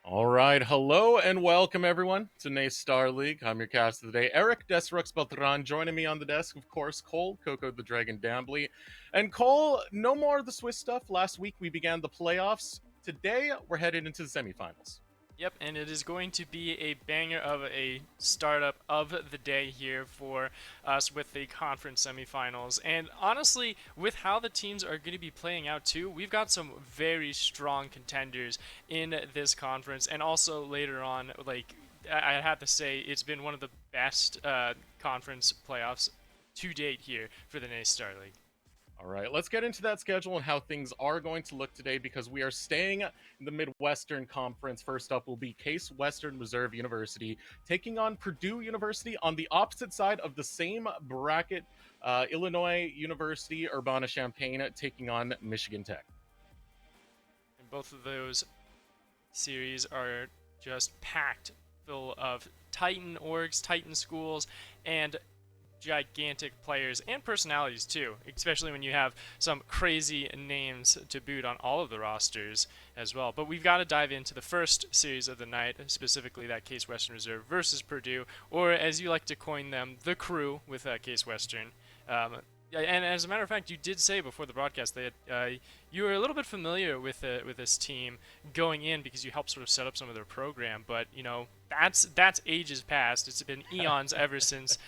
All right, hello and welcome everyone to NACE Starleague. I'm your cast of the day, Eric Desrux Beltran. Joining me on the desk, of course, Cole, Coco the Dragon Dambly. And Cole, no more of the Swiss stuff. Last week we began the playoffs. Today we're headed into the semifinals. Yep, and it is going to be a banger of a startup of the day here for us with the conference semifinals. And honestly, with how the teams are going to be playing out too, we've got some very strong contenders in this conference. And also later on, like I have to say, it's been one of the best conference playoffs to date here for the NACE Star League. All right, let's get into that schedule and how things are going to look today because we are staying in the Midwestern Conference. First up will be Case Western Reserve University taking on Purdue University on the opposite side of the same bracket. Illinois University Urbana-Champaign taking on Michigan Tech. And both of those series are just packed full of Titan orgs, Titan schools, and gigantic players and personalities too, especially when you have some crazy names to boot on all of the rosters as well. But we've got to dive into the first series of the night, specifically that Case Western Reserve versus Purdue, or as you like to coin them, the Crew with Case Western. And as a matter of fact, you did say before the broadcast that you were a little bit familiar with this team going in because you helped sort of set up some of their program. But you know that's ages past. It's been eons ever since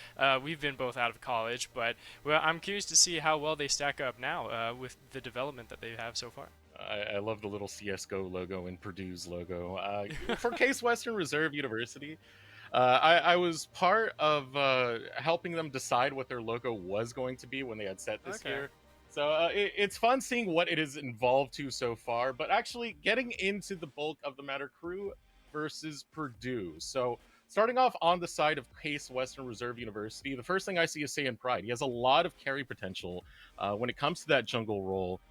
we've been both out of college. But well, I'm curious to see how well they stack up now with the development that they have so far. I love the little CS:GO logo and Purdue's logo. For Case Western Reserve University, I was part of helping them decide what their logo was going to be when they had set this year. So it's fun seeing what it is involved to so far, but actually getting into the bulk of the matter, Crew versus Purdue. So starting off on the side of Case Western Reserve University, the first thing I see is Saiyan Pride. He has a lot of carry potential when it comes to that jungle role.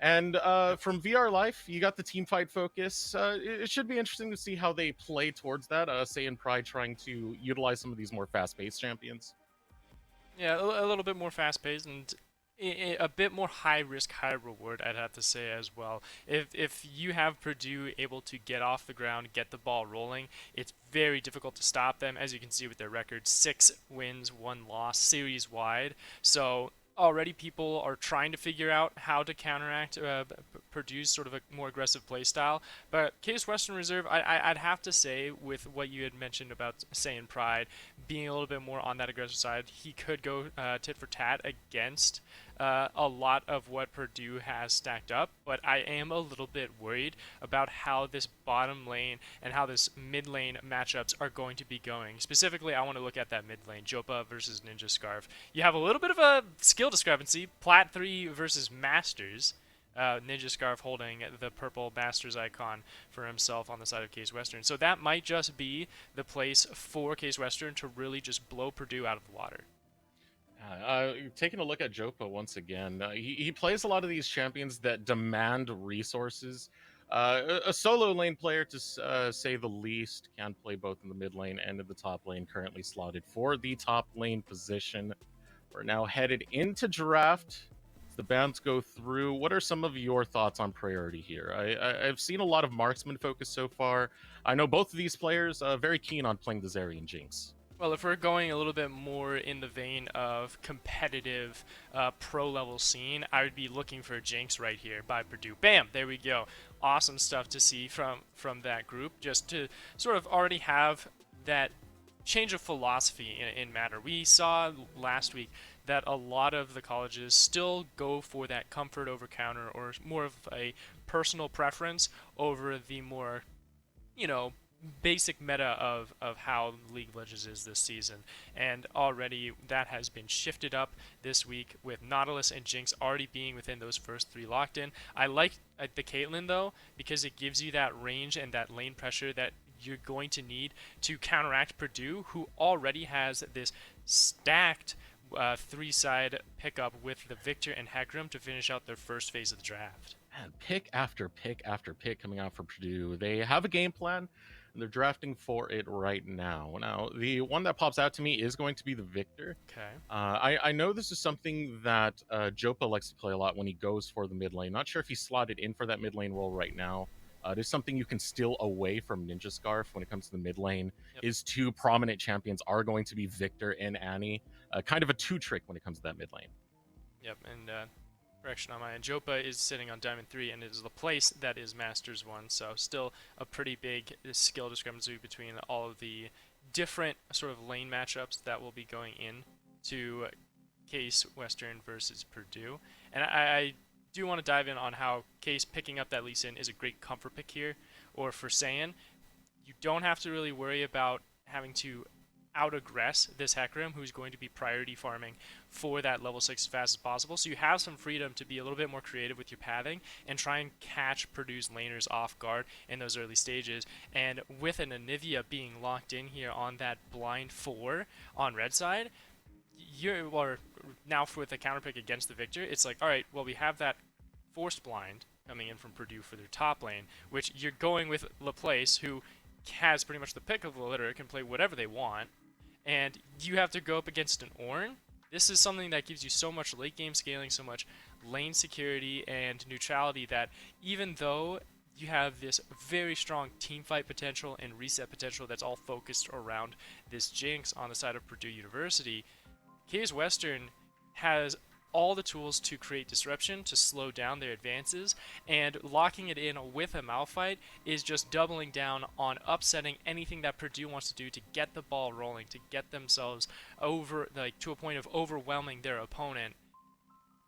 And from VR Life, you got the team fight focus. It should be interesting to see how they play towards that. Saiyan Pride trying to utilize some of these more fast-paced champions. Yeah, a little bit more fast-paced and a bit more high risk, high reward, I'd have to say as well. If you have Purdue able to get off the ground, get the ball rolling, it's very difficult to stop them. As you can see with their record, 6 wins, 1 loss, series wide. So already people are trying to figure out how to counteract Purdue's sort of a more aggressive play style. But Case Western Reserve, I'd have to say, with what you had mentioned about Saiyan Pride being a little bit more on that aggressive side, he could go tit for tat against a lot of what Purdue has stacked up. But I am a little bit worried about how this bottom lane and how this mid lane matchups are going to be going. Specifically, I want to look at that mid lane, Jopa versus Ninja Scarf. You have a little bit of a skill discrepancy, Plat 3 versus Masters. Ninja Scarf holding the purple Masters icon for himself on the side of Case Western. So that might just be the place for Case Western to really just blow Purdue out of the water. Taking a look at Jopa once again, he plays a lot of these champions that demand resources. A solo lane player, to say the least, can play both in the mid lane and in the top lane, currently slotted for the top lane position. We're now headed into draft. As the bands go through, what are some of your thoughts on priority here? I've seen a lot of marksman focus so far. I know both of these players are very keen on playing the Zeri and Jinx. Well, if we're going a little bit more in the vein of competitive pro level scene, I would be looking for Jinx right here by Purdue. Bam, there we go. Awesome stuff to see from that group. Just to sort of already have that change of philosophy in matter. We saw last week that a lot of the colleges still go for that comfort over counter, or more of a personal preference over the more, you know, basic meta of how League of Legends is this season. And already that has been shifted up this week with Nautilus and Jinx already being within those first three locked in. I like the Caitlyn though, because it gives you that range and that lane pressure that you're going to need to counteract Purdue, who already has this stacked three-side pickup with the Victor and Hecarim to finish out their first phase of the draft. Man, pick after pick after pick coming out for Purdue. They have a game plan, and they're drafting for it right now. Now, the one that pops out to me is going to be the Victor. Okay. I know this is something that Jopa likes to play a lot when he goes for the mid lane. Not sure if he's slotted in for that mid lane role right now. It is something you can steal away from Ninja Scarf when it comes to the mid lane. Yep. His two prominent champions are going to be Victor and Annie. Kind of a two trick when it comes to that mid lane. Yep, and correction on my end. Jopa is sitting on Diamond 3 and is the place that is Masters 1, so still a pretty big skill discrepancy between all of the different sort of lane matchups that will be going in to Case Western versus Purdue. And I do want to dive in on how Case picking up that Lee Sin is a great comfort pick here, or for Saiyan. You don't have to really worry about having to out-aggress this Hecarim, who's going to be priority farming for that level 6 as fast as possible. So you have some freedom to be a little bit more creative with your pathing and try and catch Purdue's laners off guard in those early stages. And with an Anivia being locked in here on that blind 4 on red side, or now with a counter pick against the Victor, it's like, all right, well, we have that forced blind coming in from Purdue for their top lane, which you're going with Laplace, who has pretty much the pick of the litter, can play whatever they want, and you have to go up against an Ornn. This is something that gives you so much late game scaling, so much lane security and neutrality, that even though you have this very strong team fight potential and reset potential that's all focused around this Jinx on the side of Purdue University, Case Western has all the tools to create disruption, to slow down their advances, and locking it in with a Malphite is just doubling down on upsetting anything that Purdue wants to do to get the ball rolling, to get themselves over, like, to a point of overwhelming their opponent.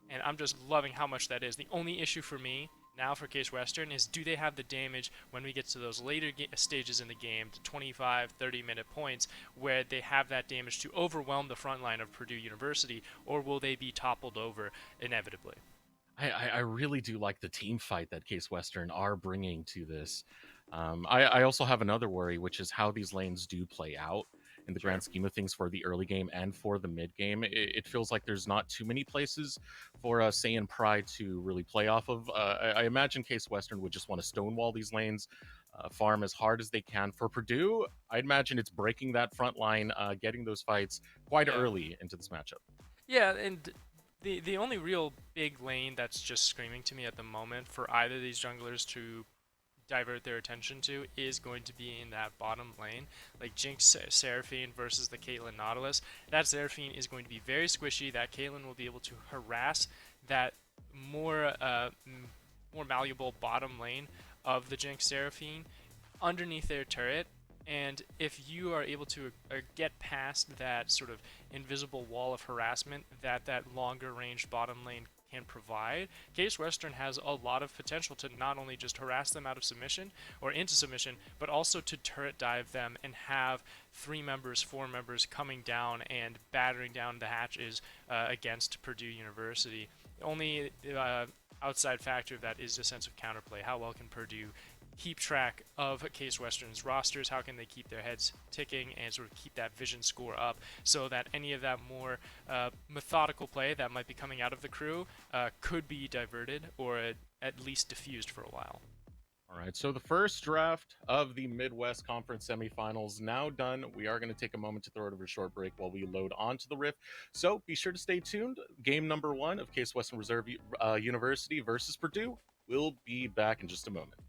And I'm just loving how much that is. The only issue for me now for Case Western is, do they have the damage when we get to those later stages in the game, the 25, 30-minute points, where they have that damage to overwhelm the front line of Purdue University, or will they be toppled over inevitably? I really do like the team fight that Case Western are bringing to this. I also have another worry, which is how these lanes do play out in the Sure. grand scheme of things for the early game and for the mid game. It feels like there's not too many places for Saiyan Pride to really play off of. I imagine Case Western would just want to stonewall these lanes, farm as hard as they can. For Purdue, I'd imagine it's breaking that front line, getting those fights quite Yeah. early into this matchup. Yeah, and the only real big lane that's just screaming to me at the moment for either of these junglers to divert their attention to is going to be in that bottom lane, like Jinx Seraphine versus the Caitlyn Nautilus. That Seraphine is going to be very squishy. That Caitlyn will be able to harass that more more malleable bottom lane of the Jinx Seraphine underneath their turret. And if you are able to get past that sort of invisible wall of harassment that longer range bottom lane can provide, Case Western has a lot of potential to not only just harass them out of submission or into submission, but also to turret dive them and have 3 members, 4 members coming down and battering down the hatches against Purdue University. The only outside factor of that is the sense of counterplay. How well can Purdue keep track of Case Western's rosters? How can they keep their heads ticking and sort of keep that vision score up so that any of that more methodical play that might be coming out of the crew could be diverted or at least diffused for a while? All right, so the first draft of the Midwest Conference semifinals now done. We are going to take a moment to throw it over a short break while we load onto the Rift. So be sure to stay tuned. Game number 1 of Case Western Reserve University versus Purdue. We'll be back in just a moment.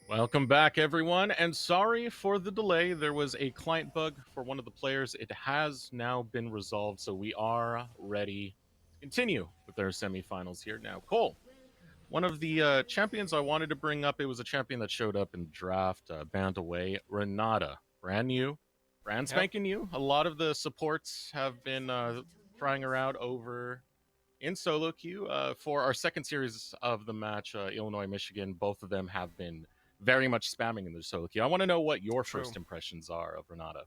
Welcome back, everyone, and sorry for the delay. There was a client bug for one of the players. It has now been resolved, so we are ready to continue with our semifinals here now. Cole, one of the champions I wanted to bring up, it was a champion that showed up in the draft, banned away, Renata. Brand new, brand Yep. spanking new. A lot of the supports have been trying her out over in solo queue for our second series of the match, Illinois, Michigan. Both of them have been very much spamming in the solo queue. I want to know what your True. first impressions are of Renata.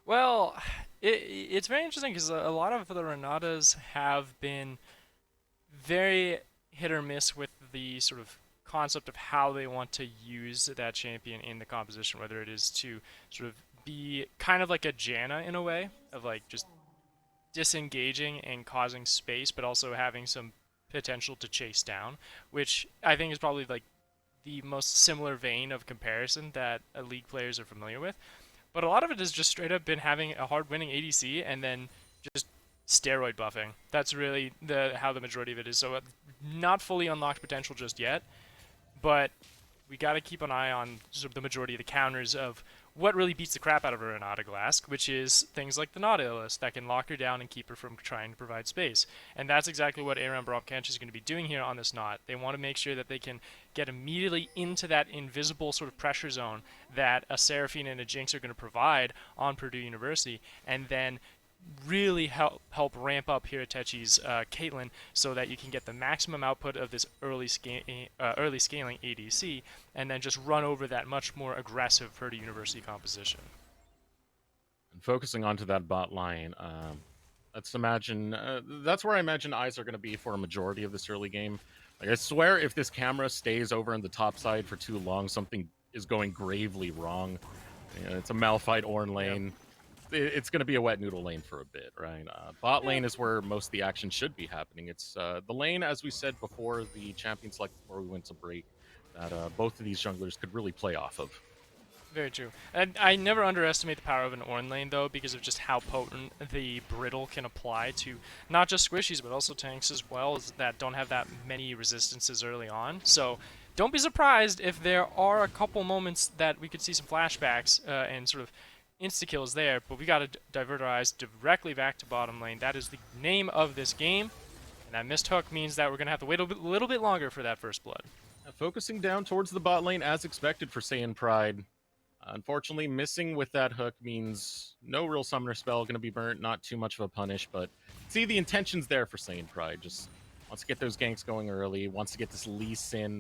Well, it's very interesting because a lot of the Renatas have been very hit or miss with the sort of concept of how they want to use that champion in the composition, whether it is to sort of be kind of like a Janna in a way, of like just disengaging and causing space, but also having some potential to chase down, which I think is probably like the most similar vein of comparison that League players are familiar with. But a lot of it has just straight up been having a hard winning ADC and then just steroid buffing. That's really the how the majority of it is. So not fully unlocked potential just yet, but we got to keep an eye on sort of the majority of the counters of what really beats the crap out of a Renata Glask, which is things like the Nautilus that can lock her down and keep her from trying to provide space. And that's exactly what Aram Bromkench is going to be doing here on this knot. They want to make sure that they can get immediately into that invisible sort of pressure zone that a Seraphine and a Jinx are going to provide on Purdue University, and then really help ramp up Hiratechi's Caitlyn so that you can get the maximum output of this early scaling ADC, and then just run over that much more aggressive Purdue University composition. And focusing onto that bot line, let's imagine that's where I imagine eyes are going to be for a majority of this early game. Like I swear, if this camera stays over on the top side for too long, something is going gravely wrong. You know, it's a Malphite Ornn lane. It's going to be a wet noodle lane for a bit, right? Bot lane is where most of the action should be happening. It's the lane, as we said before the champion select, before we went to break, that both of these junglers could really play off of. Very true. And I never underestimate the power of an Ornn lane, though, because of just how potent the brittle can apply to not just squishies, but also tanks as well, as that don't have that many resistances early on. So don't be surprised if there are a couple moments that we could see some flashbacks and sort of insta-kills there, but we got to divert our eyes directly back to bottom lane. That is the name of this game, and that missed hook means that we're going to have to wait a little bit longer for that first blood. Focusing down towards the bot lane as expected for Saiyan Pride. Unfortunately, missing with that hook means no real summoner spell going to be burnt, not too much of a punish, but see the intentions there for Saiyan Pride. Just wants to get those ganks going early, wants to get this Lee Sin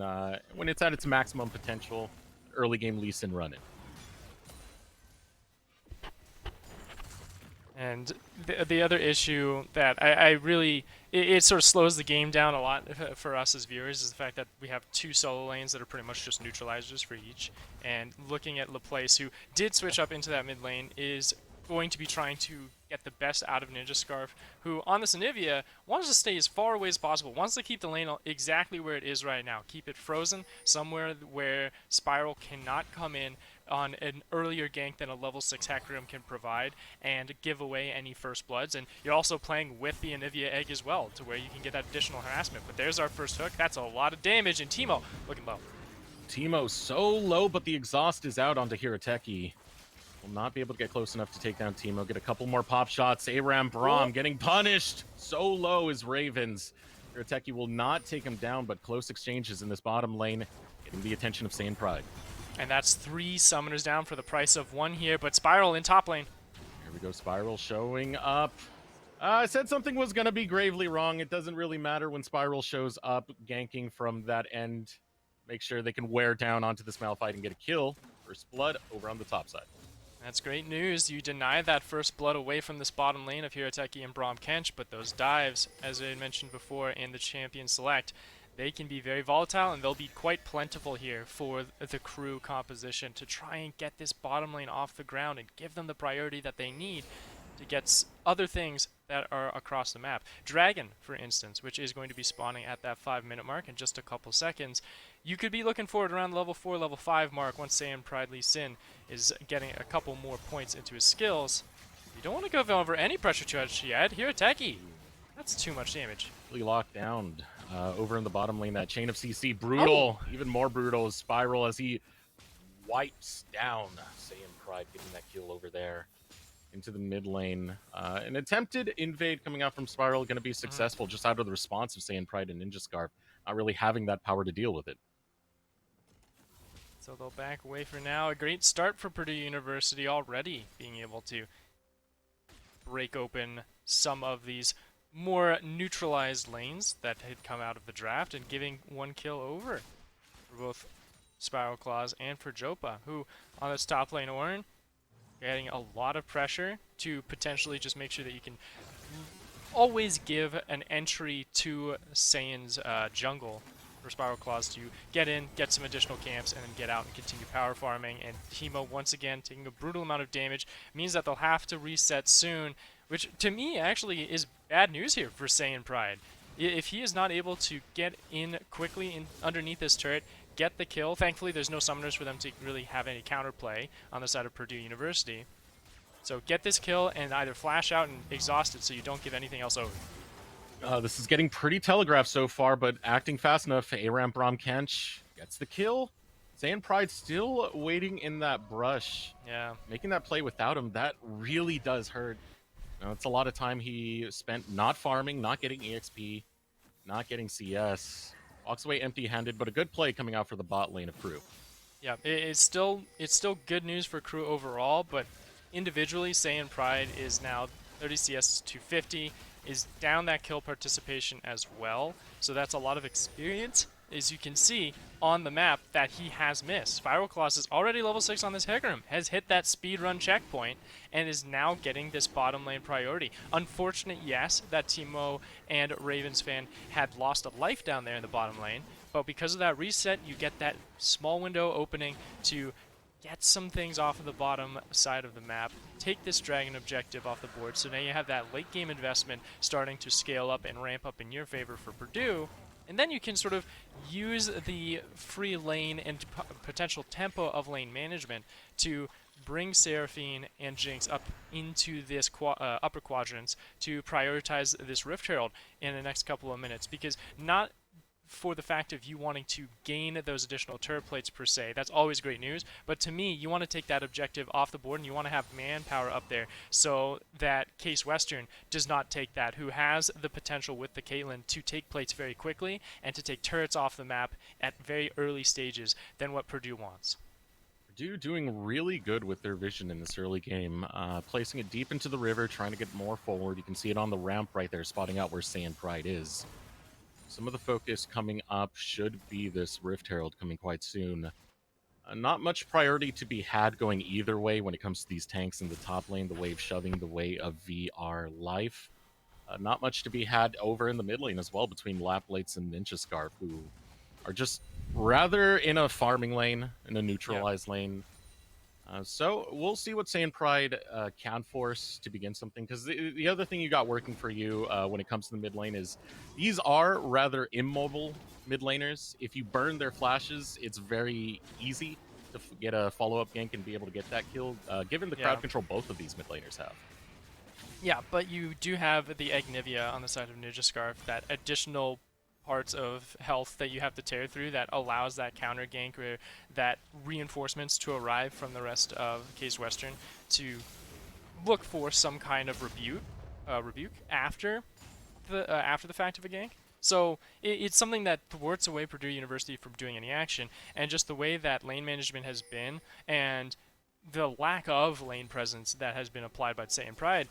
when it's at its maximum potential, early game Lee Sin running. And the other issue that I really it sort of slows the game down a lot for us as viewers is the fact that we have two solo lanes that are pretty much just neutralizers for each. And looking at Laplace, who did switch up into that mid lane, is going to be trying to get the best out of Ninja Scarf, who on this Anivia wants to stay as far away as possible, wants to keep the lane exactly where it is right now, keep it frozen somewhere where Spiral cannot come in on an earlier gank than a level 6 Hecarim can provide and give away any first bloods. And you're also playing with the Anivia egg as well, to where you can get that additional harassment. But there's our first hook. That's a lot of damage, and Teemo looking low. Teemo so low, but the exhaust is out onto Hirateki. Will not be able to get close enough to take down Teemo. Get a couple more pop shots. Aram Braum getting punished. So low is Ravens. Hirateki will not take him down, but close exchanges in this bottom lane, getting the attention of Saiyan Pride. And that's 3 summoners down for the price of 1 here, but Spiral in top lane. Here we go, Spiral showing up. I said something was going to be gravely wrong. It doesn't really matter when Spiral shows up, ganking from that end. Make sure they can wear down onto this Malphite and get a kill. First blood over on the top side. That's great news. You deny that first blood away from this bottom lane of Hirateki and Bromkench, but those dives, as I mentioned before in the champion select, they can be very volatile, and they'll be quite plentiful here for the crew composition to try and get this bottom lane off the ground and give them the priority that they need to get other things that are across the map. Dragon, for instance, which is going to be spawning at that 5-minute mark in just a couple seconds. You could be looking forward around level 4, level 5 mark once Saiyan Pride Lee Sin is getting a couple more points into his skills. You don't want to go over any pressure charge yet. Hirateki, that's too much damage. Really locked down over in the bottom lane. That chain of CC, brutal. Even more brutal is Spiral as he wipes down Saiyan Pride, getting that kill over there into the mid lane. An attempted invade coming out from Spiral, going to be successful just out of the response of Saiyan Pride and Ninja Scarf, not really having that power to deal with it. So they'll back away for now. A great start for Purdue University already, being able to break open some of these more neutralized lanes that had come out of the draft and giving 1 kill over for both Spiral Claws and for Jopa, who on this top lane Ornn, getting a lot of pressure to potentially just make sure that you can always give an entry to Saiyan's jungle for Spiral Claws to get in, get some additional camps, and then get out and continue power farming. And Teemo, once again, taking a brutal amount of damage, means that they'll have to reset soon. which to me actually is bad news here for Saiyan Pride. If he is not able to get in quickly in underneath this turret, get the kill. Thankfully, there's no summoners for them to really have any counterplay on the side of Purdue University. So get this kill and either flash out and exhaust it so you don't give anything else over. This is getting pretty telegraphed so far, but acting fast enough. Aram Braum Kench gets the kill. Saiyan Pride still waiting in that brush. Yeah. Making that play without him, that really does hurt. It's a lot of time he spent not farming, not getting EXP, not getting CS. Walks away empty-handed, but a good play coming out for the bot lane of Crew. Yeah, it's still good news for Crew overall, but individually, Saiyan Pride is now 30 CS 250, is down that kill participation as well. So that's a lot of experience, as you can see on the map, that he has missed. Spiral Colossus is already level 6 on this Hecarim, has hit that speedrun checkpoint, and is now getting this bottom lane priority. Unfortunate, yes, that Teemo and Ravens fan had lost a life down there in the bottom lane, but because of that reset, you get that small window opening to get some things off of the bottom side of the map, take this dragon objective off the board, so now you have that late game investment starting to scale up and ramp up in your favor for Purdue, and then you can sort of use the free lane and potential tempo of lane management to bring Seraphine and Jinx up into this upper quadrants to prioritize this Rift Herald in the next couple of minutes, because not for the fact of you wanting to gain those additional turret plates per se. That's always great news. But to me, you want to take that objective off the board and you want to have manpower up there so that Case Western does not take that, who has the potential with the Caitlyn to take plates very quickly and to take turrets off the map at very early stages than what Purdue wants. Purdue doing really good with their vision in this early game, placing it deep into the river, trying to get more forward. You can see it on the ramp right there, spotting out where Saiyan Pride is. Some of the focus coming up should be this Rift Herald coming quite soon. Not much priority to be had going either way when it comes to these tanks in the top lane, the wave shoving the way of VR Life. Not much to be had over in the mid lane as well between Laplates and Ninja Scarf, who are just rather in a farming lane, in a neutralized lane. So we'll see what Saiyan Pride can force to begin something. Because the other thing you got working for you when it comes to the mid lane is these are rather immobile mid laners. If you burn their flashes, it's very easy to get a follow-up gank and be able to get that kill, given the crowd control both of these mid laners have. Yeah, but you do have the Agnivia on the side of Ninja Scarf, that additional parts of health that you have to tear through that allows that counter gank or that reinforcements to arrive from the rest of Case Western to look for some kind of rebuke after the fact of a gank. So it's something that thwarts away Purdue University from doing any action, and just the way that lane management has been and the lack of lane presence that has been applied by Saiyan Pride,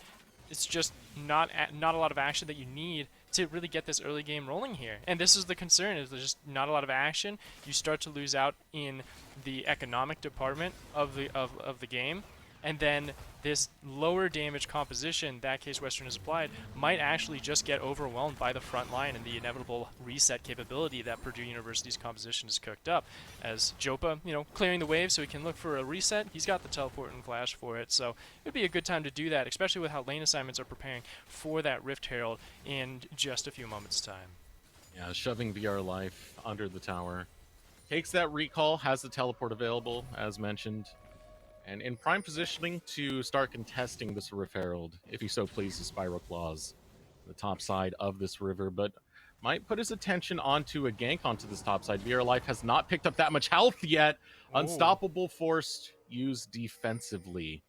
it's just not a lot of action that you need to really get this early game rolling here. And this is the concern, is there's just not a lot of action. You start to lose out in the economic department of the game, and then this lower damage composition that Case Western has applied might actually just get overwhelmed by the front line and the inevitable reset capability that Purdue University's composition has cooked up. As Jopa, clearing the wave so he can look for a reset, he's got the teleport and flash for it, so it'd be a good time to do that, especially with how lane assignments are preparing for that Rift Herald in just a few moments' time. Yeah, shoving VR Life under the tower. Takes that recall, has the teleport available, as mentioned. And in prime positioning to start contesting this Rift Herald, if he so pleases, Spiral Claws, the top side of this river, but might put his attention onto a gank onto this top side. VR Life has not picked up that much health yet. Ooh. Unstoppable forced, used defensively.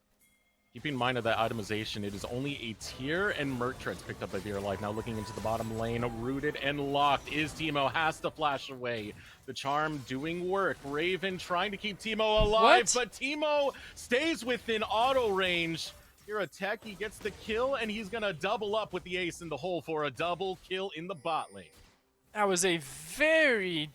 Keeping in mind of that itemization, it is only a tier and Merc Treads picked up by VR Life. Now looking into the bottom lane, rooted and locked is Teemo, has to flash away. The charm doing work. Raven trying to keep Teemo alive, but Teemo stays within auto range. Here, a Techie gets the kill, and he's going to double up with the ace in the hole for a double kill in the bot lane. That was a very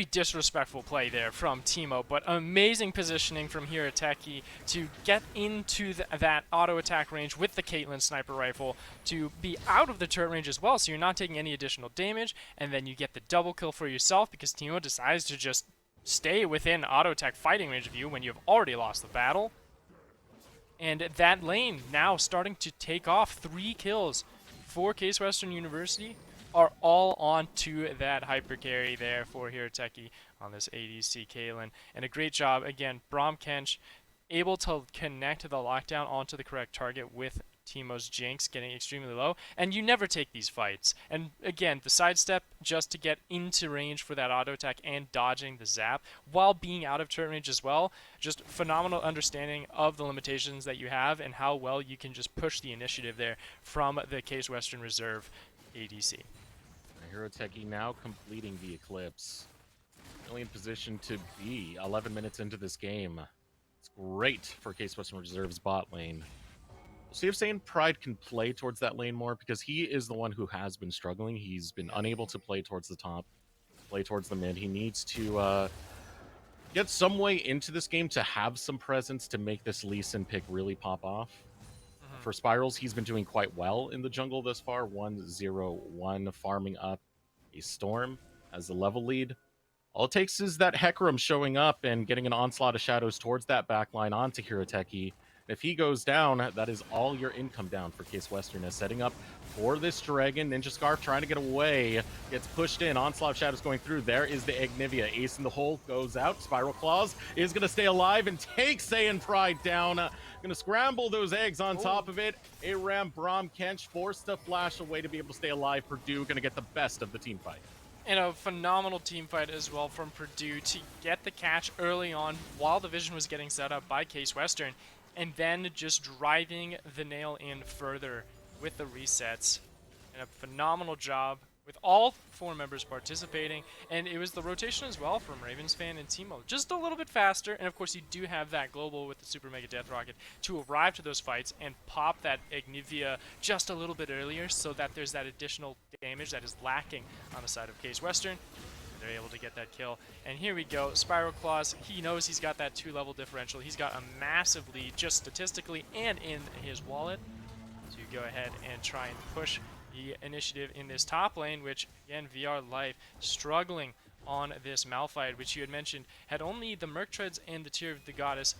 disrespectful play there from Teemo, but amazing positioning from Hirateki to get into that auto attack range with the Caitlyn sniper rifle to be out of the turret range as well, so you're not taking any additional damage, and then you get the double kill for yourself because Teemo decides to just stay within auto attack fighting range of you when you've already lost the battle. And that lane now starting to take off. 3 kills for Case Western University are all onto that hyper carry there for Hiroteki on this ADC Caitlyn. And a great job, again, Braum Kench able to connect the lockdown onto the correct target with Teemo's Jinx getting extremely low, and you never take these fights. And again, the sidestep just to get into range for that auto attack and dodging the zap while being out of turret range as well. Just phenomenal understanding of the limitations that you have and how well you can just push the initiative there from the Case Western Reserve ADC. Hiroteki now completing the Eclipse. Really in position to be 11 minutes into this game. It's great for Case Western Reserve's bot lane. We'll see if Saiyan Pride can play towards that lane more, because he is the one who has been struggling. He's been unable to play towards the top, play towards the mid. He needs to get some way into this game to have some presence to make this Lee Sin pick really pop off. For Spirals, he's been doing quite well in the jungle thus far. 1-0-1, farming up a Storm as the level lead. All it takes is that Hecarim showing up and getting an onslaught of shadows towards that backline onto Hiroteki. If he goes down, that is all your income down for Case Western. Is setting up for this Dragon. Ninja Scarf trying to get away. Gets pushed in. Onslaught of Shadows going through. There is the Ignivia. Ace in the hole goes out. Spiral Claws is going to stay alive and take Saiyan Pride down. Going to scramble those eggs on top of it. Aram Braum Kench forced to flash away to be able to stay alive. Purdue going to get the best of the team fight. And a phenomenal team fight as well from Purdue to get the catch early on while the vision was getting set up by Case Western, and then just driving the nail in further with the resets. And a phenomenal job with all 4 members participating, and it was the rotation as well from Ravensfan and Teemo. Just a little bit faster, and of course you do have that global with the Super Mega Death Rocket to arrive to those fights and pop that Ignivia just a little bit earlier so that there's that additional damage that is lacking on the side of Case Western. They're able to get that kill. And here we go, Spiral Claws, he knows he's got that 2-level differential. He's got a massive lead just statistically and in his wallet to go ahead and try and push the initiative in this top lane, which again, VR Life struggling on this Malphite, which you had mentioned had only the Merc Treads and the Tear of the Goddess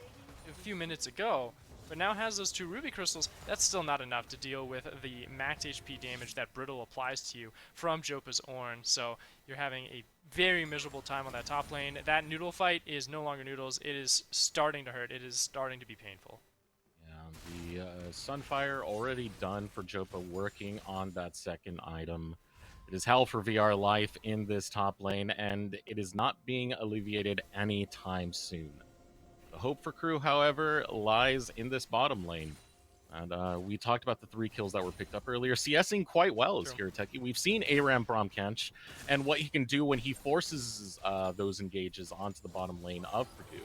a few minutes ago, but now has those 2 Ruby Crystals. That's still not enough to deal with the max HP damage that Brittle applies to you from Jopa's Ornn, so you're having a very miserable time on that top lane. That Noodle fight is no longer Noodles. It is starting to hurt. It is starting to be painful. The Sunfire already done for Jopa, working on that second item. It is hell for VR Life in this top lane, and it is not being alleviated anytime soon. The hope for Crew, however, lies in this bottom lane. And we talked about the 3 kills that were picked up earlier. CSing quite well is Hiroteki. We've seen Aram Braum Kench and what he can do when he forces those engages onto the bottom lane of Purdue.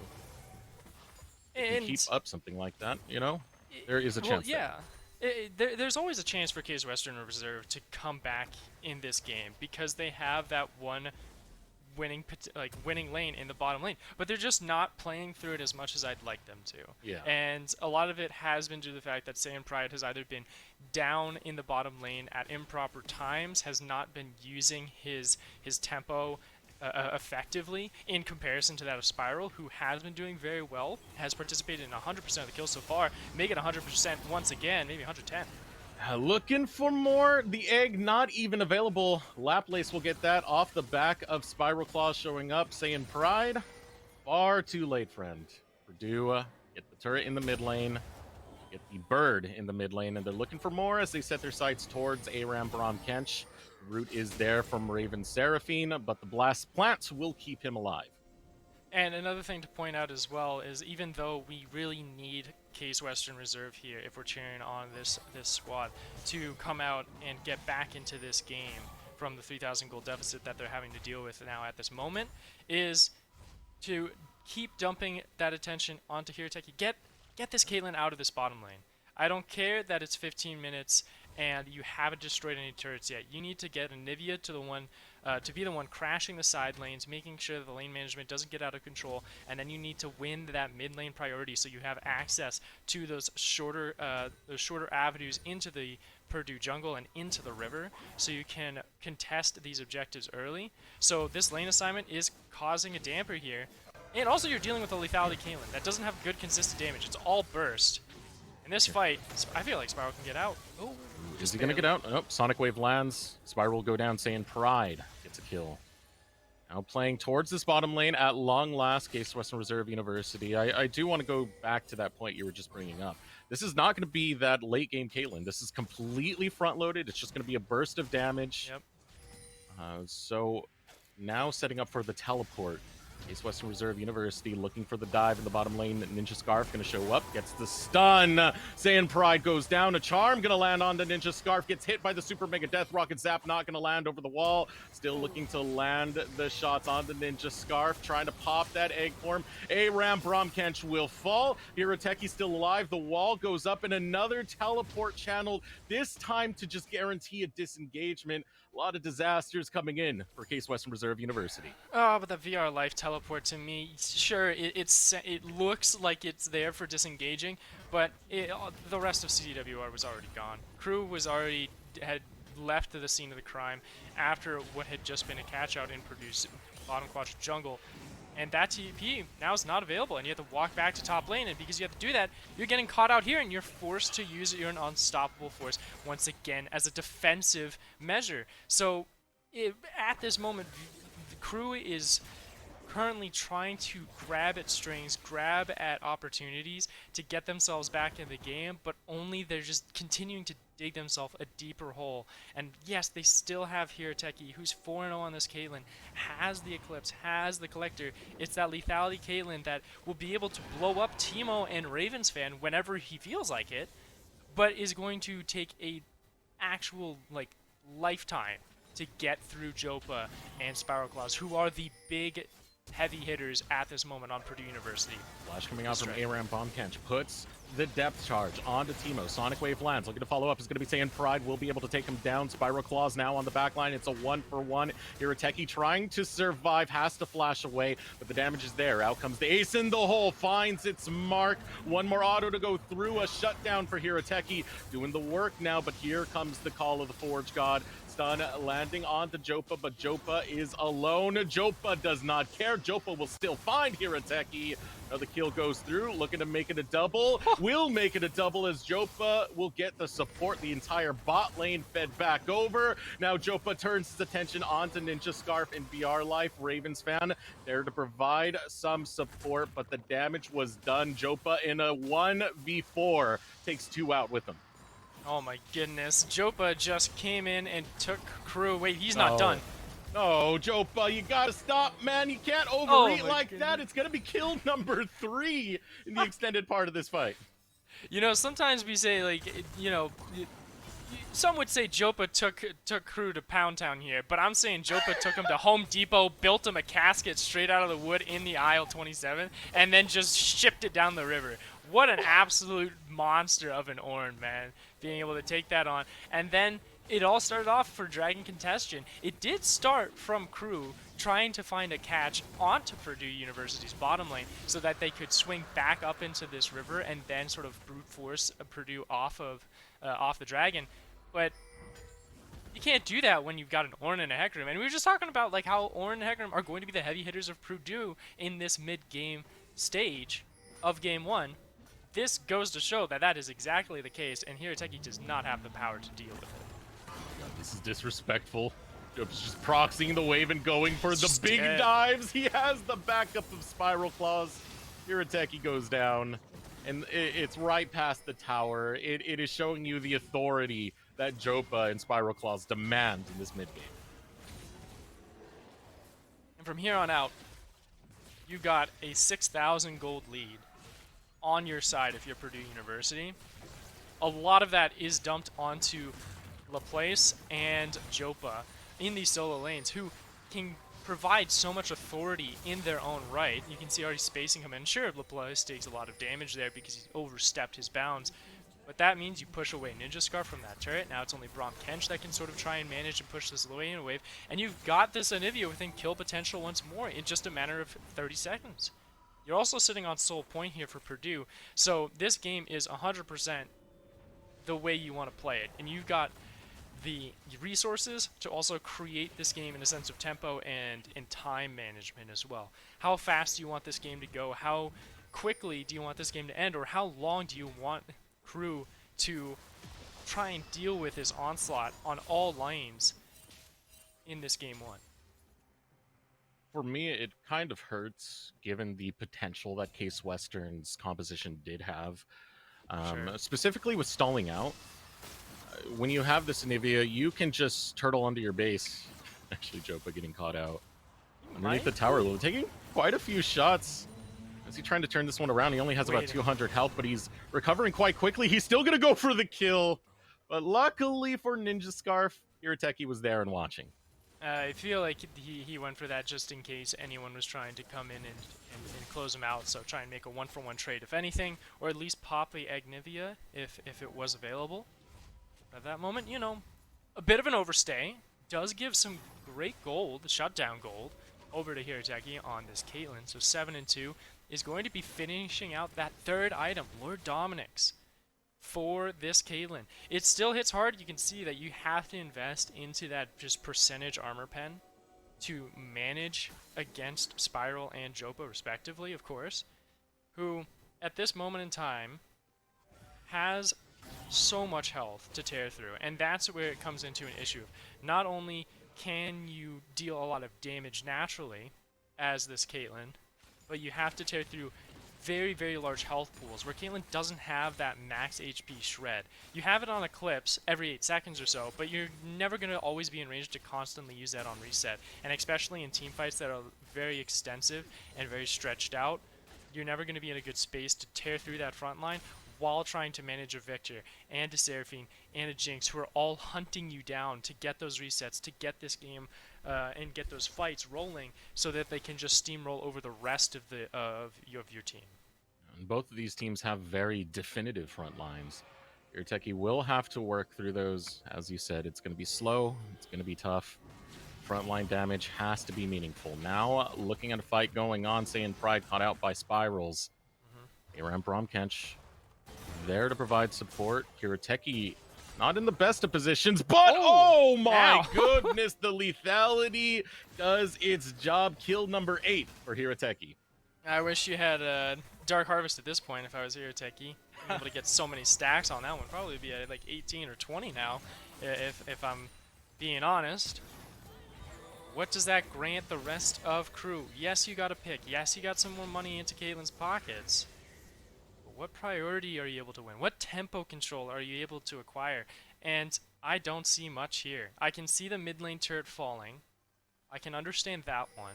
And keep up something like that, you know? There is a chance. Well, yeah. There's always a chance for Case Western Reserve to come back in this game because they have that one winning lane in the bottom lane, but they're just not playing through it as much as I'd like them to. Yeah. And a lot of it has been due to the fact that Saiyan Pride has either been down in the bottom lane at improper times, has not been using his tempo effectively in comparison to that of Spiral, who has been doing very well, has participated in 100% of the kills so far, make it 100% once again, maybe 110. Looking for more. The egg not even available. Laplace will get that off the back of Spiral Claws showing up, saying Pride. Far too late, friend. Purdue get the turret in the mid lane, get the bird in the mid lane, and they're looking for more as they set their sights towards Aram Braum Kench. Root is there from Raven Seraphine, but the Blast Plant will keep him alive. And another thing to point out as well is even though we really need Case Western Reserve here, if we're cheering on this squad, to come out and get back into this game from the 3,000 gold deficit that they're having to deal with now at this moment, is to keep dumping that attention onto Hiroteki. Get this Caitlyn out of this bottom lane. I don't care that it's 15 minutes and you haven't destroyed any turrets yet. You need to get Anivia to be the one crashing the side lanes, making sure that the lane management doesn't get out of control, and then you need to win that mid lane priority so you have access to those shorter avenues into the Purdue jungle and into the river, so you can contest these objectives early. So this lane assignment is causing a damper here, and also you're dealing with a lethality Caitlyn that doesn't have good consistent damage. It's all burst. In this fight, I feel like Spiral can get out. Oh, Is just he gonna barely. get out? Oh, Sonic Wave lands. Spiral will go down, saying Pride gets a kill. Now playing towards this bottom lane at long last, Case Western Reserve University. I do want to go back to that point you were just bringing up. This is not going to be that late game Caitlyn. This is completely front loaded. It's just going to be a burst of damage. Yep. So now setting up for the teleport. Case Western Reserve University looking for the dive in the bottom lane. Ninja Scarf gonna show up, gets the stun. Saiyan Pride goes down. A charm gonna land on the Ninja Scarf, gets hit by the Super Mega Death Rocket Zap, not gonna land over the wall. Still looking to land the shots on the Ninja Scarf, trying to pop that egg form. ARAM Bromkench will fall. Hiroteki still alive. The wall goes up and another teleport channel, this time to just guarantee a disengagement. A lot of disasters coming in for Case Western Reserve University. Oh, but the VR Life teleport to me, sure, it looks like it's there for disengaging, but the rest of CDWR was already gone. Crew had left the scene of the crime after what had just been a catch out in Purdue's bottom quadrant jungle. And that TP now is not available, and you have to walk back to top lane, and because you have to do that, you're getting caught out here, and you're forced to use your unstoppable force once again as a defensive measure. So, at this moment, the crew is currently trying to grab at strings, grab at opportunities to get themselves back in the game, but only they're just continuing to dig themselves a deeper hole. And yes, they still have Hiroteki, who's 4-0 on this Caitlyn, has the Eclipse, has the Collector. It's that lethality Caitlyn that will be able to blow up Teemo and Ravens fan whenever he feels like it, but is going to take a actual lifetime to get through Jopa and Spiral Claws, who are the big heavy hitters at this moment on Purdue University. Flash coming out from ARAM Bombkench puts the depth charge onto Teemo. Sonic Wave lands. Looking to follow up is going to be saying Pride will be able to take him down. Spiral Claws now on the back line. It's a 1-for-1. Hiroteki trying to survive, has to flash away, but the damage is there. Out comes the ace in the hole, finds its mark. One more auto to go through. A shutdown for Hiroteki. Doing the work now, but here comes the call of the Forge God. Stun landing onto Jopa, but Jopa is alone. Jopa does not care. Jopa will still find Hiroteki. Another kill goes through, looking to make it a double. Will make it a double as Jopa will get the support. The entire bot lane fed back over. Now Jopa turns his attention onto Ninja Scarf and VR Life. Ravens fan there to provide some support, but the damage was done. Jopa in a 1v4 takes 2 out with him. Oh my goodness. Jopa just came in and took crew. Wait, he's not done. No, Jopa, you gotta stop, man. You can't overeat like goodness. that. It's gonna be kill number 3 in the extended part of this fight. You know, sometimes we say, some would say Jopa took crew to Pound Town here, but I'm saying Jopa took him to Home Depot, built him a casket straight out of the wood in the aisle 27, and then just shipped it down the river. What an absolute monster of an Ornn, man, being able to take that on. And then it all started off for Dragon Contestion. It did start from crew trying to find a catch onto Purdue University's bottom lane so that they could swing back up into this river and then sort of brute force Purdue off the Dragon. But you can't do that when you've got an Ornn and a Hecarim. And we were just talking about how Ornn and Hecarim are going to be the heavy hitters of Purdue in this mid-game stage of Game 1. This goes to show that that is exactly the case, and Hiroteki does not have the power to deal with it. God, this is disrespectful. Jopa's just proxying the wave and going for the big dives. He has the backup of Spiral Claws. Hiroteki goes down, and it's right past the tower. It is showing you the authority that Jopa and Spiral Claws demand in this mid-game. And from here on out, you've got a 6,000 gold lead on your side if you're Purdue University. A lot of that is dumped onto Laplace and Jopa in these solo lanes, who can provide so much authority in their own right. You can see already spacing him in. Sure, Laplace takes a lot of damage there because he's overstepped his bounds, but that means you push away Ninja Scarf from that turret. Now it's only Bromkench that can sort of try and manage and push this away in a wave, and you've got this Anivia within kill potential once more in just a matter of 30 seconds. You're also sitting on Soul Point here for Purdue, so this game is 100% the way you want to play it, and you've got the resources to also create this game in a sense of tempo and in time management as well. How fast do you want this game to go? How quickly do you want this game to end? Or how long do you want crew to try and deal with his onslaught on all lanes in this game one. For me, it kind of hurts given the potential that Case Western's composition did have. Sure. Specifically with stalling out. When you have this Anivia, you can just turtle under your base. Actually, Jopa getting caught out underneath the tower, taking quite a few shots. Is he trying to turn this one around? He only has about 200 health, but he's recovering quite quickly. He's still going to go for the kill. But luckily for Ninja Scarf, Hirateki was there and watching. I feel like he went for that just in case anyone was trying to come in and close him out, so try and make a one-for-one trade if anything, or at least pop the Agnivia if it was available. At that moment, you know, a bit of an overstay. Does give some great gold, shutdown gold, over to Hirateki on this Caitlyn. So 7-2 is going to be finishing out that third item, Lord Dominic's, for this Caitlyn. It still hits hard. You can see that you have to invest into that just percentage armor pen to manage against Spiral and Jopa respectively, of course, who at this moment in time has so much health to tear through, and that's where it comes into an issue. Not only can you deal a lot of damage naturally as this Caitlyn, but you have to tear through very, very large health pools where Caitlyn doesn't have that max HP shred. You have it on Eclipse every 8 seconds or so, but you're never going to always be in range to constantly use that on reset, and especially in team fights that are very extensive and very stretched out, you're never going to be in a good space to tear through that front line while trying to manage a Victor and a Seraphine and a Jinx, who are all hunting you down to get those resets, to get this game and get those fights rolling so that they can just steamroll over the rest of your team. And both of these teams have very definitive front lines. Hirateki will have to work through those. As you said, it's going to be slow, it's going to be tough. Frontline damage has to be meaningful. Now, looking at a fight going on, Saiyan Pride caught out by Spirals. Aram Bromkench there to provide support. Hirateki not in the best of positions, but oh my goodness, the lethality does its job. Kill number 8 for Hirateki. I wish you had a Dark Harvest at this point if I was Hirateki. I'm able to get so many stacks on that one. Probably be at like 18 or 20 now, if I'm being honest. What does that grant the rest of crew? Yes, you got a pick. Yes, you got some more money into Caitlyn's pockets. But what priority are you able to win? What tempo control are you able to acquire? And I don't see much here. I can see the mid lane turret falling. I can understand that one.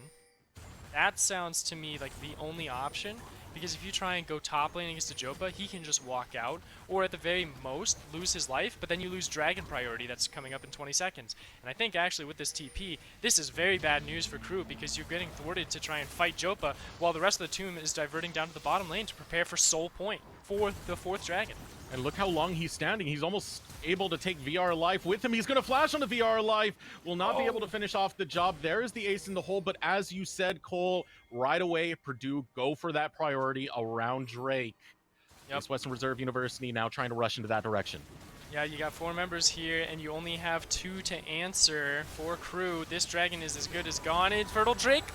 That sounds to me like the only option, because if you try and go top lane against a Jopa, he can just walk out, or at the very most, lose his life, but then you lose Dragon priority that's coming up in 20 seconds. And I think actually with this TP, this is very bad news for crew, because you're getting thwarted to try and fight Jopa, while the rest of the team is diverting down to the bottom lane to prepare for Soul Point for the 4th Dragon. And look how long he's standing. He's almost able to take VR Life with him. He's going to flash on the VR Life. Will not be able to finish off the job. There is the ace in the hole, but as you said, Cole, right away, Purdue go for that priority around Drake. Yep. Western Reserve University now trying to rush into that direction. Yeah, you got 4 members here, and you only have 2 to answer for crew. This dragon is as good as gone. Fertile Drake.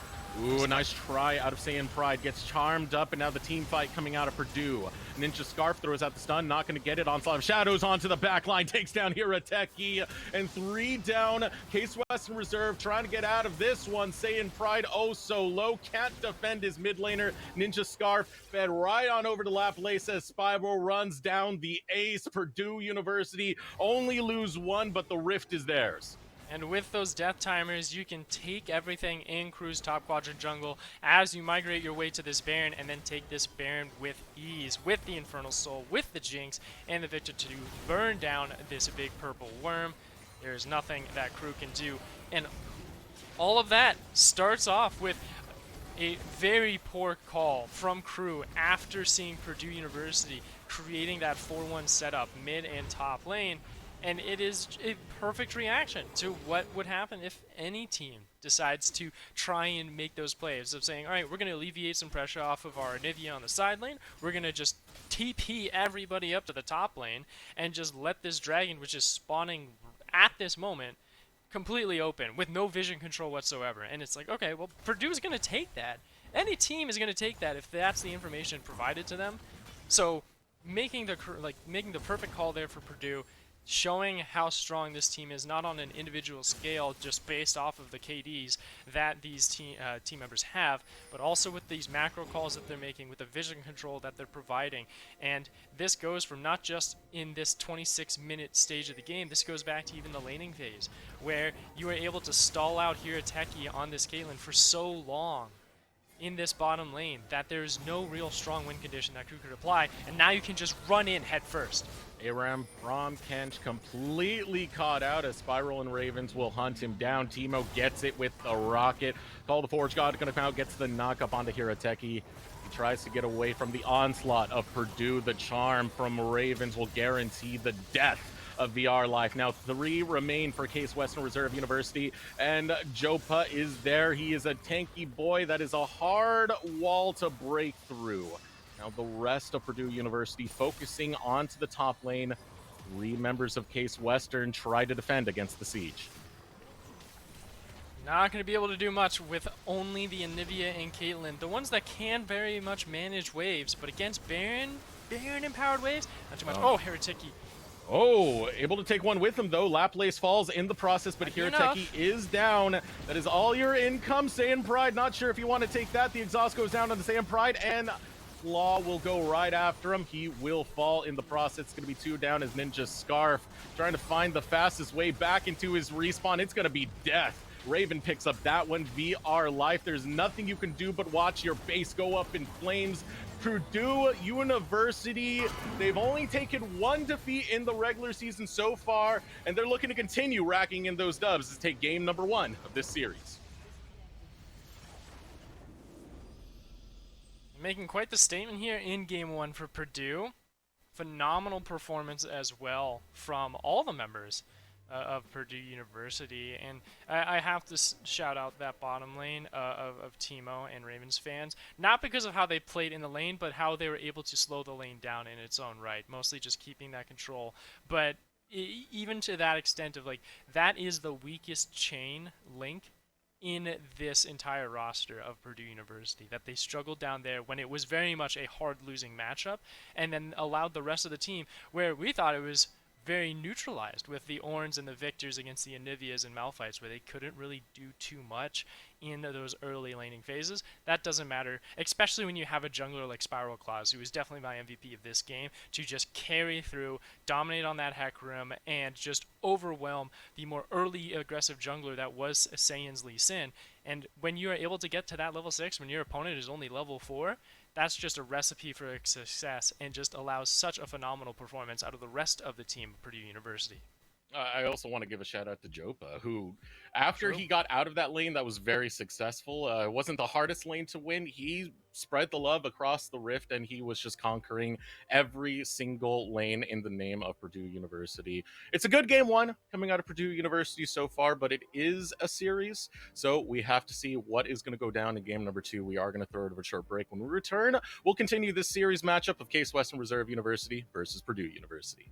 Ooh, a nice try out of Saiyan Pride. Gets charmed up, and now the team fight coming out of Purdue. Ninja Scarf throws out the stun, not going to get it. Onslaught of Shadows onto the back line, takes down Hirateki, and 3 down. Case Western Reserve trying to get out of this one. Saiyan Pride oh so low, can't defend his mid laner. Ninja Scarf fed right on over to Laplace as Spiral runs down the ace. Purdue University only lose 1, but the rift is theirs. And with those death timers, you can take everything in crew's top quadrant jungle as you migrate your way to this Baron, and then take this Baron with ease, with the Infernal Soul, with the Jinx, and the Victor to burn down this big purple worm. There's nothing that crew can do. And all of that starts off with a very poor call from crew after seeing Purdue University creating that 4-1 setup mid and top lane. And it is a perfect reaction to what would happen if any team decides to try and make those plays of saying, all right, we're going to alleviate some pressure off of our Anivia on the side lane. We're going to just TP everybody up to the top lane and just let this dragon, which is spawning at this moment, completely open with no vision control whatsoever. And it's like, okay, well, Purdue's going to take that. Any team is going to take that if that's the information provided to them. So making the perfect call there for Purdue, showing how strong this team is, not on an individual scale, just based off of the KDs that these team members have, but also with these macro calls that they're making, with the vision control that they're providing. And this goes from not just in this 26-minute stage of the game, this goes back to even the laning phase, where you were able to stall out Hirateki on this Caitlyn for so long in this bottom lane that there's no real strong win condition that crew could apply, and now you can just run in head first. Aram from Kench completely caught out as Spiral and Ravens will hunt him down. Teemo gets it with the rocket. Call the Forge God gonna come out, gets the knock up onto Hirateki. He tries to get away from the onslaught of Purdue. The charm from Ravens will guarantee the death of VR Life. Now 3 remain for Case Western Reserve University, and Jopa is there. He is a tanky boy. That is a hard wall to break through. Now the rest of Purdue University focusing onto the top lane. 3 members of Case Western try to defend against the siege. Not going to be able to do much with only the Anivia and Caitlyn, the ones that can very much manage waves, but against Baron empowered waves, not too much. Oh, Hirateki. Oh, able to take one with him, though. Laplace falls in the process, but Hirateki is down. That is all your income. Saiyan Pride, not sure if you want to take that. The exhaust goes down on the Saiyan Pride, and Claw will go right after him. He will fall in the process. It's going to be 2 down as Ninja Scarf trying to find the fastest way back into his respawn. It's going to be death. Raven picks up that one. VR Life. There's nothing you can do but watch your base go up in flames. Purdue University, they've only taken 1 defeat in the regular season so far, and they're looking to continue racking in those dubs to take game number 1 of this series. Making quite the statement here in game 1 for Purdue. Phenomenal performance as well from all the members of Purdue University, and I have to shout out that bottom lane of Teemo and Ravens fans, not because of how they played in the lane, but how they were able to slow the lane down in its own right, mostly just keeping that control. But even to that extent of, like, that is the weakest chain link in this entire roster of Purdue University, that they struggled down there when it was very much a hard losing matchup, and then allowed the rest of the team, where we thought it was very neutralized with the Orns and the Victors against the Anivias and Malphites, where they couldn't really do too much in those early laning phases. That doesn't matter, especially when you have a jungler like Spiral Claws, who is definitely my MVP of this game, to just carry through, dominate on that Heck Room, and just overwhelm the more early aggressive jungler that was Saiyan's Lee Sin. And when you are able to get to that level 6, when your opponent is only level 4, that's just a recipe for success, and just allows such a phenomenal performance out of the rest of the team of Purdue University. I also want to give a shout out to Jopa, who, after he got out of that lane that was very successful, it wasn't the hardest lane to win. He spread the love across the rift, and he was just conquering every single lane in the name of Purdue University. It's a good game 1 coming out of Purdue University so far, but it is a series, so we have to see what is going to go down in game number 2. We are going to throw it over a short break. When we return, we'll continue this series matchup of Case Western Reserve University versus Purdue University.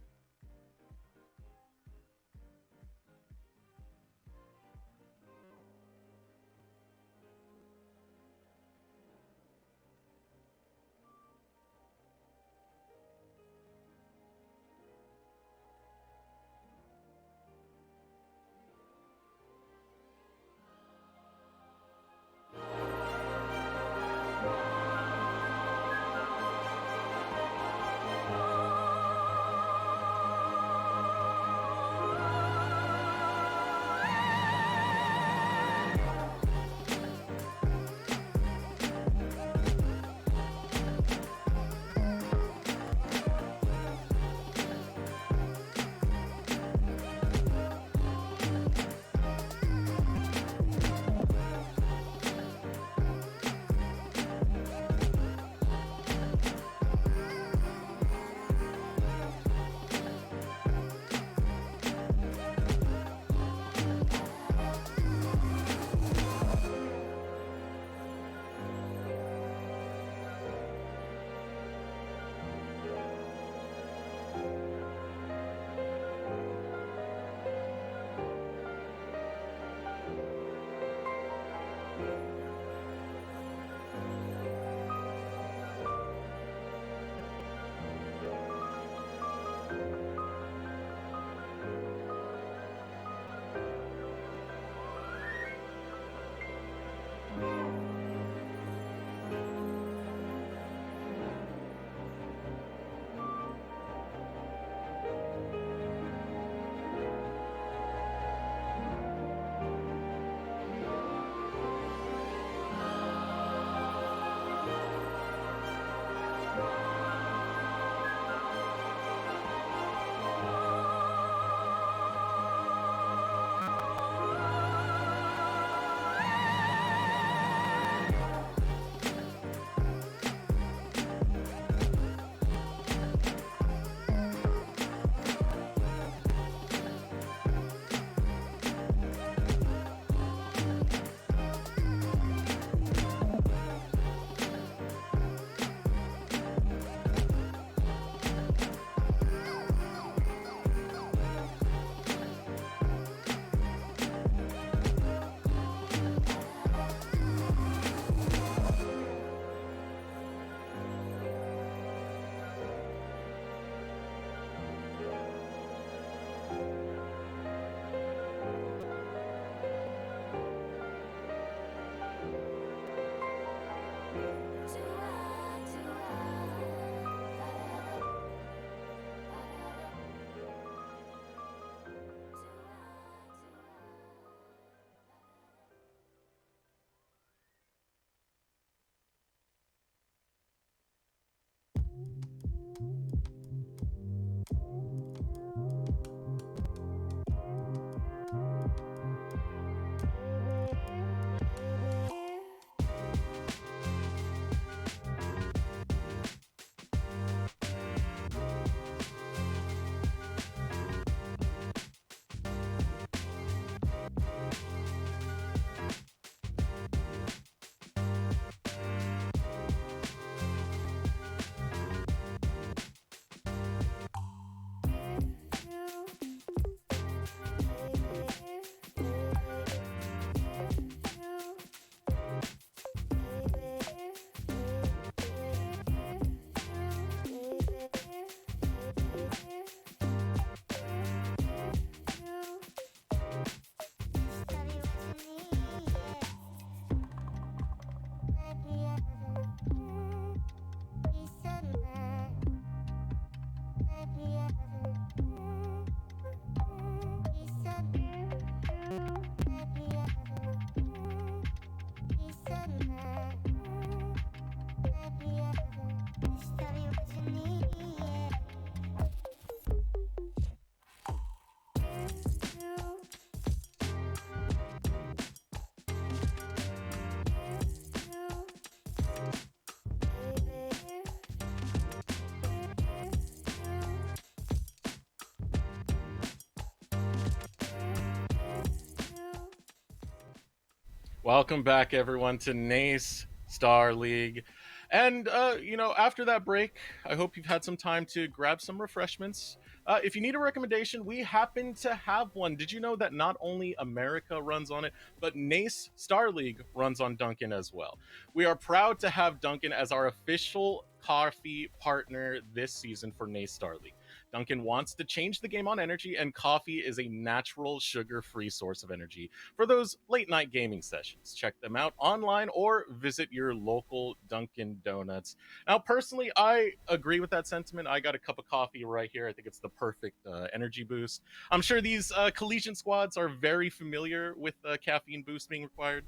Welcome back, everyone, to NACE Starleague. And, after that break, I hope you've had some time to grab some refreshments. If you need a recommendation, we happen to have one. Did you know that not only America runs on it, but NACE Starleague runs on Dunkin' as well? We are proud to have Dunkin' as our official coffee partner this season for NACE Starleague. Dunkin' wants to change the game on energy, and coffee is a natural, sugar free source of energy for those late night gaming sessions. Check them out online or visit your local Dunkin' Donuts. Now, personally, I agree with that sentiment. I got a cup of coffee right here. I think it's the perfect energy boost. I'm sure these collegiate squads are very familiar with caffeine boost being required.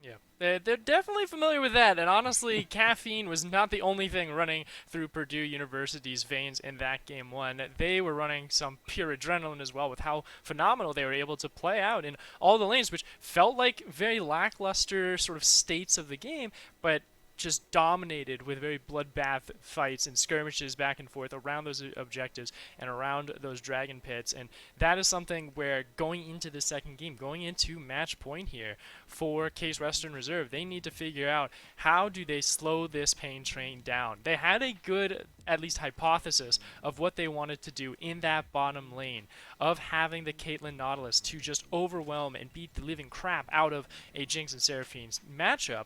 Yeah, they're definitely familiar with that, and honestly, caffeine was not the only thing running through Purdue University's veins in that game one. They were running some pure adrenaline as well with how phenomenal they were able to play out in all the lanes, which felt like very lackluster sort of states of the game, but just dominated with very bloodbath fights and skirmishes back and forth around those objectives and around those dragon pits. And that is something where going into the second game, going into match point here for Case Western Reserve, they need to figure out how do they slow this pain train down. They had a good, at least, hypothesis of what they wanted to do in that bottom lane, of having the Caitlyn Nautilus to just overwhelm and beat the living crap out of a Jinx and Seraphine's matchup.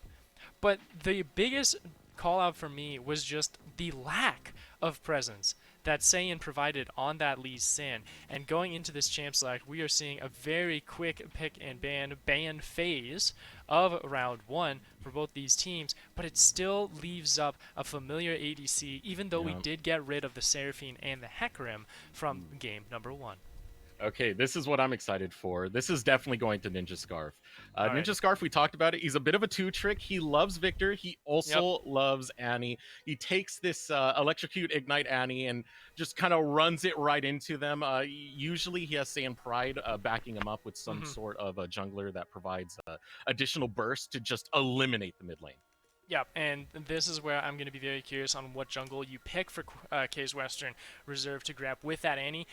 But the biggest call out for me was just the lack of presence that Saiyan provided on that Lee Sin. And going into this champ select, we are seeing a very quick pick and ban phase of round one for both these teams, but it still leaves up a familiar ADC, even though we Yeah. did get rid of the Seraphine and the Hecarim from game number one. Okay, this is what I'm excited for. This is definitely going to Ninja Scarf. Ninja Alrighty. Scarf, we talked about it. He's a bit of a two trick. He loves Victor. He Yep. also loves Annie. He takes this Electrocute Ignite Annie and just kind of runs it right into them. Usually he has Saiyan Pride backing him up with some Mm-hmm. sort of a jungler that provides additional burst to just eliminate the mid lane. Yep, and this is where I'm going to be very curious on what jungle you pick for Case Western Reserve to grab with that Annie.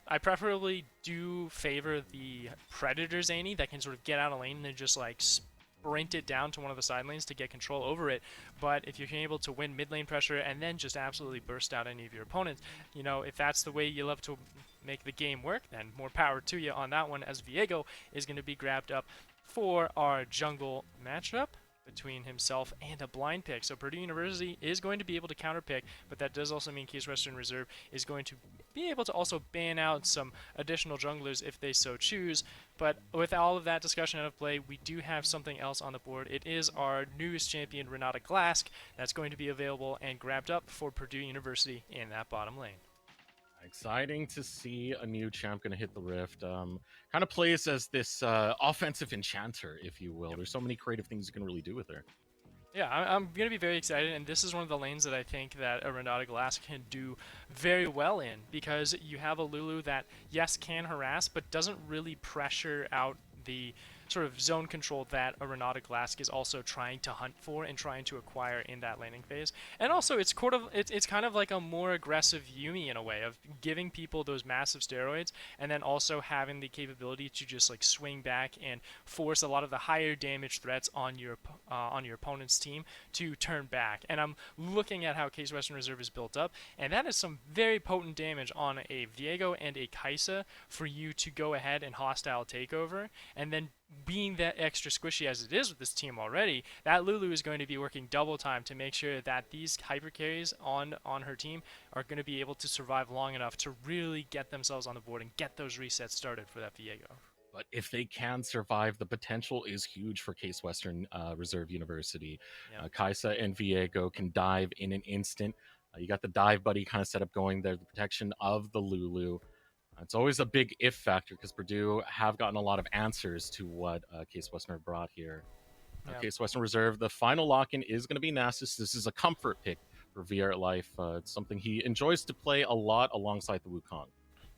I preferably do favor the Predator's Annie that can sort of get out of lane and just like sprint it down to one of the side lanes to get control over it. But if you're able to win mid lane pressure and then just absolutely burst out any of your opponents, if that's the way you love to make the game work, then more power to you on that one, as Viego is going to be grabbed up for our jungle matchup between himself and a blind pick. So Purdue University is going to be able to counterpick, but that does also mean Case Western Reserve is going to be able to also ban out some additional junglers if they so choose. But with all of that discussion out of play, we do have something else on the board. It is our newest champion, Renata Glask, that's going to be available and grabbed up for Purdue University in that bottom lane. Exciting to see a new champ going to hit the rift. Kind of plays as this offensive enchanter, if you will. Yep. There's so many creative things you can really do with her. Yeah, I'm going to be very excited, and this is one of the lanes that I think that a Renata Glass can do very well in, because you have a Lulu that, yes, can harass, but doesn't really pressure out the sort of zone control that a Renata Glass is also trying to hunt for and trying to acquire in that laning phase. And also, it's kind of like a more aggressive Yumi in a way, of giving people those massive steroids, and then also having the capability to just like swing back and force a lot of the higher damage threats on your opponent's team to turn back. And I'm looking at how Case Western Reserve is built up, and that is some very potent damage on a Viego and a Kaisa for you to go ahead and hostile takeover. And then, being that extra squishy as it is with this team already, that Lulu is going to be working double time to make sure that these hyper carries on her team are going to be able to survive long enough to really get themselves on the board and get those resets started for that Viego. But if they can survive, the potential is huge for Case Western Reserve University. Yep. Kaisa and Viego can dive in an instant. You got the dive buddy kind of set up going there, the protection of the Lulu. It's always a big if factor because Purdue have gotten a lot of answers to what Case Western brought here. Yep. Case Western Reserve, the final lock in is going to be Nasus. This is a comfort pick for VR at Life. It's something he enjoys to play a lot alongside the Wukong.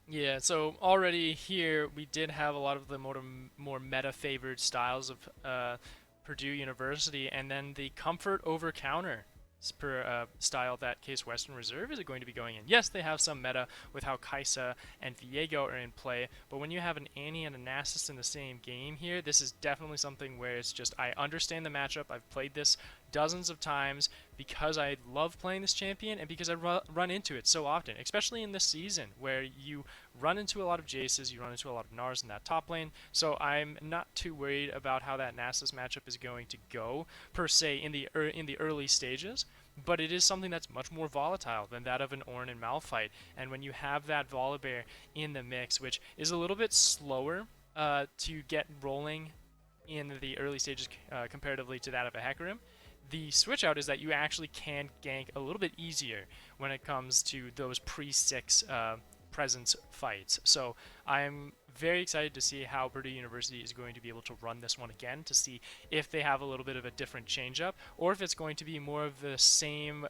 Yeah, so already here we did have a lot of the more meta favored styles of Purdue University, and then the comfort over counter style that Case Western Reserve is going to be going in. Yes, they have some meta with how Kaisa and Viego are in play, but when you have an Annie and a Nasus in the same game here, this is definitely something where it's just, I understand the matchup. I've played this dozens of times because I love playing this champion and because I run into it so often, especially in this season where you run into a lot of Jaces, you run into a lot of Nars in that top lane. So I'm not too worried about how that Nasus matchup is going to go per se in the early stages. But it is something that's much more volatile than that of an Ornn and Malphite. And when you have that Volibear in the mix, which is a little bit slower to get rolling in the early stages comparatively to that of a Hecarim, the switch out is that you actually can gank a little bit easier when it comes to those pre-6 presence fights. So I'm very excited to see how Purdue University is going to be able to run this one again, to see if they have a little bit of a different changeup or if it's going to be more of the same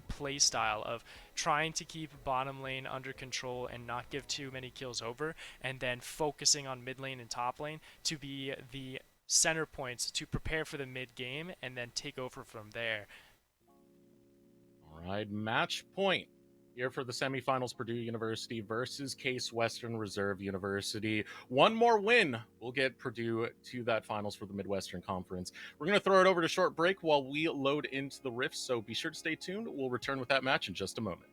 play style of trying to keep bottom lane under control and not give too many kills over, and then focusing on mid lane and top lane to be the center points to prepare for the mid game and then take over from there. All right, match point here for the semifinals. Purdue University versus Case Western Reserve University. One more win will get Purdue to that finals for the Midwestern Conference. We're going to throw it over to short break while we load into the rifts, so be sure to stay tuned. We'll return with that match in just a moment.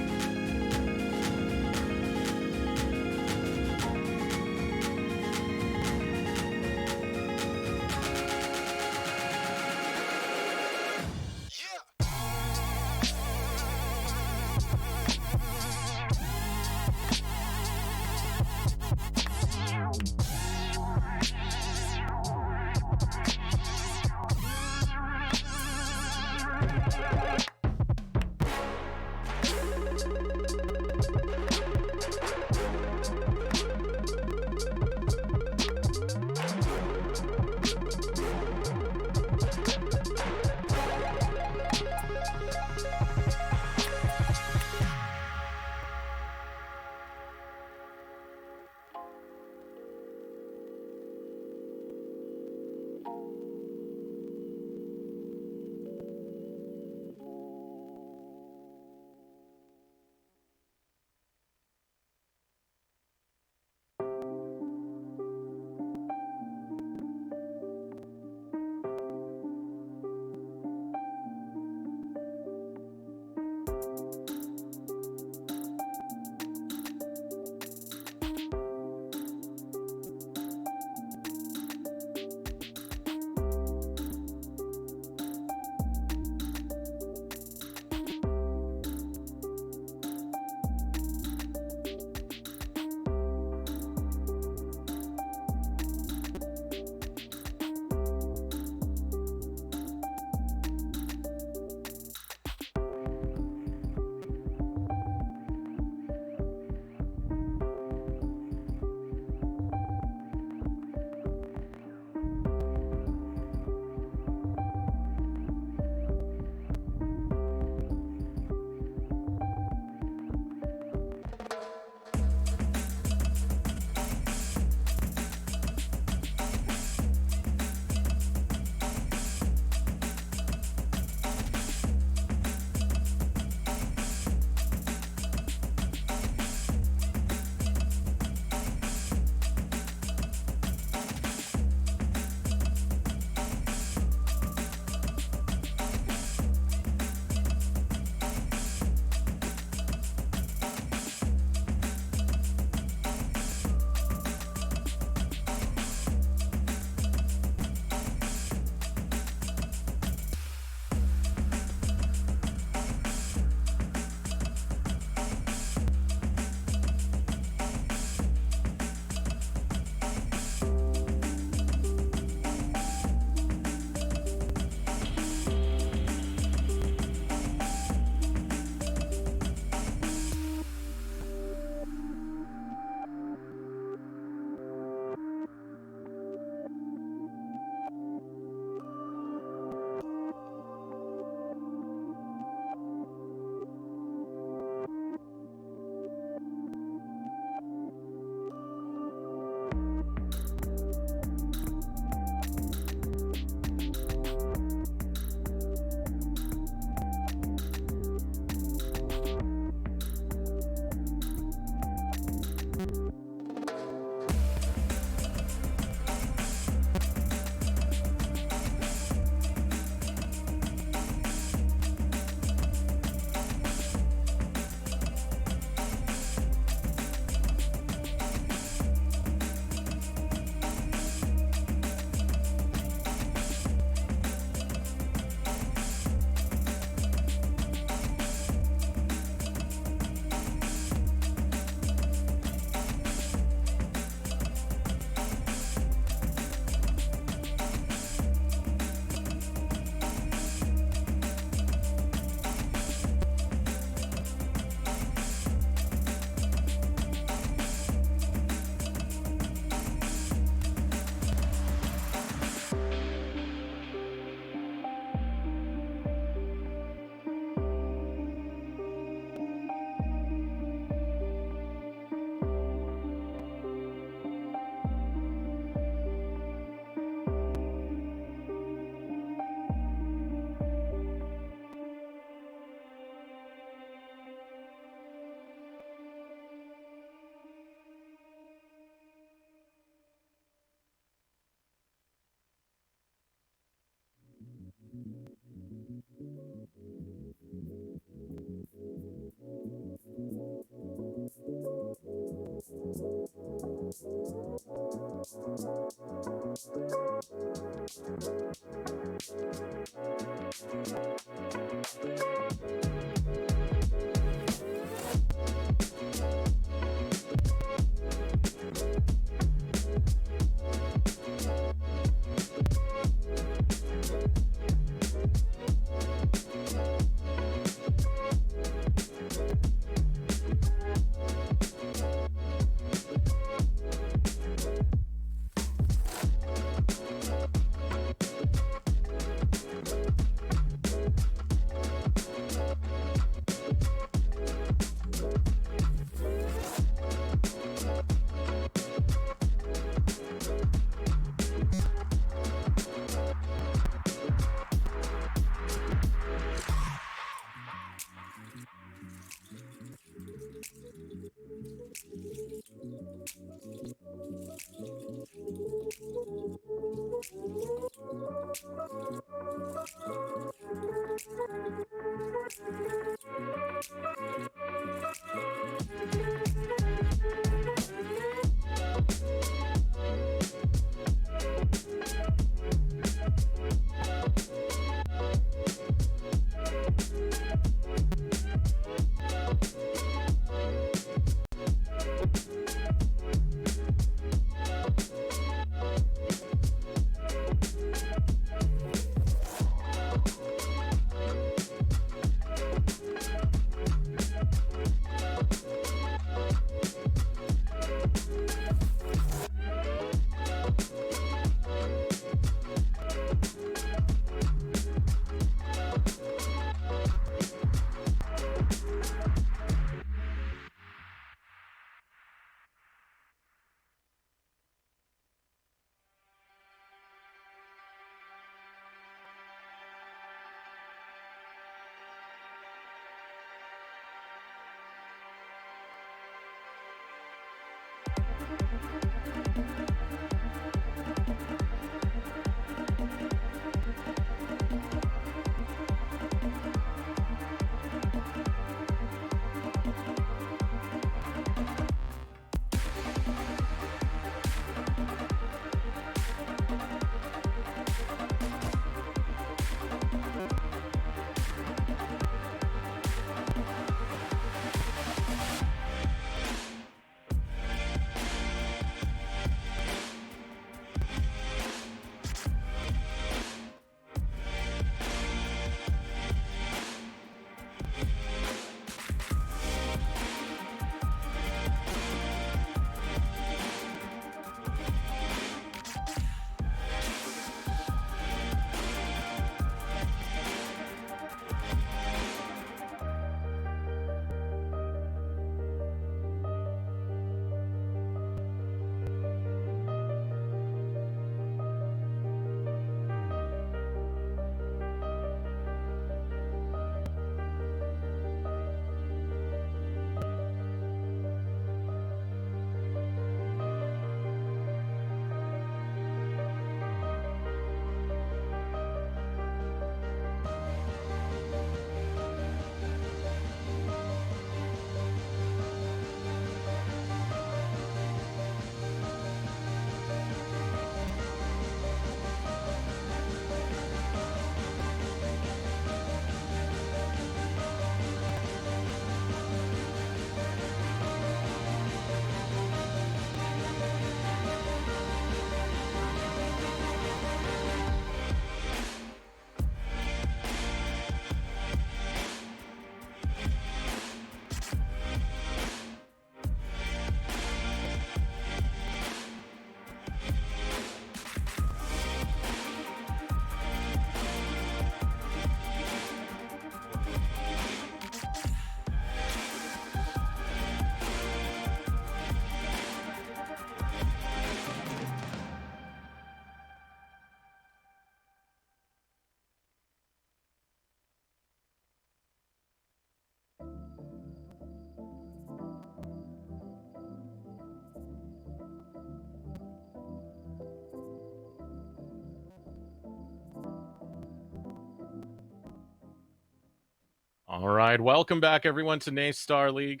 All right, welcome back everyone to NACE Starleague.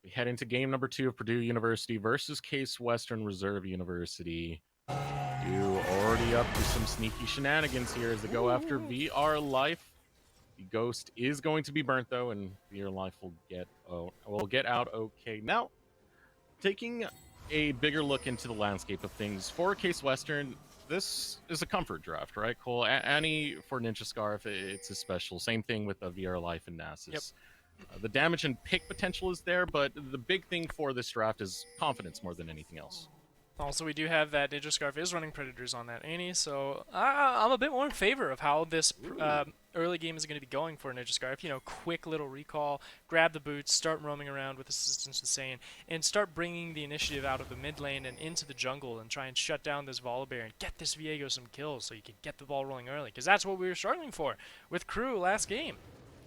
We head into game number 2 of Purdue University versus Case Western Reserve University. Purdue already up to some sneaky shenanigans here as they go after VR Life. The ghost is going to be burnt though, and VR Life will get out okay. Now, taking a bigger look into the landscape of things for Case Western, this is a comfort draft, right, Cole? Annie for Ninja Scarf, it's a special. Same thing with the VR Life and Yep. NACE. The damage and pick potential is there, but the big thing for this draft is confidence more than anything else. Also, we do have that Ninja Scarf is running Predators on that Annie, so I'm a bit more in favor of how this early game is going to be going for Ninja Scarf. You know, quick little recall, grab the boots, start roaming around with assistance to Saiyan, and start bringing the initiative out of the mid lane and into the jungle and try and shut down this Volibear and get this Viego some kills so you can get the ball rolling early, because that's what we were struggling for with Crew last game.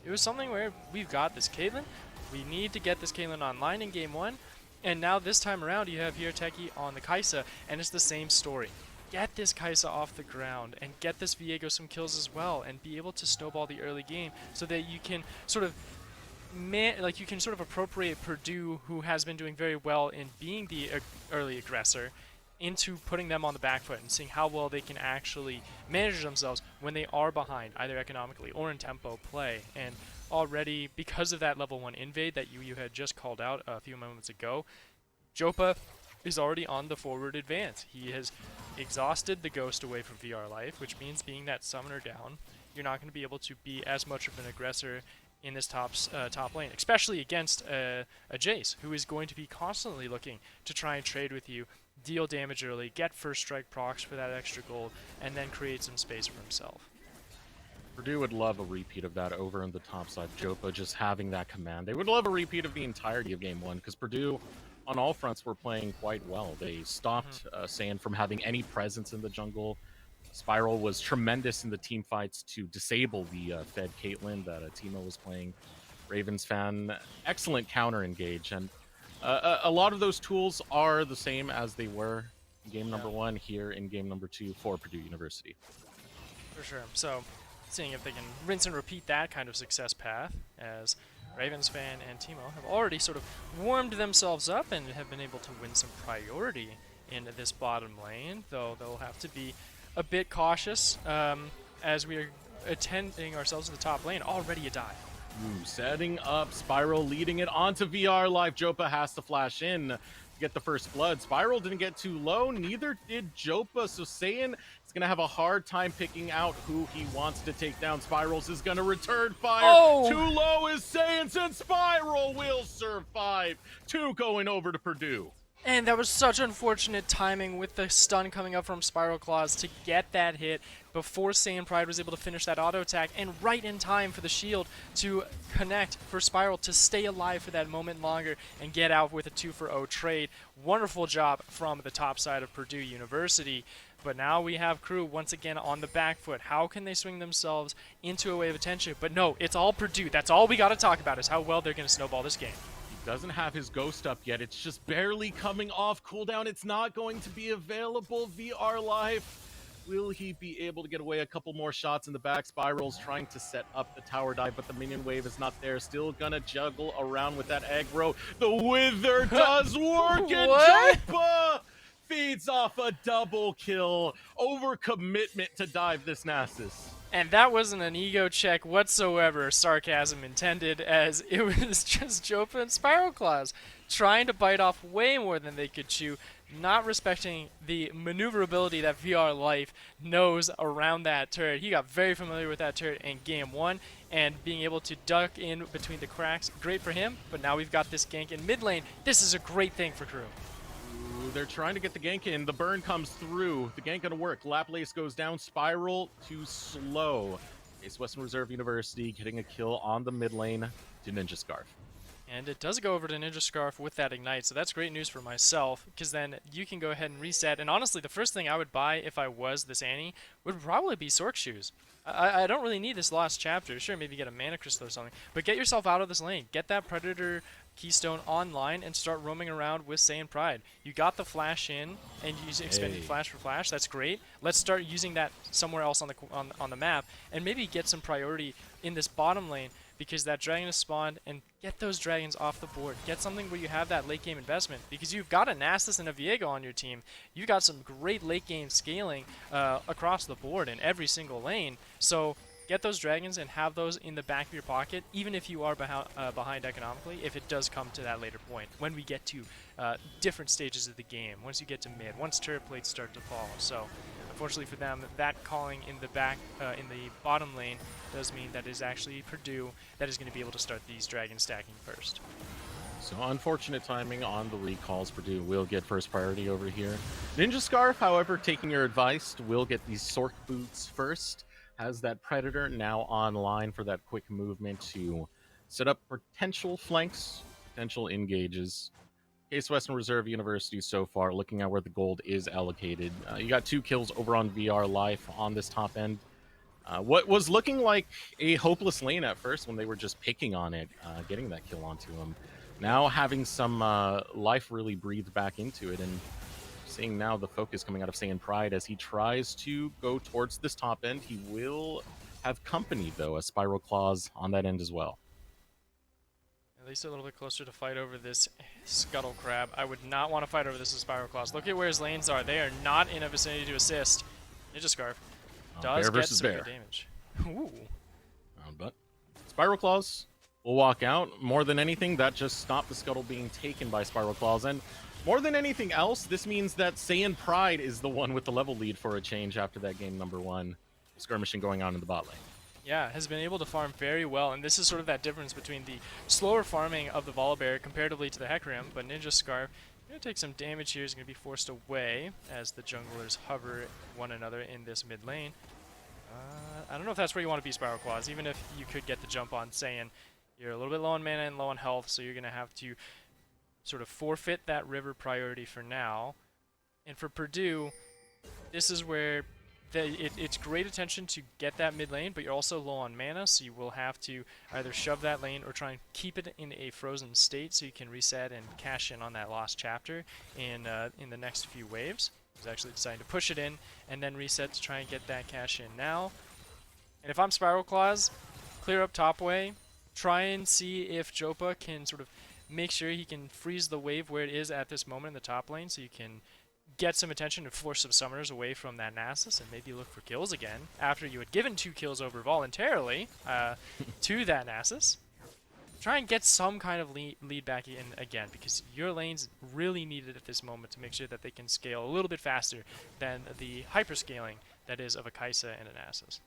It was something where we've got this Caitlyn, we need to get this Caitlyn online in game 1, and now this time around you have here Teki on the Kai'Sa, and it's the same story. Get this Kai'Sa off the ground and get this Viego some kills as well, and be able to snowball the early game so that you can sort of appropriate Purdue, who has been doing very well in being the early aggressor, into putting them on the back foot and seeing how well they can actually manage themselves when they are behind, either economically or in tempo play. And already, because of that level 1 invade that you had just called out a few moments ago, Jopa is already on the forward advance. He has exhausted the ghost away from VR Life, which means being that summoner down, you're not going to be able to be as much of an aggressor in this top lane, especially against a Jace, who is going to be constantly looking to try and trade with you, deal damage early, get first strike procs for that extra gold, and then create some space for himself. Purdue would love a repeat of that over on the top side. Jopa just having that command. They would love a repeat of the entirety of game 1, because Purdue, on all fronts, were playing quite well. They stopped Saiyan from having any presence in the jungle. Spiral was tremendous in the team fights to disable the Fed Caitlyn that Timo was playing. Ravens fan, excellent counter engage, and a lot of those tools are the same as they were in game number 1 here in game number 2 for Purdue University. For sure. So, seeing if they can rinse and repeat that kind of success path, as Ravens fan and Timo have already sort of warmed themselves up and have been able to win some priority in this bottom lane, though they'll have to be a bit cautious as we are attending ourselves to the top lane. Already a dive. Setting up Spiral, leading it onto VR Life. Jopa has to flash in to get the first blood. Spiral didn't get too low, neither did Jopa, so Saiyan is going to have a hard time picking out who he wants to take down. Spirals is going to return fire. Oh! Too low is Saiyan, and Spiral will survive. 2 going over to Purdue. And that was such unfortunate timing with the stun coming up from Spiral Claws to get that hit before Saiyan Pride was able to finish that auto attack, and right in time for the shield to connect for Spiral to stay alive for that moment longer and get out with a 2-for-0 trade. Wonderful job from the top side of Purdue University. But now we have Crew once again on the back foot. How can they swing themselves into a wave of attention? But no, it's all Purdue. That's all we got to talk about, is how well they're going to snowball this game. Doesn't have his ghost up yet. It's just barely coming off cooldown. It's not going to be available. VR Life, will he be able to get away? A couple more shots in the back. Spiral's trying to set up the tower dive, but the minion wave is not there. Still gonna juggle around with that aggro. The Wither does work, and Jopa feeds off a double kill. Overcommitment to dive this Nasus. And that wasn't an ego check whatsoever, sarcasm intended, as it was just Jopa and Spiral Claws trying to bite off way more than they could chew, not respecting the maneuverability that VR Life knows around that turret. He got very familiar with that turret in game 1, and being able to duck in between the cracks, great for him, but now we've got this gank in mid lane. This is a great thing for Crew. They're trying to get the gank in. The burn comes through. The gank gonna work. Laplace goes down. Spiral too slow. Case Western Reserve University getting a kill on the mid lane to Ninja Scarf. And it does go over to Ninja Scarf with that Ignite, so that's great news for myself, because then you can go ahead and reset. And honestly, the first thing I would buy if I was this Annie would probably be Sork Shoes. I don't really need this lost chapter. Sure, maybe get a Mana Crystal or something, but get yourself out of this lane. Get that Predator Keystone online and start roaming around with Saiyan Pride. You got the flash in and use expended flash for flash. That's great. Let's start using that somewhere else on the map and maybe get some priority in this bottom lane because that dragon is spawned, and get those dragons off the board. Get something where you have that late game investment, because you've got a Nasus and a Viego on your team. You've got some great late game scaling across the board in every single lane. So get those dragons and have those in the back of your pocket, even if you are behind economically, if it does come to that later point, when we get to different stages of the game, once you get to mid, once turret plates start to fall. So unfortunately for them, that calling in the in the bottom lane does mean that it is actually Purdue that is going to be able to start these dragon stacking first. So unfortunate timing on the recalls. Purdue will get first priority over here. Ninja Scarf, however, taking your advice, will get these Sork boots first. Has that Predator now online for that quick movement to set up potential flanks, potential engages. Case Western Reserve University so far, looking at where the gold is allocated. You got 2 kills over on VR Life on this top end. What was looking like a hopeless lane at first when they were just picking on it, getting that kill onto him. Now having some life really breathed back into it, and seeing now the focus coming out of Saiyan Pride as he tries to go towards this top end. He will have company, though, a Spiral Claws on that end as well. At least a little bit closer to fight over this Scuttle Crab. I would not want to fight over this Spiral Claws. Look at where his lanes are. They are not in a vicinity to assist. Ninja Scarf does get some good damage. Ooh. But Spiral Claws will walk out. More than anything, that just stopped the Scuttle being taken by Spiral Claws. And more than anything else, this means that Saiyan Pride is the one with the level lead for a change after that game number 1. Skirmishing going on in the bot lane. Yeah, has been able to farm very well, and this is sort of that difference between the slower farming of the Volibear comparatively to the Hecarim, but Ninja Scarf going to take some damage here. He's going to be forced away as the junglers hover one another in this mid lane. I don't know if that's where you want to be, Spiral Claws, even if you could get the jump on Saiyan. You're a little bit low on mana and low on health, so you're going to have to sort of forfeit that river priority for now. And for Purdue, this is where it's great attention to get that mid lane, but you're also low on mana, so you will have to either shove that lane or try and keep it in a frozen state so you can reset and cash in on that lost chapter in the next few waves. He's actually deciding to push it in and then reset to try and get that cash in now. And if I'm Spiral Claws, clear up top way, try and see if Jopa can sort of make sure he can freeze the wave where it is at this moment in the top lane so you can get some attention and force some summoners away from that Nasus and maybe look for kills again after you had given 2 kills over voluntarily to that Nasus. Try and get some kind of lead back in again, because your lane's really needed at this moment to make sure that they can scale a little bit faster than the hyperscaling that is of a Kai'Sa and a Nasus.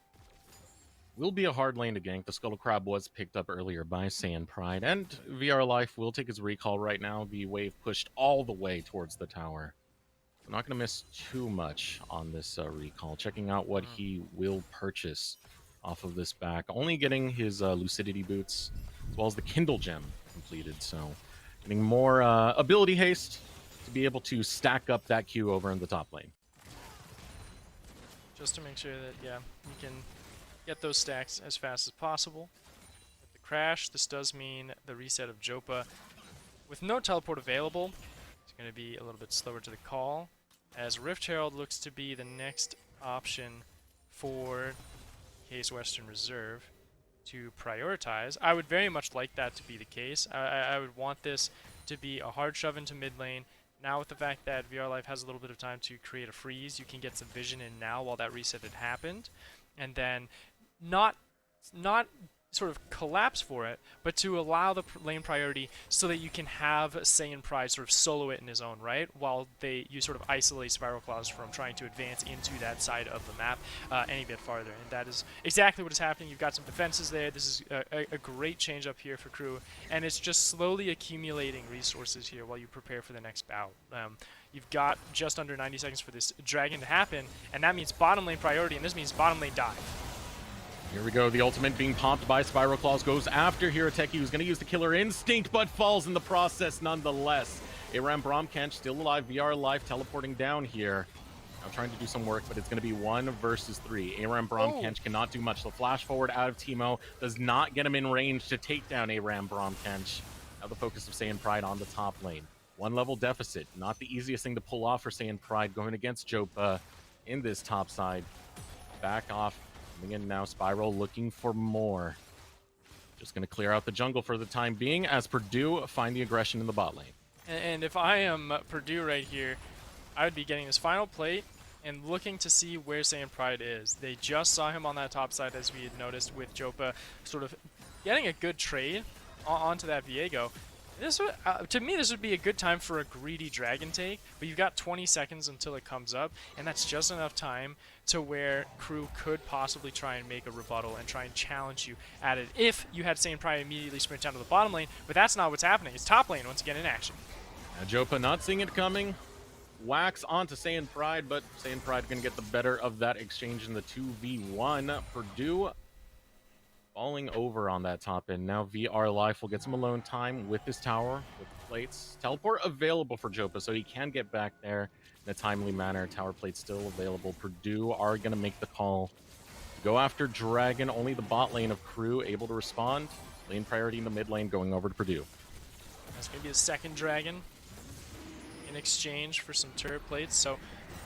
Will be a hard lane to gank. The Scuttle Crab was picked up earlier by Saiyan Pride, and VR Life will take his recall right now. The wave pushed all the way towards the tower. I'm not going to miss too much on this recall. Checking out what he will purchase off of this back. Only getting his Lucidity boots, as well as the Kindle Gem completed. So getting more ability haste to be able to stack up that Q over in the top lane. Just to make sure that, yeah, you can get those stacks as fast as possible. With the crash, this does mean the reset of Jopa. With no teleport available, it's going to be a little bit slower to the call, as Rift Herald looks to be the next option for Case Western Reserve to prioritize. I would very much like that to be the case. I would want this to be a hard shove into mid lane. Now with the fact that VR Life has a little bit of time to create a freeze, you can get some vision in now while that reset had happened, and then not sort of collapse for it, but to allow the lane priority so that you can have Saiyan Pride sort of solo it in his own right, while you sort of isolate Spiral Claws from trying to advance into that side of the map any bit farther. And that is exactly what is happening. You've got some defenses there. This is a great change up here for crew, and it's just slowly accumulating resources here while you prepare for the next bout. You've got just under 90 seconds for this dragon to happen, and that means bottom lane priority, and this means bottom lane dive. Here we go, the ultimate being popped by Spiral Claws, goes after Hirateki, who's going to use the Killer Instinct, but falls in the process nonetheless. Aram Bromkench still alive, VR Life teleporting down here. Now trying to do some work, but it's going to be 1 versus 3. Aram Bromkench cannot do much. The flash forward out of Teemo does not get him in range to take down Aram Bromkench. Now the focus of Saiyan Pride on the top lane. 1 level deficit, not the easiest thing to pull off for Saiyan Pride going against Jopa in this top side. Back off. Coming in now, Spiral looking for more. Just going to clear out the jungle for the time being as Purdue find the aggression in the bot lane. And if I am Purdue right here, I would be getting this final plate and looking to see where Saiyan Pride is. They just saw him on that top side, as we had noticed, with Jopa sort of getting a good trade onto that Viego. This would, to me, this would be a good time for a greedy dragon take, but you've got 20 seconds until it comes up, and that's just enough time to where crew could possibly try and make a rebuttal and try and challenge you at it if you had Saiyan Pride immediately sprint down to the bottom lane, but that's not what's happening. It's top lane once again in action. Jopa not seeing it coming. Wax onto Saiyan Pride, but Saiyan Pride going to get the better of that exchange in the 2v1. Purdue falling over on that top end. Now VR Life will get some alone time with this tower, with the plates. Teleport available for Jopa, so he can get back there in a timely manner. Tower plate still available. Purdue are going to make the call. Go after Dragon. Only the bot lane of Crew able to respond. Lane priority in the mid lane going over to Purdue. That's going to be the second Dragon in exchange for some turret plates. So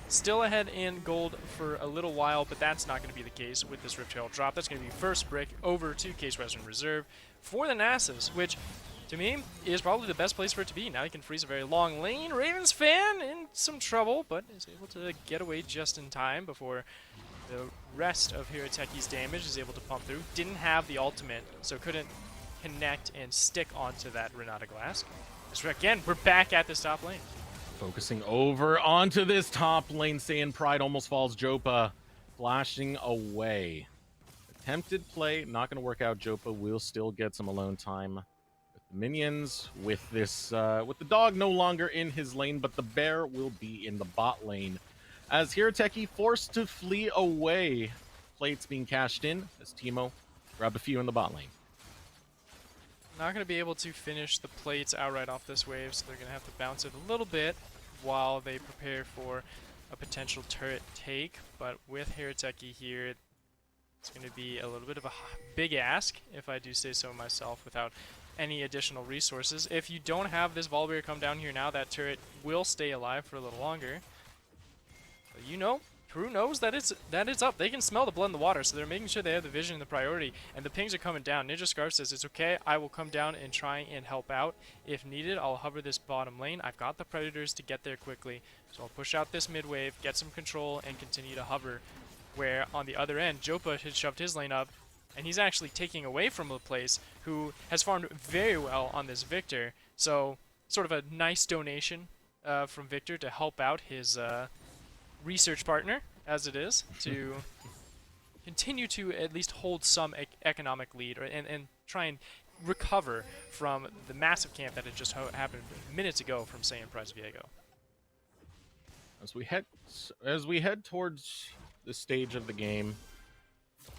still ahead in gold for a little while, but that's not going to be the case with this Rift Herald drop. That's going to be first brick over to Case Western Reserve for the NACEs, which to me is probably the best place for it to be. Now he can freeze a very long lane. Ravens fan in some trouble, but is able to get away just in time before the rest of Hirateki's damage is able to pump through. Didn't have the ultimate, so couldn't connect and stick onto that Renata Glass. So again, we're back at this top lane. Focusing over onto this top lane. Saiyan Pride almost falls. Jopa flashing away. Attempted play, not going to work out. Jopa will still get some alone time with the minions. With this, with the dog no longer in his lane, but the bear will be in the bot lane. As Hirateki forced to flee away. Plates being cashed in as Teemo grab a few in the bot lane. Not going to be able to finish the plates outright off this wave, so they're going to have to bounce it a little bit while they prepare for a potential turret take. But with Hirateki here, it's going to be a little bit of a big ask, if I do say so myself, without any additional resources. If you don't have this Volbear come down here now, that turret will stay alive for a little longer. But you know, Crew knows that it's up. They can smell the blood in the water, so they're making sure they have the vision and the priority. And the pings are coming down. Ninja Scarf says, it's okay, I will come down and try and help out. If needed, I'll hover this bottom lane. I've got the Predators to get there quickly. So I'll push out this mid wave, get some control, and continue to hover. Where on the other end, Jopa had shoved his lane up, and he's actually taking away from Laplace, who has farmed very well on this Victor. So sort of a nice donation from Victor to help out his research partner, as it is, to continue to at least hold some economic lead and try and recover from the massive camp that had just happened minutes ago from Saiyan Prize Viego. As we head towards the stage of the game,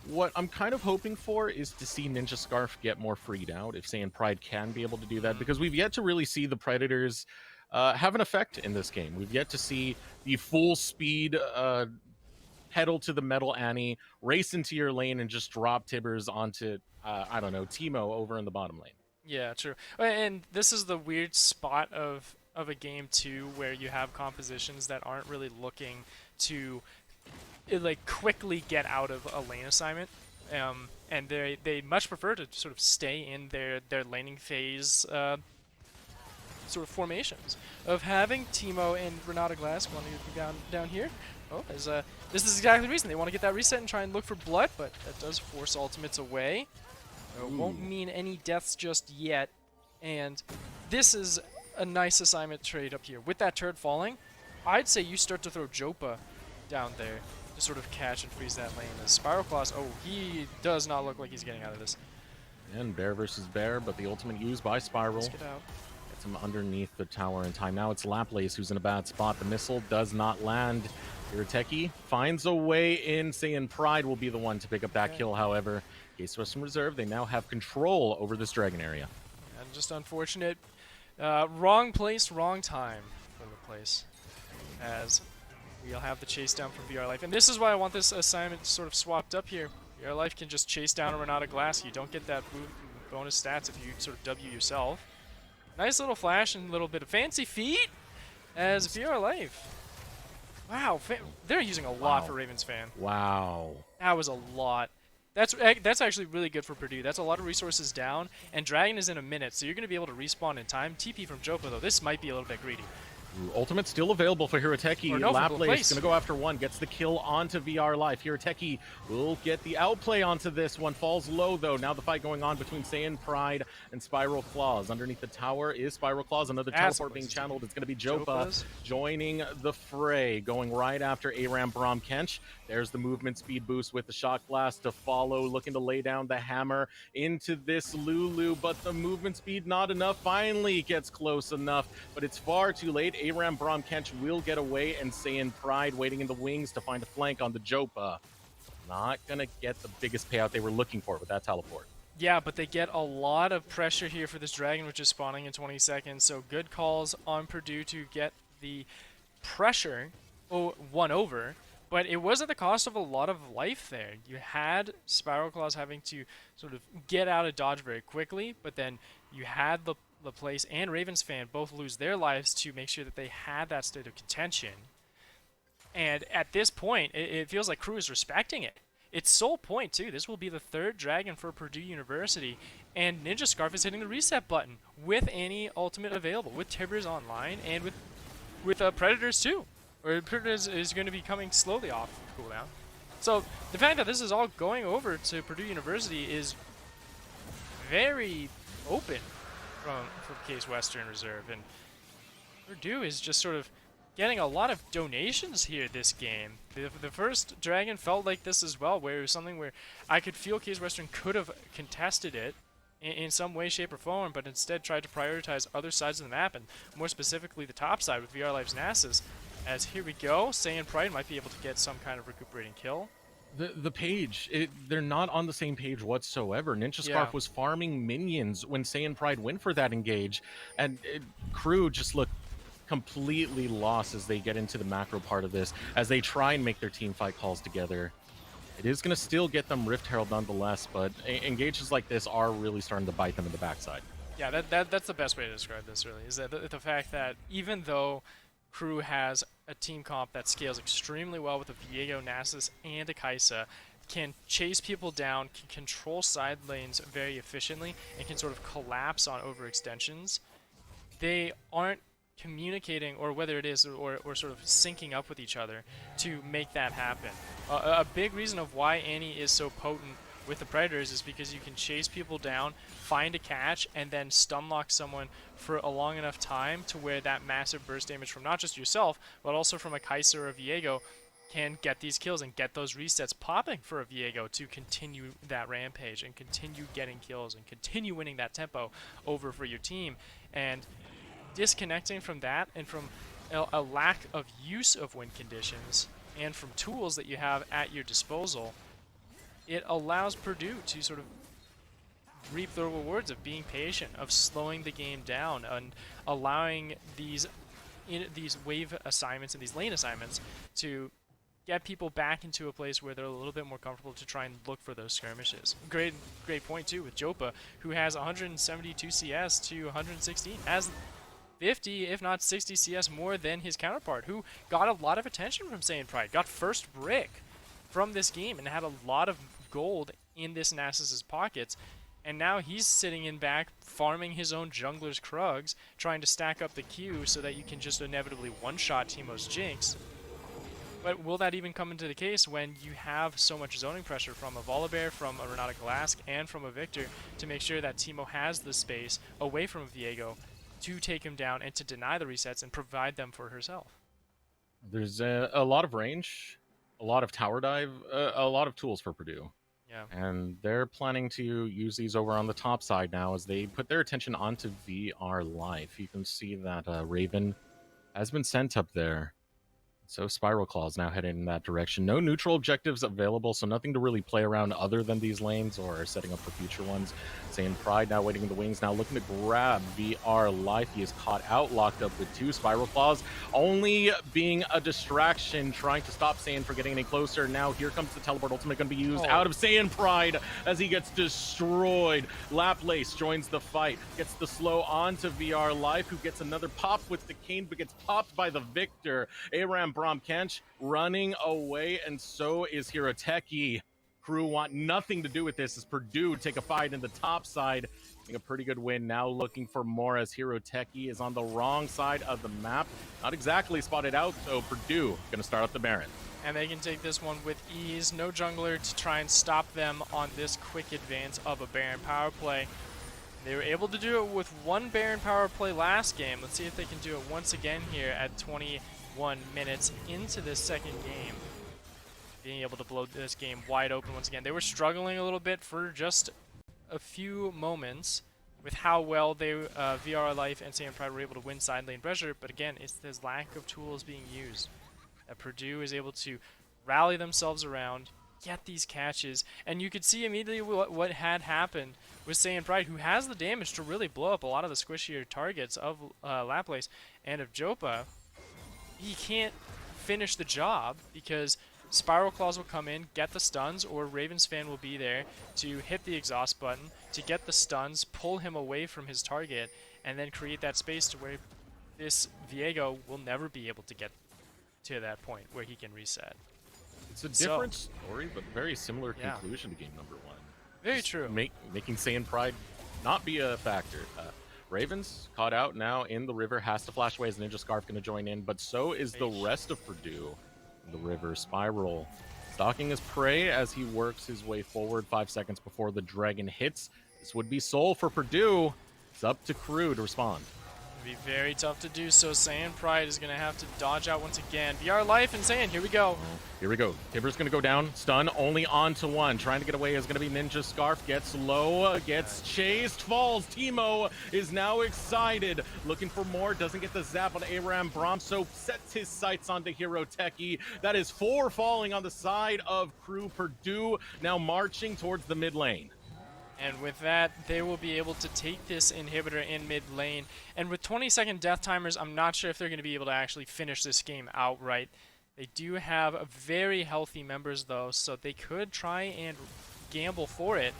what I'm kind of hoping for is to see Ninja Scarf get more freed out, if Saiyan Pride can be able to do that, because we've yet to really see the Predators have an effect in this game. We've yet to see the full speed pedal to the metal Annie, race into your lane, and just drop Tibbers onto, I don't know, Teemo over in the bottom lane. Yeah, true. And this is the weird spot of a game too, where you have compositions that aren't really looking to like quickly get out of a lane assignment, and they much prefer to sort of stay in their laning phase sort of formations of having Teemo and Renata Glass want to go down here. Oh, this is exactly the reason they want to get that reset and try and look for blood, but that does force ultimates away. It won't mean any deaths just yet, and this is a nice assignment trade up here. With that turret falling, I'd say you start to throw Jopa down there to sort of catch and freeze that lane. As Spiral Claws, oh, he does not look like he's getting out of this. And bear versus bear, but the ultimate used by Spiral. Let's get out. Gets him underneath the tower in time. Now it's Laplace who's in a bad spot. The missile does not land. Hirateki finds a way in. Saiyan Pride will be the one to pick up that kill, however. Case Western Reserve, they now have control over this dragon area. And just unfortunate. Wrong place, wrong time for the place. As we'll have the chase down from VR Life. And this is why I want this assignment sort of swapped up here. VR Life can just chase down a Renata Glass. You don't get that bonus stats if you sort of W yourself. Nice little flash and a little bit of fancy feet as VR Life. Wow, they're using a lot for Ravens fan. Wow. That was a lot. That's actually really good for Purdue. That's a lot of resources down, and Dragon is in a minute, so you're going to be able to respawn in time. TP from Jopa, though, this might be a little bit greedy. Ultimate still available for Or Hiroteki. no, from Laplace Laplace. gonna go after one, gets the kill onto VR Life. Hiroteki will get the outplay onto this one, falls low though. Now the fight going on between Saiyan Pride and Spiral Claws. Underneath the tower is Spiral Claws, another That's teleport being close. channeled. It's gonna be Jopa Jopa's. joining the fray, going right after Aram Brahm Kench. There's the movement speed boost with the Shock Blast to follow, looking to lay down the hammer into this Lulu, but the movement speed not enough. Finally gets close enough, but it's far too late. Aram Brahm Kench will get away, and Saiyan Pride waiting in the wings to find a flank on the Jopa. Not gonna get the biggest payout they were looking for with that teleport. Yeah, but they get a lot of pressure here for this Dragon, which is spawning in 20 seconds. So good calls on Purdue to get the pressure won over. But it was at the cost of a lot of life there. You had Spiral Claws having to sort of get out of dodge very quickly, but then you had the Laplace and Ravens fan both lose their lives to make sure that they had that state of contention. And at this point, it feels like Crew is respecting it. It's sole point, too. This will be the third Dragon for Purdue University, and Ninja Scarf is hitting the reset button with any ultimate available, with Tibbers online, and with Predators, too. Or Predators is going to be coming slowly off cooldown. So the fact that this is all going over to Purdue University is very open from Case Western Reserve, and Purdue is just sort of getting a lot of donations here this game. The first Dragon felt like this as well, where it was something where I could feel Case Western could have contested it in some way, shape, or form, but instead tried to prioritize other sides of the map, and more specifically the top side with VR Live's NACE's. As here we go, Saiyan Pride might be able to get some kind of recuperating kill. The page, they're not on the same page whatsoever. Ninja Scarf was farming minions when Saiyan Pride went for that engage, and Crew just looked completely lost as they get into the macro part of this, as they try and make their team fight calls together. It is going to still get them Rift Herald nonetheless, but engages like this are really starting to bite them in the backside. Yeah, that's the best way to describe this, really, is that the fact that even though Crew has a team comp that scales extremely well with a Viego, Nasus, and a Kaisa, can chase people down, can control side lanes very efficiently, and can sort of collapse on overextensions, they aren't communicating, or whether it is, or sort of syncing up with each other to make that happen. A big reason of why Annie is so potent with the Predators is because you can chase people down, find a catch, and then stun lock someone for a long enough time to where that massive burst damage from not just yourself, but also from a Kaisa or a Viego can get these kills and get those resets popping for a Viego to continue that rampage and continue getting kills and continue winning that tempo over for your team. And disconnecting from that and from a lack of use of win conditions and from tools that you have at your disposal, it allows Purdue to sort of reap the rewards of being patient, of slowing the game down, and allowing these wave assignments and these lane assignments to get people back into a place where they're a little bit more comfortable to try and look for those skirmishes. Great point too with Jopa, who has 172 CS to 116, has 50, if not 60 CS more than his counterpart, who got a lot of attention from Saiyan Pride, got first brick from this game, and had a lot of gold in this Nasus's pockets. And now he's sitting in back, farming his own jungler's Krugs, trying to stack up the queue so that you can just inevitably one-shot Teemo's Jinx. But will that even come into the case when you have so much zoning pressure from a Volibear, from a Renata Galask, and from a Victor to make sure that Teemo has the space away from a Viego to take him down and to deny the resets and provide them for herself? There's a lot of range, a lot of tower dive, a lot of tools for Purdue. Yeah. And they're planning to use these over on the top side now as they put their attention onto VR Life. You can see that Raven has been sent up there. So Spiral Claws now heading in that direction. No neutral objectives available, so nothing to really play around other than these lanes or setting up for future ones. Saiyan Pride now waiting in the wings, now looking to grab VR Life. He is caught out, locked up with two Spiral Claws, only being a distraction, trying to stop Saiyan from getting any closer. Now here comes the teleport ultimate going to be used out of Saiyan Pride as he gets destroyed. Laplace joins the fight, gets the slow onto VR Life, who gets another pop with the cane, but gets popped by the Victor. Aram Brahm Kench running away, and so is Hiroteki. Crew want nothing to do with this as Purdue take a fight in the top side. Getting a pretty good win. Now looking for more as Hiroteki is on the wrong side of the map. Not exactly spotted out, so Purdue going to start up the Baron. And they can take this one with ease. No jungler to try and stop them on this quick advance of a Baron power play. They were able to do it with one Baron power play last game. Let's see if they can do it once again here at 21 minutes into this second game. Being able to blow this game wide open once again. They were struggling a little bit for just a few moments with how well they VR Life and Sand Pride were able to win side lane pressure, but again, it's this lack of tools being used that Purdue is able to rally themselves around, get these catches, and you could see immediately what had happened with Sand Pride, who has the damage to really blow up a lot of the squishier targets of Laplace and of Jopa. He can't finish the job because Spiral Claws will come in, get the stuns, or Raven's Fan will be there to hit the exhaust button, to get the stuns, pull him away from his target, and then create that space to where this Viego will never be able to get to that point where he can reset. It's a different story, but very similar conclusion to game number 1. Very Just true. Making Saiyan Pride not be a factor. Ravens caught out now in the river, has to flash away as Ninja Scarf going to join in, but so is the rest of Purdue. The river Spiral stalking his prey as he works his way forward 5 seconds before the dragon hits. This would be Soul for Purdue. It's up to Crew to respond. It'll be very tough to do so. Saiyan Pride is going to have to dodge out once again. VR Life and Saiyan, here we go. Here we go. Tiber's going to go down. Stun only onto one. Trying to get away is going to be Ninja Scarf. Gets low, gets chased, falls. Teemo is now excited. Looking for more. Doesn't get the zap on Aram Bromso. Sets his sights onto Hiroteki. That is 4 falling on the side of Crew. Purdue now marching towards the mid lane. And with that, they will be able to take this inhibitor in mid lane. And with 20-second death timers, I'm not sure if they're going to be able to actually finish this game outright. They do have very healthy members, though, so they could try and gamble for it.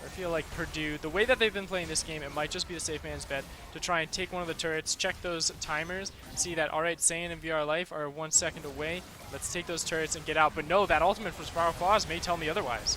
I feel like Purdue, the way that they've been playing this game, it might just be the safe man's bet to try and take one of the turrets, check those timers, see that, alright, Saiyan and VR Life are 1 second away. Let's take those turrets and get out. But no, that ultimate from Spiral Claws may tell me otherwise.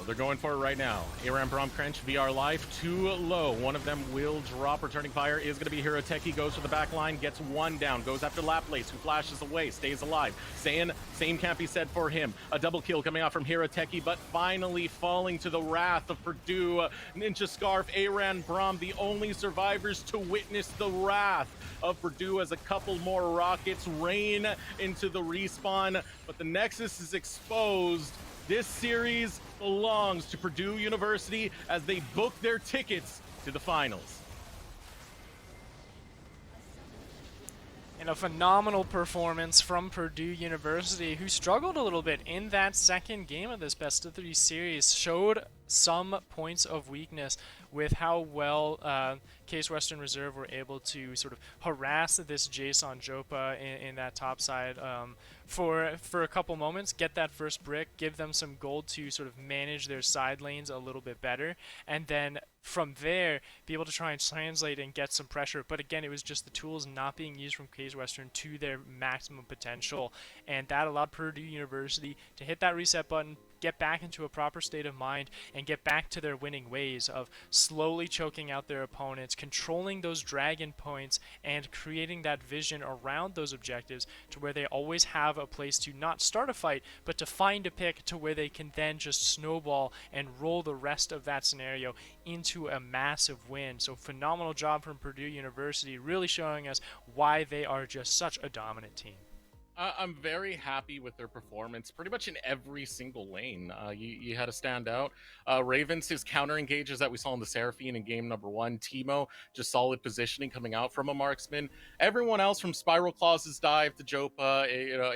They're going for it right now. Aram Bromcrench, VR Life, too low. One of them will drop. Returning fire is going to be Hiroteki. Goes for the back line, gets one down. Goes after Laplace, who flashes away, stays alive. Saiyan, same can't be said for him. A double kill coming out from Hiroteki, but finally falling to the wrath of Purdue. Ninja Scarf, Aram Brom, the only survivors to witness the wrath of Purdue as a couple more rockets rain into the respawn. But the Nexus is exposed. This series belongs to Purdue University as they book their tickets to the finals. And a phenomenal performance from Purdue University, who struggled a little bit in that second game of this best-of-3 series, showed some points of weakness with how well Case Western Reserve were able to sort of harass this Jason Jopa in that top side for a couple moments, get that first brick, give them some gold to sort of manage their side lanes a little bit better, and then from there be able to try and translate and get some pressure. But again, it was just the tools not being used from Case Western to their maximum potential, and that allowed Purdue University to hit that reset button, get back into a proper state of mind, and get back to their winning ways of slowly choking out their opponents, controlling those dragon points, and creating that vision around those objectives to where they always have a place to not start a fight, but to find a pick to where they can then just snowball and roll the rest of that scenario into a massive win. So phenomenal job from Purdue University, really showing us why they are just such a dominant team. I'm very happy with their performance, pretty much in every single lane. You had to stand out. Ravens, his counter engages that we saw in the Seraphine in game number 1. Teemo, just solid positioning coming out from a marksman. Everyone else, from Spiral Claws' dive to Jopa,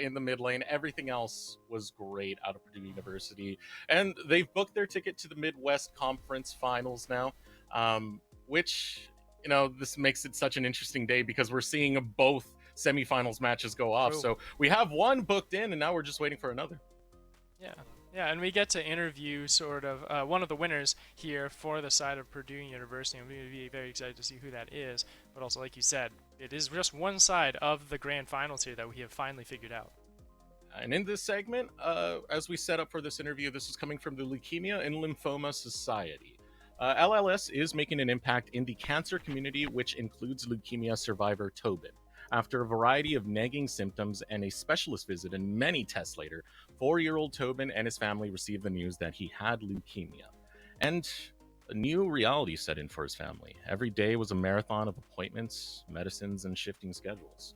in the mid lane, everything else was great out of Purdue University. And they've booked their ticket to the Midwest Conference Finals now, which, this makes it such an interesting day because we're seeing both semifinals matches go off. True. So we have one booked in and now we're just waiting for another. Yeah, and we get to interview sort of one of the winners here for the side of Purdue University. I'm going to be very excited to see who that is. But also, like you said, it is just one side of the grand finals here that we have finally figured out. And in this segment, as we set up for this interview, this is coming from the Leukemia and Lymphoma Society. LLS is making an impact in the cancer community, which includes leukemia survivor Tobin. After a variety of nagging symptoms and a specialist visit and many tests later, 4-year-old Tobin and his family received the news that he had leukemia. And a new reality set in for his family. Every day was a marathon of appointments, medicines, and shifting schedules.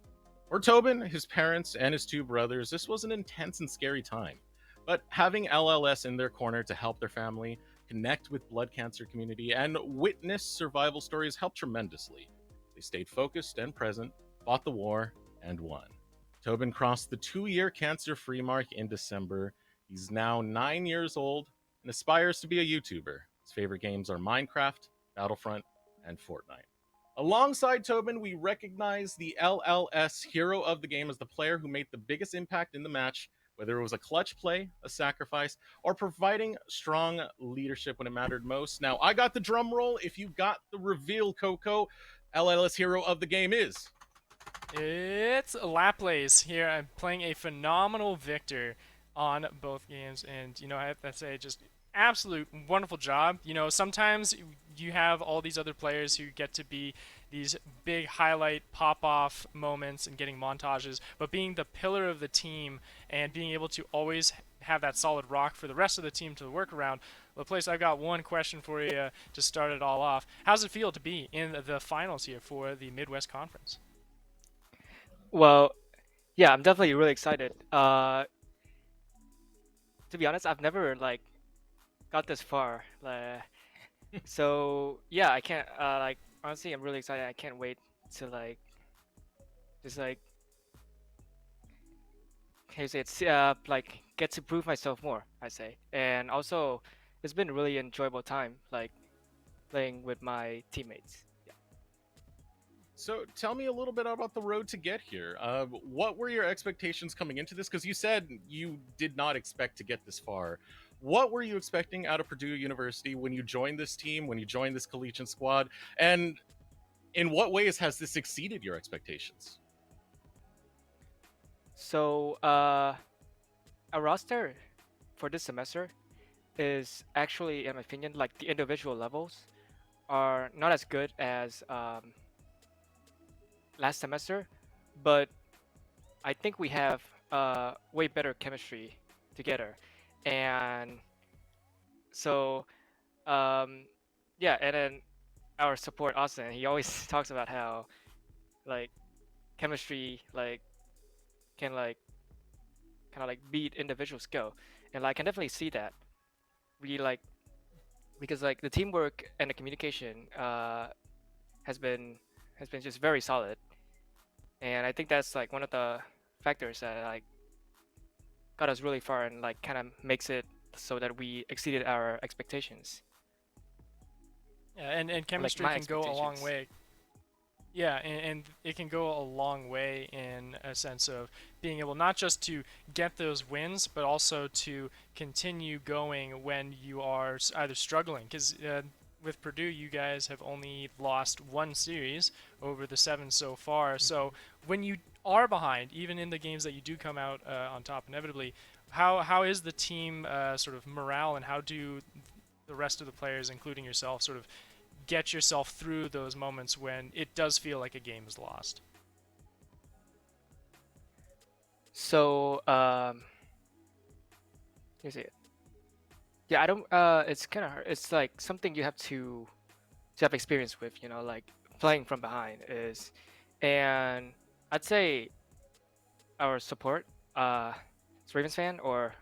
For Tobin, his parents, and his two brothers, this was an intense and scary time. But having LLS in their corner to help their family, connect with blood cancer community, and witness survival stories helped tremendously. They stayed focused and present, fought the war, and won. Tobin crossed the 2-year cancer-free mark in December. He's now 9 years old and aspires to be a YouTuber. His favorite games are Minecraft, Battlefront, and Fortnite. Alongside Tobin, we recognize the LLS hero of the game as the player who made the biggest impact in the match, whether it was a clutch play, a sacrifice, or providing strong leadership when it mattered most. Now, I got the drum roll. If you got the reveal, Coco, LLS hero of the game is. It's Laplace here. I'm playing a phenomenal Victor on both games, and I have to say, just absolute wonderful job. Sometimes you have all these other players who get to be these big highlight pop-off moments and getting montages, but being the pillar of the team and being able to always have that solid rock for the rest of the team to work around. Laplace, I've got one question for you to start it all off. How's it feel to be in the finals here for the Midwest Conference? Well, yeah, I'm definitely really excited. To be honest, I've never like got this far. So yeah, I can't like honestly, I'm really excited. I can't wait to just how you say it's like get to prove myself more. I say, and also it's been a really enjoyable time like playing with my teammates. Yeah. So tell me a little bit about the road to get here. What were your expectations coming into this? Because you said you did not expect to get this far. What were you expecting out of Purdue University when you joined this team, when you joined this collegiate squad? And in what ways has this exceeded your expectations? So a roster for this semester is actually, in my opinion, like the individual levels are not as good as last semester, but I think we have way better chemistry together, and so um, yeah, and then our support Austin, he always talks about how like chemistry can kind of like beat individual skill, and I can definitely see that. We like because like the teamwork and the communication has been has been just very solid, and I think that's like one of the factors that like got us really far and like kind of makes it so that we exceeded our expectations, Yeah, and or like chemistry my can go a long expectations. way. Yeah, and it can go a long way in a sense of being able not just to get those wins, but also to continue going when you are either struggling. Because with Purdue, you guys have only lost one series over the seven so far. Mhm. So when you are behind, even in the games that you do come out on top inevitably, how is the team sort of morale, and how do the rest of the players, including yourself, sort of get yourself through those moments when it does feel like a game is lost? So here's it. Yeah, I don't. It's kind of hard. It's like something you have to have experience with. Like playing from behind is, and I'd say our support, is Ravens fan or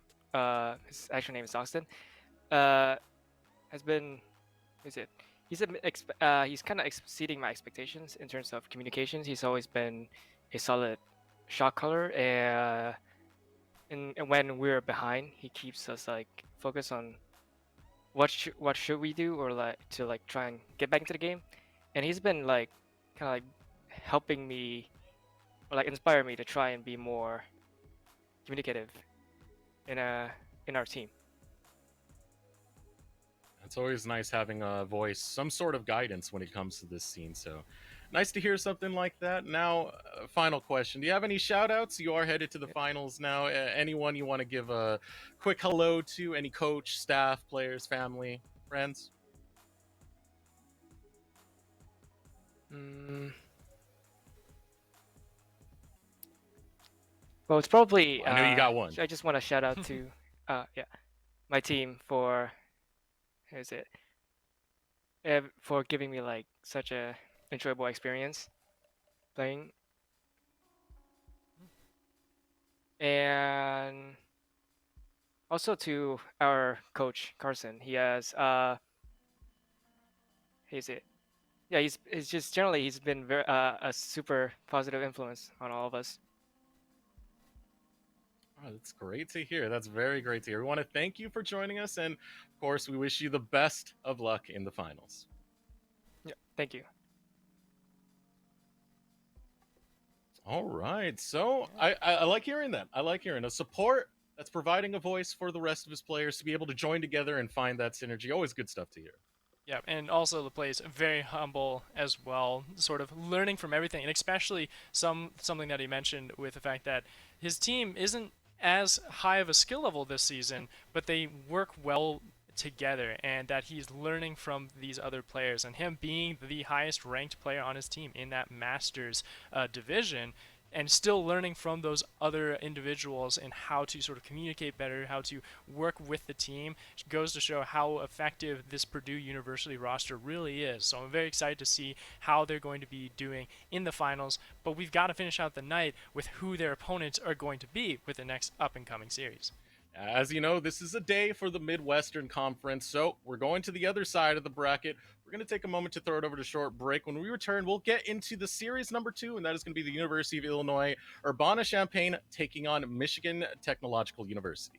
his actual name is Austin, uh, has been. Is it? He's kind of exceeding my expectations in terms of communications. He's always been a solid shot caller, and when we're behind, he keeps us like focused on what should we do or like to like try and get back into the game. And he's been like kind of like helping me or like inspire me to try and be more communicative in a in our team. It's always nice having a voice, some sort of guidance when it comes to this scene. So Nice to hear something like that. Now, final question. Do you have any shout outs? You are headed to the Yeah. finals now. Anyone you want to give a quick hello to? Any coach, staff, players, family, friends? Mm, well, it's probably. I know you got one. I just want to shout out to, yeah, my team for. Who is it? For giving me like such a enjoyable experience playing, and also to our coach Carson. He has he's it. Yeah, he's just generally he's been very a super positive influence on all of us. Oh, that's great to hear. That's very great to hear. We want to thank you for joining us. And of course, we wish you the best of luck in the finals. Yeah, thank you. All right. So Yeah. I like hearing that. I like hearing a support that's providing a voice for the rest of his players to be able to join together and find that synergy. Always good stuff to hear. Yeah, and also the place very humble as well, sort of learning from everything, and especially something that he mentioned with the fact that his team isn't as high of a skill level this season, but they work well together, and that he's learning from these other players, and him being the highest ranked player on his team in that Masters division, and still learning from those other individuals and how to sort of communicate better, how to work with the team, goes to show how effective this Purdue University roster really is. So I'm very excited to see how they're going to be doing in the finals, but we've got to finish out the night with who their opponents are going to be with the next up and coming series. As you know, this is a day for the Midwestern Conference, so we're going to the other side of the bracket. We're going to take a moment to throw it over to short break. When we return, we'll get into the series number 2, and that is going to be the University of Illinois Urbana-Champaign taking on Michigan Technological University.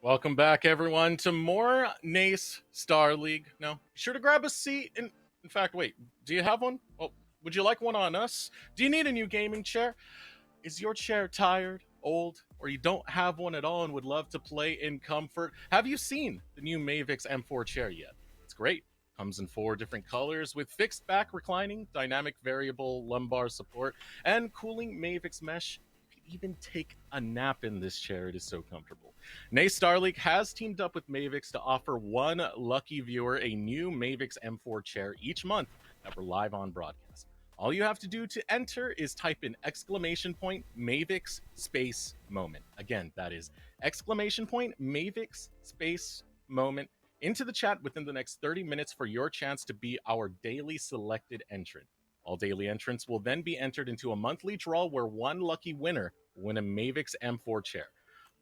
Welcome back, everyone, to more NACE Starleague. Now, be sure to grab a seat. In fact, wait, do you have one? Well, would you like one on us? Do you need a new gaming chair? Is your chair tired, old, or you don't have one at all and would love to play in comfort? Have you seen the new Mavix M4 chair yet? It's great. Comes in 4 different colors with fixed back reclining, dynamic variable lumbar support, and cooling Mavix mesh. You can even take a nap in this chair. It is so comfortable. Nay Starleague has teamed up with Mavix to offer one lucky viewer a new Mavix M4 chair each month that we're live on broadcast. All you have to do to enter is type in exclamation point Mavix space moment. Again, that is exclamation point Mavix space moment into the chat within the next 30 minutes for your chance to be our daily selected entrant. All daily entrants will then be entered into a monthly draw where one lucky winner will win a Mavix M4 chair.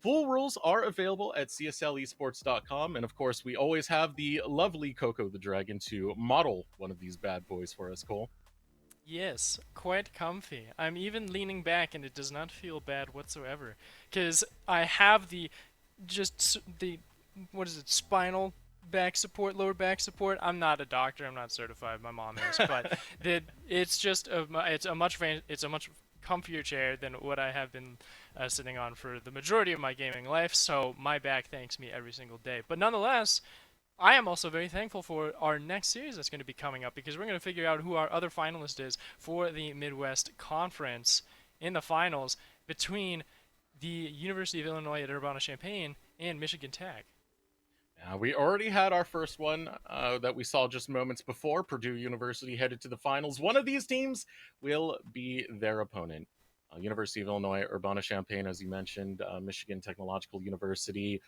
Full rules are available at cslesports.com. And of course, we always have the lovely Coco the Dragon to model one of these bad boys for us, Cole. Yes, quite comfy. I'm even leaning back and it does not feel bad whatsoever. Because I have the what is it, spinal back support, lower back support. I'm not a doctor, I'm not certified, my mom is, but it's a much comfier chair than what I have been sitting on for the majority of my gaming life, so my back thanks me every single day. But nonetheless, I am also very thankful for our next series that's going to be coming up because we're going to figure out who our other finalist is for the Midwest Conference in the finals between the University of Illinois at Urbana-Champaign and Michigan Tech. We already had our first one that we saw just moments before. Purdue University headed to the finals. One of these teams will be their opponent. University of Illinois, Urbana-Champaign, as you mentioned, Michigan Technological University.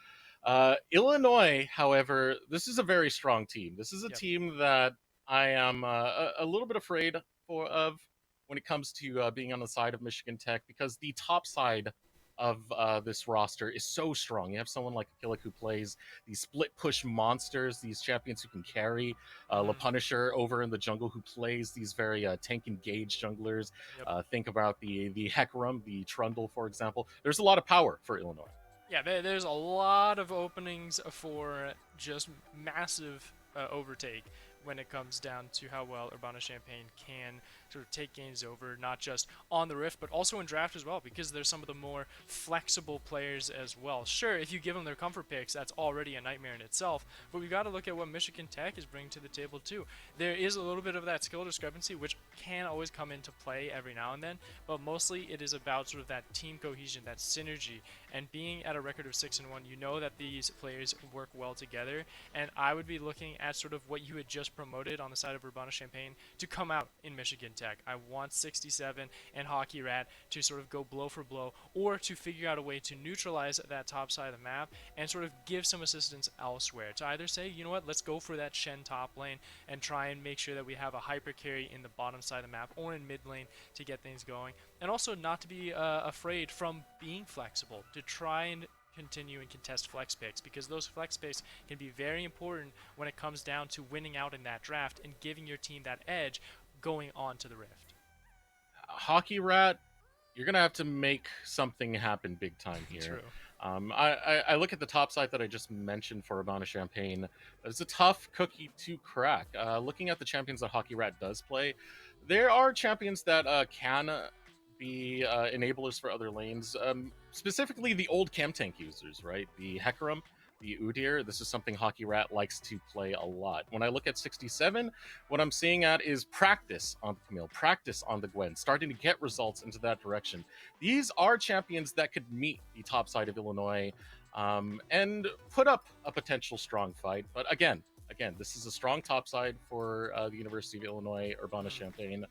Illinois, however, this is a very strong team. This is a Yep. team that I am a little bit afraid of when it comes to being on the side of Michigan Tech because the top side of this roster is so strong. You have someone like Akilic who plays these split push monsters, these champions who can carry. La Mm-hmm. Punisher over in the jungle who plays these very tank engaged junglers. Yep. Think about the Hecarim, the Trundle, for example. There's a lot of power for Illinois. Yeah, there's a lot of openings for just massive overtake when it comes down to how well Urbana-Champaign can sort of take games over, not just on the Rift, but also in draft as well, because they're some of the more flexible players as well. Sure, if you give them their comfort picks, that's already a nightmare in itself, but we've got to look at what Michigan Tech is bringing to the table too. There is a little bit of that skill discrepancy, which can always come into play every now and then, but mostly it is about sort of that team cohesion, that synergy, and being at a record of 6-1, you know that these players work well together. And I would be looking at sort of what you had just promoted on the side of Urbana-Champaign to come out in Michigan Tech. I want 67 and Hockey Rat to sort of go blow for blow, or to figure out a way to neutralize that top side of the map and sort of give some assistance elsewhere. To either say, you know what, let's go for that Shen top lane and try and make sure that we have a hyper carry in the bottom side of the map or in mid lane to get things going. And also not to be afraid from being flexible, to try and continue and contest flex picks, because those flex picks can be very important when it comes down to winning out in that draft and giving your team that edge going on to the Rift. Hockey Rat, you're gonna have to make something happen big time here. True. I look at the top side that I just mentioned for Urbana-Champaign. It's a tough cookie to crack. Looking at the champions that Hockey Rat does play, there are champions that can be enablers for other lanes. Specifically, the old chem tank users, right? The Hecarim, the Udyr. This is something Hockey Rat likes to play a lot. When I look at 67, what I'm seeing at is practice on the Camille, practice on the Gwen, starting to get results into that direction. These are champions that could meet the top side of Illinois and put up a potential strong fight. But again, this is a strong top side for the University of Illinois, Urbana-Champaign.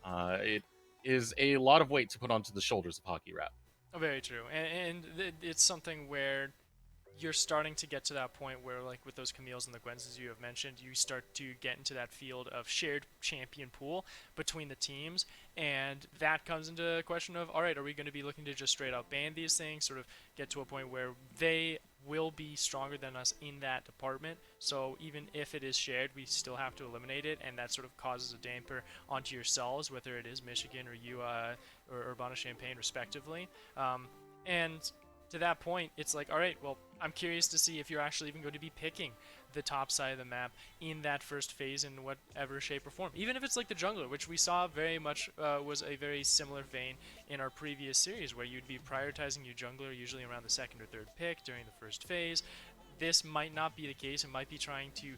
It is a lot of weight to put onto the shoulders of Hockey Rat. Very true. And it's something where you're starting to get to that point where, like with those Camille's and the Gwens, as you have mentioned, you start to get into that field of shared champion pool between the teams, and that comes into the question of, all right, are we going to be looking to just straight up ban these things, sort of get to a point where they will be stronger than us in that department, so even if it is shared, we still have to eliminate it, and that sort of causes a damper onto yourselves, whether it is Michigan or you or Urbana-Champaign respectively. And to that point, it's like, all right, well, I'm curious to see if you're actually even going to be picking the top side of the map in that first phase in whatever shape or form. Even if it's like the jungler, which we saw very much was a very similar vein in our previous series, where you'd be prioritizing your jungler usually around the second or third pick during the first phase. This might not be the case. It might be trying to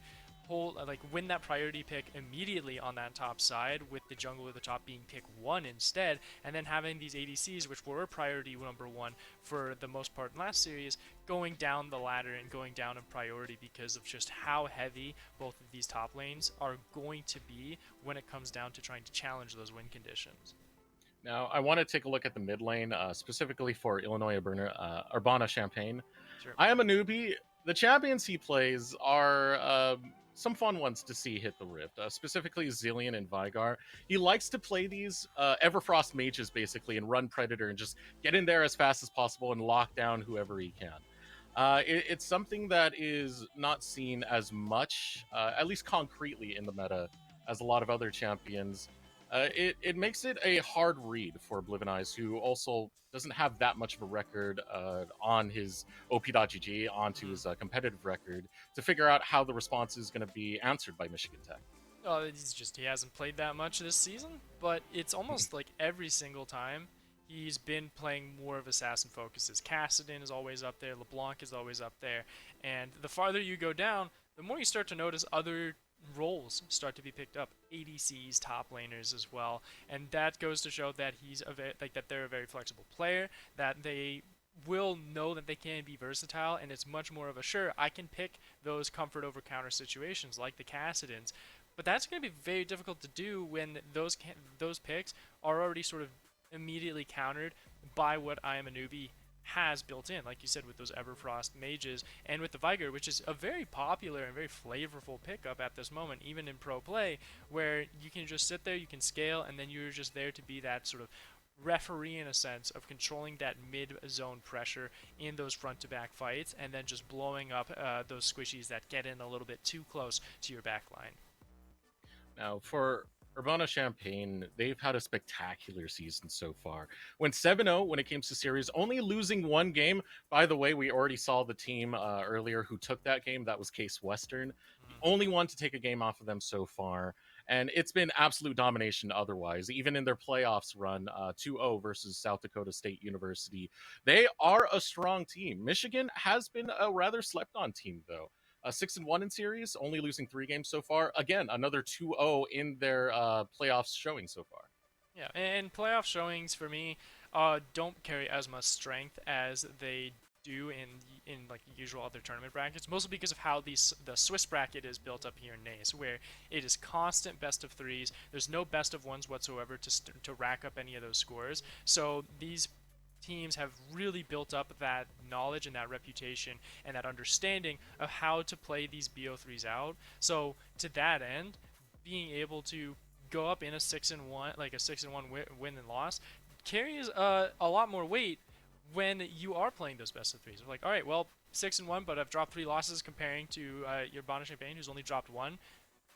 hold like win that priority pick immediately on that top side, with the jungle at the top being pick one instead, and then having these ADCs, which were priority number one for the most part in last series, going down the ladder and going down in priority because of just how heavy both of these top lanes are going to be when it comes down to trying to challenge those win conditions. Now, I want to take a look at the mid lane, specifically for Illinois Urbana Champagne. Sure. I am a newbie. The champions he plays are some fun ones to see hit the rift, specifically Zillion and Vigar. He likes to play these Everfrost mages, basically, and run Predator and just get in there as fast as possible and lock down whoever he can. It's something that is not seen as much, at least concretely, in the meta as a lot of other champions. It makes it a hard read for Oblivion Eyes, who also doesn't have that much of a record on his OP.GG, onto his competitive record, to figure out how the response is going to be answered by Michigan Tech. He hasn't played that much this season, but it's almost like every single time he's been playing more of assassin focuses. Cassidin is always up there, LeBlanc is always up there, and the farther you go down, the more you start to notice other roles start to be picked up. ADCs, top laners as well, and that goes to show that that they're a very flexible player, that they will know that they can be versatile, and it's much more of a sure I can pick those comfort over counter situations like the Cassidins, but that's going to be very difficult to do when those picks are already sort of immediately countered by what I Am a Newbie has built in, like you said, with those Everfrost mages and with the Viger, which is a very popular and very flavorful pickup at this moment, even in pro play, where you can just sit there, you can scale, and then you're just there to be that sort of referee in a sense of controlling that mid zone pressure in those front to back fights, and then just blowing up those squishies that get in a little bit too close to your back line. Now, for Urbana Champagne, they've had a spectacular season so far. Went 7-0 when it came to series, only losing one game. By the way, we already saw the team earlier who took that game. That was Case Western. The only one to take a game off of them so far. And it's been absolute domination otherwise, even in their playoffs run, 2-0 versus South Dakota State University. They are a strong team. Michigan has been a rather slept on team, though. 6-1 in series, only losing 3 games so far. Again, another 2-0 in their playoffs showing so far. Yeah, and playoff showings for me don't carry as much strength as they do in like usual other tournament brackets, mostly because of how the Swiss bracket is built up here in NACE, where it is constant best of threes. There's no best of ones whatsoever to rack up any of those scores. So these teams have really built up that knowledge and that reputation and that understanding of how to play these BO3s out. So to that end, being able to go up in a 6-1, like a 6-1 win and loss, carries a lot more weight when you are playing those best of threes. Like, all right, well, 6-1, but I've dropped 3 losses comparing to your Bonner Champagne, who's only dropped one.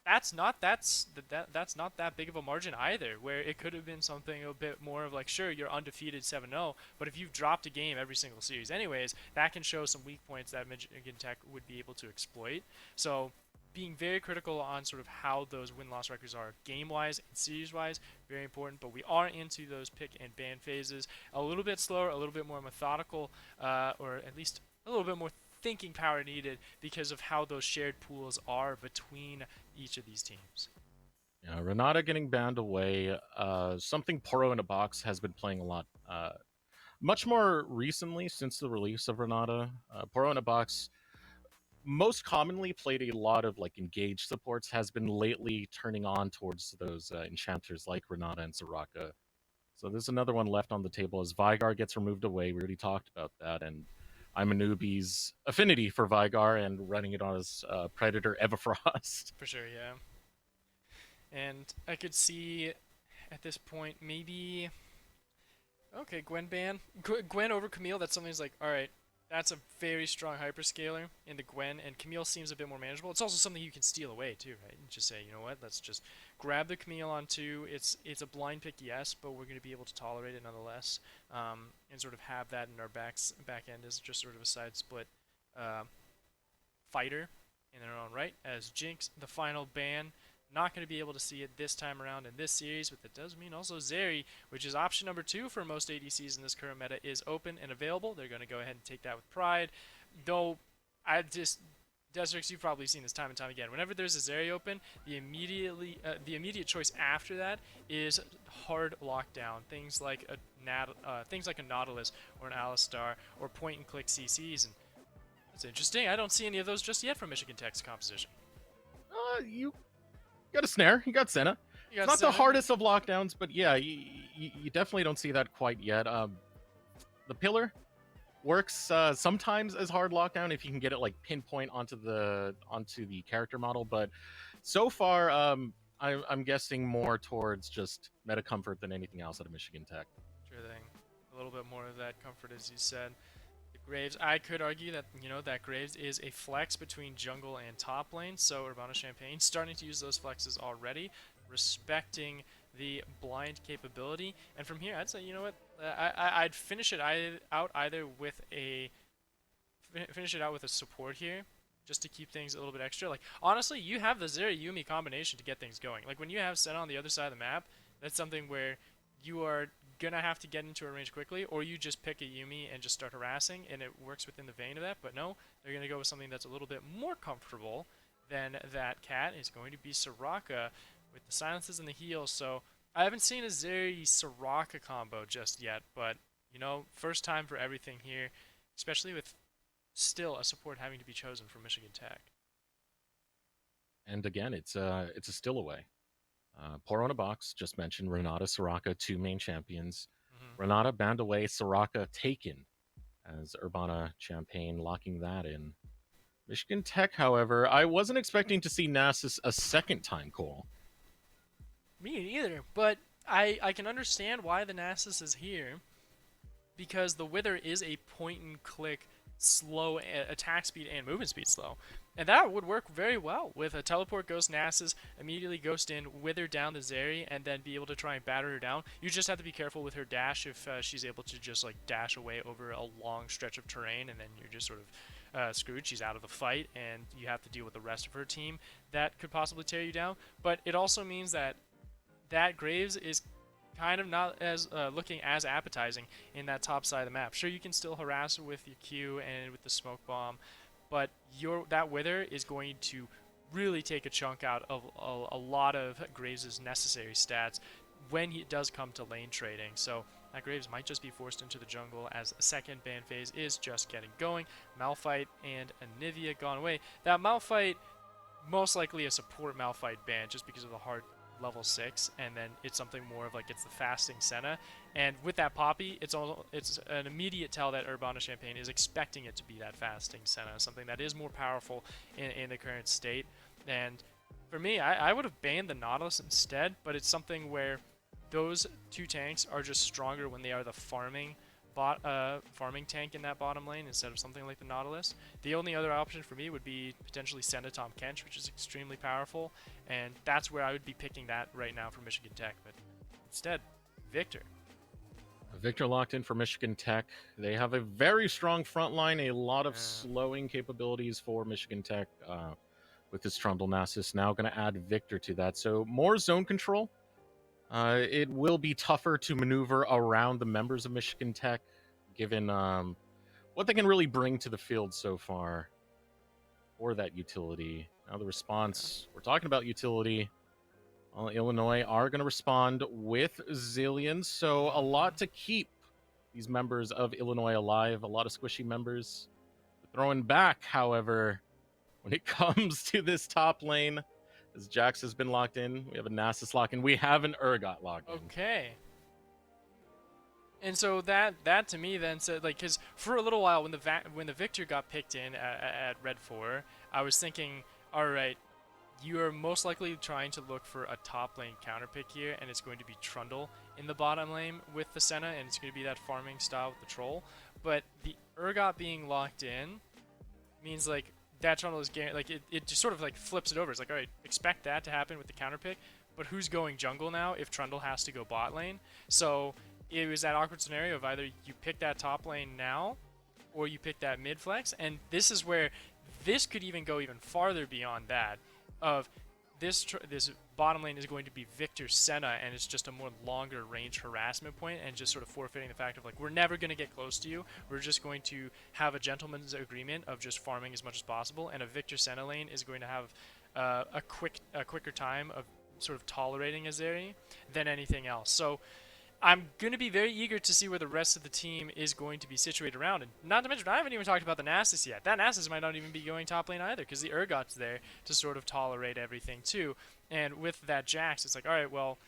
That's not that big of a margin either, where it could have been something a bit more of like, sure, you're undefeated 7-0, but if you've dropped a game every single series anyways, that can show some weak points that Michigan Tech would be able to exploit. So being very critical on sort of how those win-loss records are game-wise and series-wise, very important, but we are into those pick and ban phases a little bit slower, a little bit more methodical, or at least a little bit more thinking power needed because of how those shared pools are between each of these teams. Yeah, Renata getting banned away. Something Poro in a Box has been playing a lot. Much more recently since the release of Renata. Poro in a Box most commonly played a lot of like engaged supports, has been lately turning on towards those enchanters like Renata and Soraka. So there's another one left on the table as Vigar gets removed away. We already talked about that, and I'm a newbie's affinity for Vigar and running it on his Predator Everfrost. For sure, yeah. And I could see at this point maybe okay, Gwen ban. Gwen over Camille. That's something that's like, all right, That's a very strong hyperscaler in the Gwen, and Camille seems a bit more manageable. It's also something you can steal away too, right? And just say, you know what, let's just grab the Camille on 2. It's a blind pick, yes, but we're going to be able to tolerate it nonetheless, and sort of have that in our back end as just sort of a side split uh, fighter in their own right. As Jinx, the final ban, not going to be able to see it this time around in this series, but that does mean also Zeri, which is option number 2 for most ADCs in this current meta, is open and available. They're going to go ahead and take that with pride. Though, Deserix, you've probably seen this time and time again. Whenever there's a Zeri open, the immediate choice after that is hard lockdown. Things like a Nautilus or an Alistar or point and click CCs, and that's interesting. I don't see any of those just yet from Michigan Tech's composition. You got a snare. You got Senna. It's not the hardest of lockdowns, but yeah, you definitely don't see that quite yet. The pillar works sometimes as hard lockdown if you can get it like pinpoint onto the character model, but so far I'm guessing more towards just meta comfort than anything else out of Michigan Tech. Sure thing. A little bit more of that comfort, as you said. The Graves, I could argue that, that Graves is a flex between jungle and top lane, so Urbana Champagne starting to use those flexes already, respecting the blind capability. And from here, I'd say, you know what, I'd finish it out either with a support here, just to keep things a little bit extra. Like, honestly, you have the Zeri Yumi combination to get things going. Like, when you have Senna on the other side of the map, that's something where you are gonna have to get into a range quickly, or you just pick a Yumi and just start harassing, and it works within the vein of that. But no, they're gonna go with something that's a little bit more comfortable than that cat. Is going to be Soraka with the silences and the heals. So I haven't seen a Zeri Soraka combo just yet, but first time for everything here, especially with still a support having to be chosen from Michigan Tech. And again, it's a still away. Pour on a box, just mentioned Renata, Soraka, 2 main champions. Renata banned away, Soraka taken as Urbana Champagne locking that in. Michigan Tech, however, I wasn't expecting to see Nasus a second time, Cole. Me neither, but I can understand why the Nasus is here, because the Wither is a point and click slow attack speed and movement speed slow. And that would work very well with a teleport ghost Nasus, immediately ghost in, wither down the Zeri, and then be able to try and batter her down. You just have to be careful with her dash if she's able to just like dash away over a long stretch of terrain, and then you're just sort of screwed. She's out of the fight, and you have to deal with the rest of her team. That could possibly tear you down. But it also means that Graves is kind of not as looking as appetizing in that top side of the map. Sure, you can still harass with your Q and with the smoke bomb, but that Wither is going to really take a chunk out of a lot of Graves' necessary stats when he does come to lane trading. So that Graves might just be forced into the jungle as a second ban phase is just getting going. Malphite and Anivia gone away. That Malphite, most likely a support Malphite ban just because of the hard level 6, and then it's something more of like it's the fasting Senna. And with that Poppy, it's an immediate tell that Urbana Champagne is expecting it to be that fasting Senna, something that is more powerful in the current state. And for me, I would have banned the Nautilus instead, but it's something where those 2 tanks are just stronger when they are the farming tank in that bottom lane instead of something like the Nautilus. The only other option for me would be potentially Senna Tom Kench, which is extremely powerful, and that's where I would be picking that right now for Michigan Tech. But instead, Victor. Victor locked in for Michigan Tech. They have a very strong front line, a lot of slowing capabilities for Michigan Tech with this Trundle Nasus. Now going to add Victor to that. So more zone control. It will be tougher to maneuver around the members of Michigan Tech, given what they can really bring to the field so far for that utility. Now the response, we're talking about utility. Well, Illinois are going to respond with Zillions, so a lot to keep these members of Illinois alive, a lot of squishy members. Throwing back, however, when it comes to this top lane, as Jax has been locked in, we have a Nasus lock in, we have an Urgot locked in. Okay. And so that to me then said, like, because for a little while when the Victor got picked in at Red 4, I was thinking, all right, you are most likely trying to look for a top lane counter pick here, and it's going to be Trundle in the bottom lane with the Senna, and it's going to be that farming style with the Troll. But the Urgot being locked in means like that Trundle is like it just sort of like flips it over. It's like, all right, expect that to happen with the counter pick, but who's going jungle now if Trundle has to go bot lane? So it was that awkward scenario of either you pick that top lane now or you pick that mid flex, and this is where this could even go even farther beyond that of this bottom lane is going to be Victor Senna, and it's just a more longer range harassment point, and just sort of forfeiting the fact of like, we're never going to get close to you. We're just going to have a gentleman's agreement of just farming as much as possible, and a Victor Senna lane is going to have a quicker time of sort of tolerating Azeri than anything else. So I'm going to be very eager to see where the rest of the team is going to be situated around. And not to mention, I haven't even talked about the Nasus yet. That Nasus might not even be going top lane either, because the Urgot's there to sort of tolerate everything too. And with that Jax, it's like, all right, well,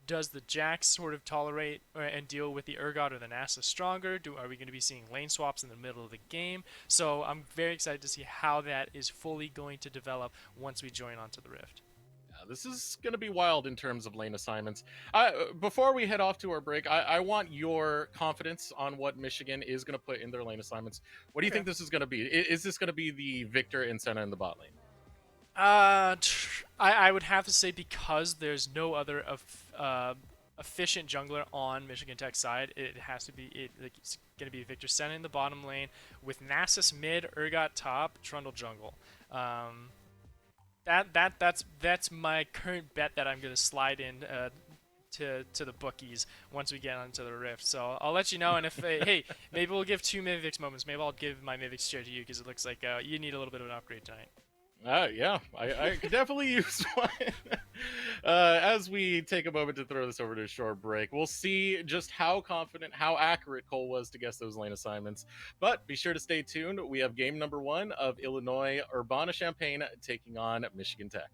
does the Jax sort of tolerate and deal with the Urgot or the Nasus stronger? Are we going to be seeing lane swaps in the middle of the game? So I'm very excited to see how that is fully going to develop once we join onto the Rift. This is going to be wild in terms of lane assignments. Before we head off to our break, I want your confidence on what Michigan is going to put in their lane assignments. What do you think this is going to be? Is this going to be the Victor and Senna in the bot lane? I would have to say, because there's no other efficient jungler on Michigan Tech's side, it has to be it's going to be Victor Senna in the bottom lane with Nasus mid, Urgot top, Trundle jungle. That's my current bet that I'm going to slide in to the bookies once we get onto the Rift. So I'll let you know, and if hey, maybe we'll give 2 Mivix moments. Maybe I'll give my Mivix chair to you, because it looks like you need a little bit of an upgrade tonight. Yeah, I could definitely use one. As we take a moment to throw this over to a short break, we'll see just how confident, how accurate Cole was to guess those lane assignments. But be sure to stay tuned. We have game number 1 of Illinois Urbana-Champaign taking on Michigan Tech.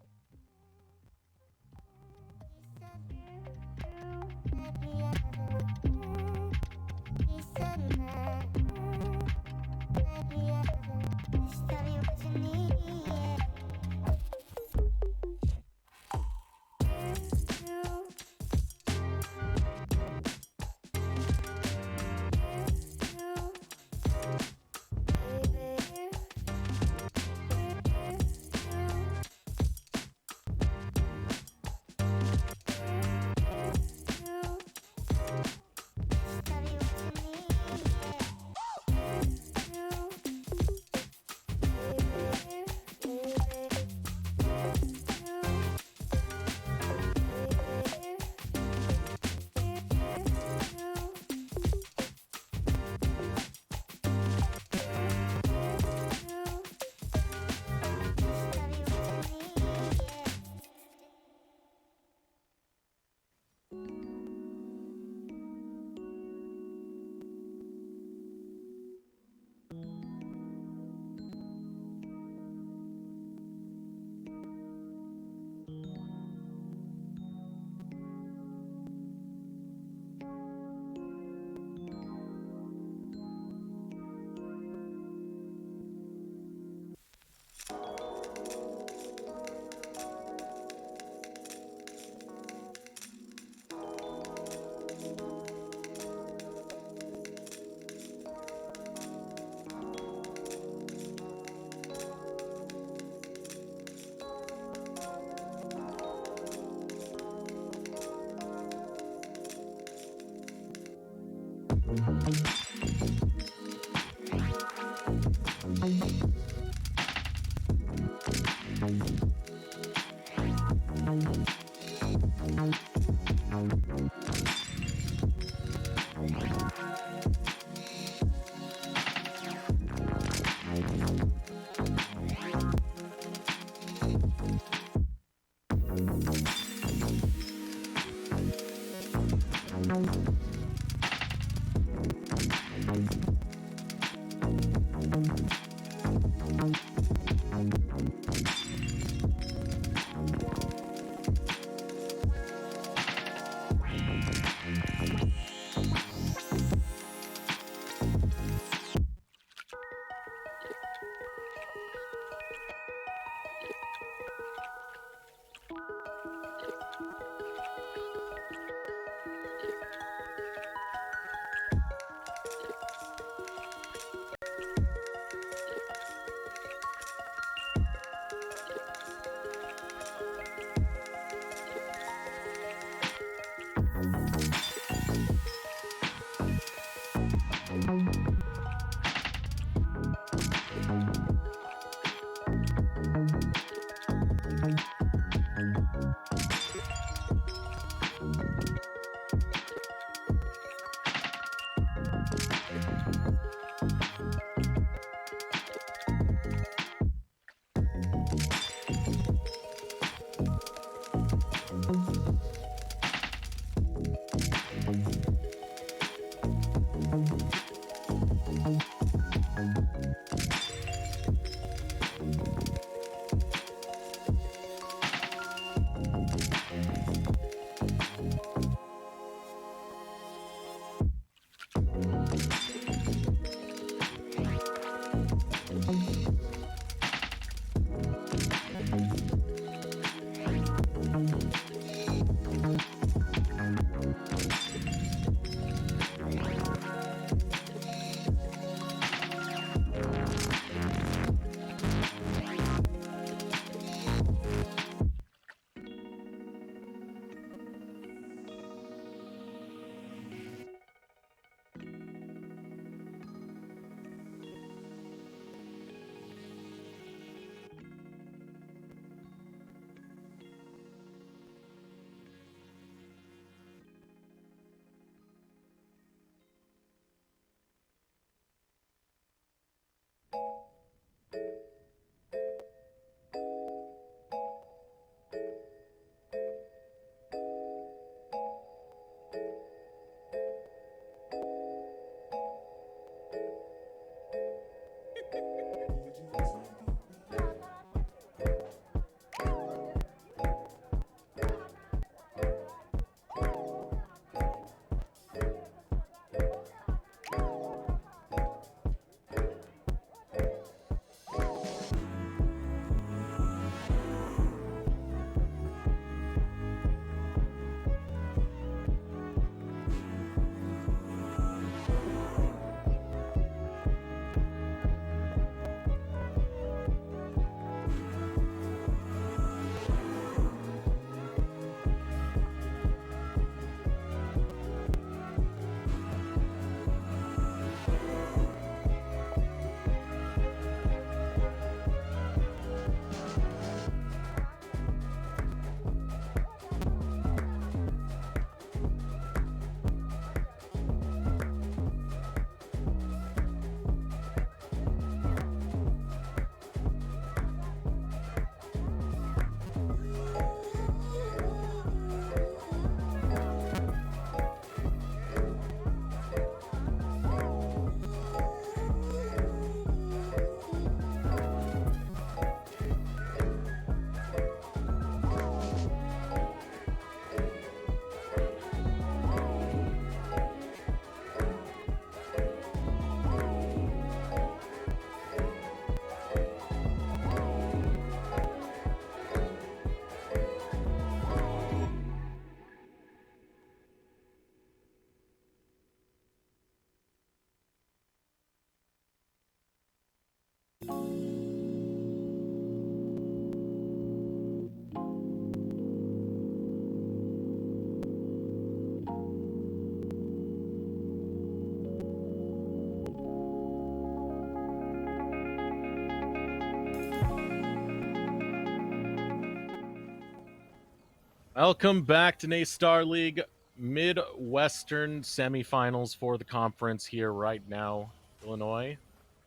Welcome back to NACE Starleague Midwestern semifinals for the conference here right now. Illinois,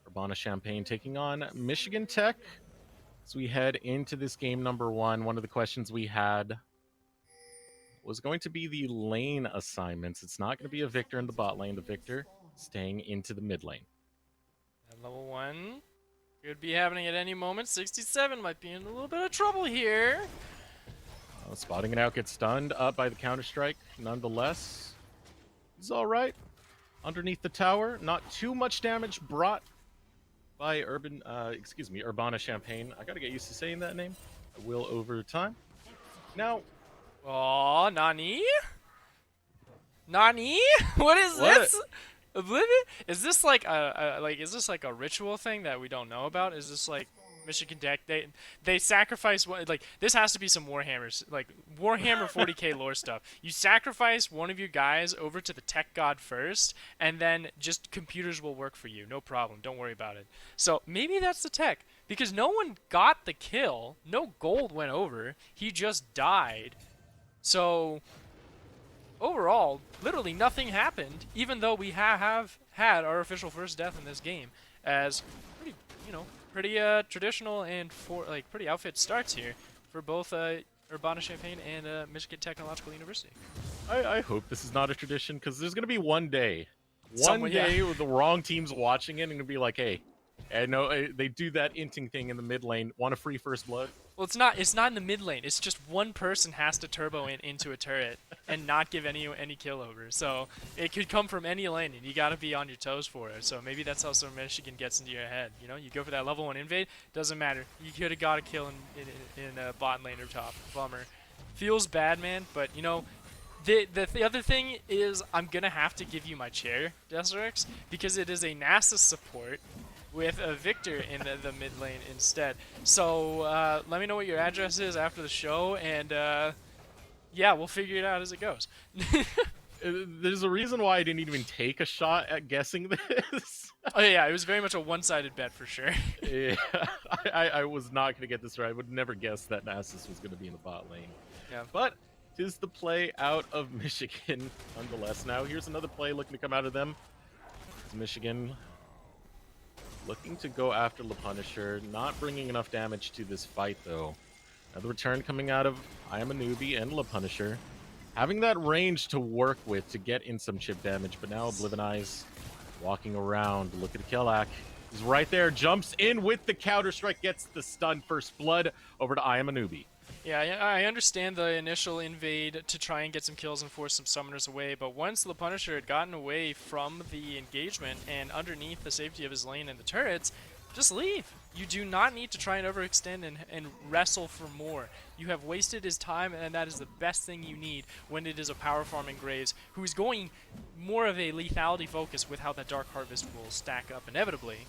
Urbana-Champaign taking on Michigan Tech. As we head into this game number one of the questions we had was going to be the lane assignments. It's not going to be a Victor in the bot lane. The Victor staying into the mid lane. At level 1 could be happening at any moment. 67 might be in a little bit of trouble here. Spotting it out, gets stunned up by the Counter-Strike. Nonetheless, he's all right. Underneath the tower, not too much damage brought by Urbana-Champaign. I gotta get used to saying that name. I will over time. Now, Oh, Nani? Nani? What is What? this? Oblivion? Is this like a ritual thing that we don't know about? Is this like Michigan Tech? They sacrifice one, like this has to be some Warhammers, like Warhammer 40k lore stuff. You sacrifice one of your guys over to the tech god first, and then just computers will work for you. No problem. Don't worry about it. So maybe that's the tech, because no one got the kill. No gold went over. He just died. So overall, literally nothing happened, even though we have had our official first death in this game, as pretty, pretty traditional and pretty outfit starts here for both Urbana-Champaign and Michigan Technological University. I hope this is not a tradition, because there's gonna be one day Someone, yeah. where the wrong team's watching it and gonna be like, hey, I know they do that inting thing in the mid lane. Want a free first blood? Well, it's not. It's not in the mid lane. It's just one person has to turbo into a turret and not give any kill over. So it could come from any lane, and you got to be on your toes for it. So maybe that's how some Michigan gets into your head. You know, you go for that level 1 invade. Doesn't matter. You could have got a kill in a bot lane or top. Bummer. Feels bad, man. But you know, the other thing is I'm gonna have to give you my chair, Deserix, because it is a NASA support with a Victor in the mid lane instead. So let me know what your address is after the show, and yeah, we'll figure it out as it goes. There's a reason why I didn't even take a shot at guessing this. Oh yeah, it was very much a one-sided bet for sure. Yeah, I was not gonna get this right. I would never guess that Nasus was gonna be in the bot lane. Yeah. But tis the play out of Michigan, nonetheless. Now here's another play looking to come out of them. It's Michigan looking to go after Le Punisher, not bringing enough damage to this fight though. Another return coming out of I Am a Newbie and Le Punisher. Having that range to work with to get in some chip damage, but now Oblivinize walking around. Look at Kellak. He's right there, jumps in with the counter strike, gets the stun first blood over to I Am a Newbie. Yeah, I understand the initial invade to try and get some kills and force some summoners away, but once the Punisher had gotten away from the engagement and underneath the safety of his lane and the turrets, just leave. You do not need to try and overextend and wrestle for more. You have wasted his time, and that is the best thing you need when it is a power farming Graves, who is going more of a lethality focus with how that Dark Harvest will stack up inevitably.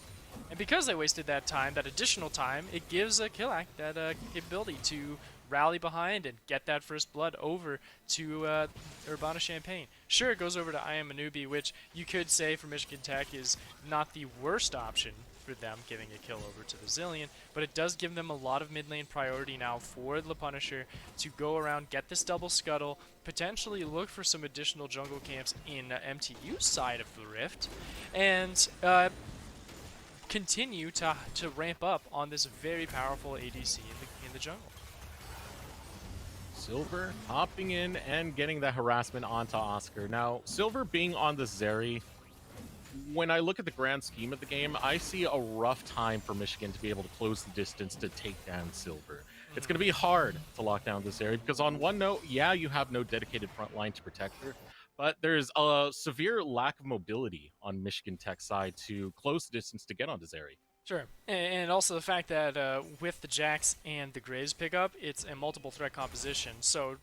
And because they wasted that time, that additional time, it gives a Killak that capability to rally behind and get that first blood over to Urbana Champagne. Sure, it goes over to I Am a Newbie, which you could say for Michigan Tech is not the worst option for them giving a kill over to the Zillion, but it does give them a lot of mid lane priority now for the Punisher to go around, get this double scuttle, potentially look for some additional jungle camps in MTU's side of the Rift, and continue to ramp up on this very powerful ADC in the jungle. Silver hopping in and getting that harassment onto Oscar. Now, Silver being on the Zeri, when I look at the grand scheme of the game, I see a rough time for Michigan to be able to close the distance to take down Silver. It's going to be hard to lock down this area because on one note, yeah, you have no dedicated front line to protect her, but there's a severe lack of mobility on Michigan Tech's side to close the distance to get onto Zeri. Sure, and also the fact that with the Jax and the Graves pickup, it's a multiple threat composition. So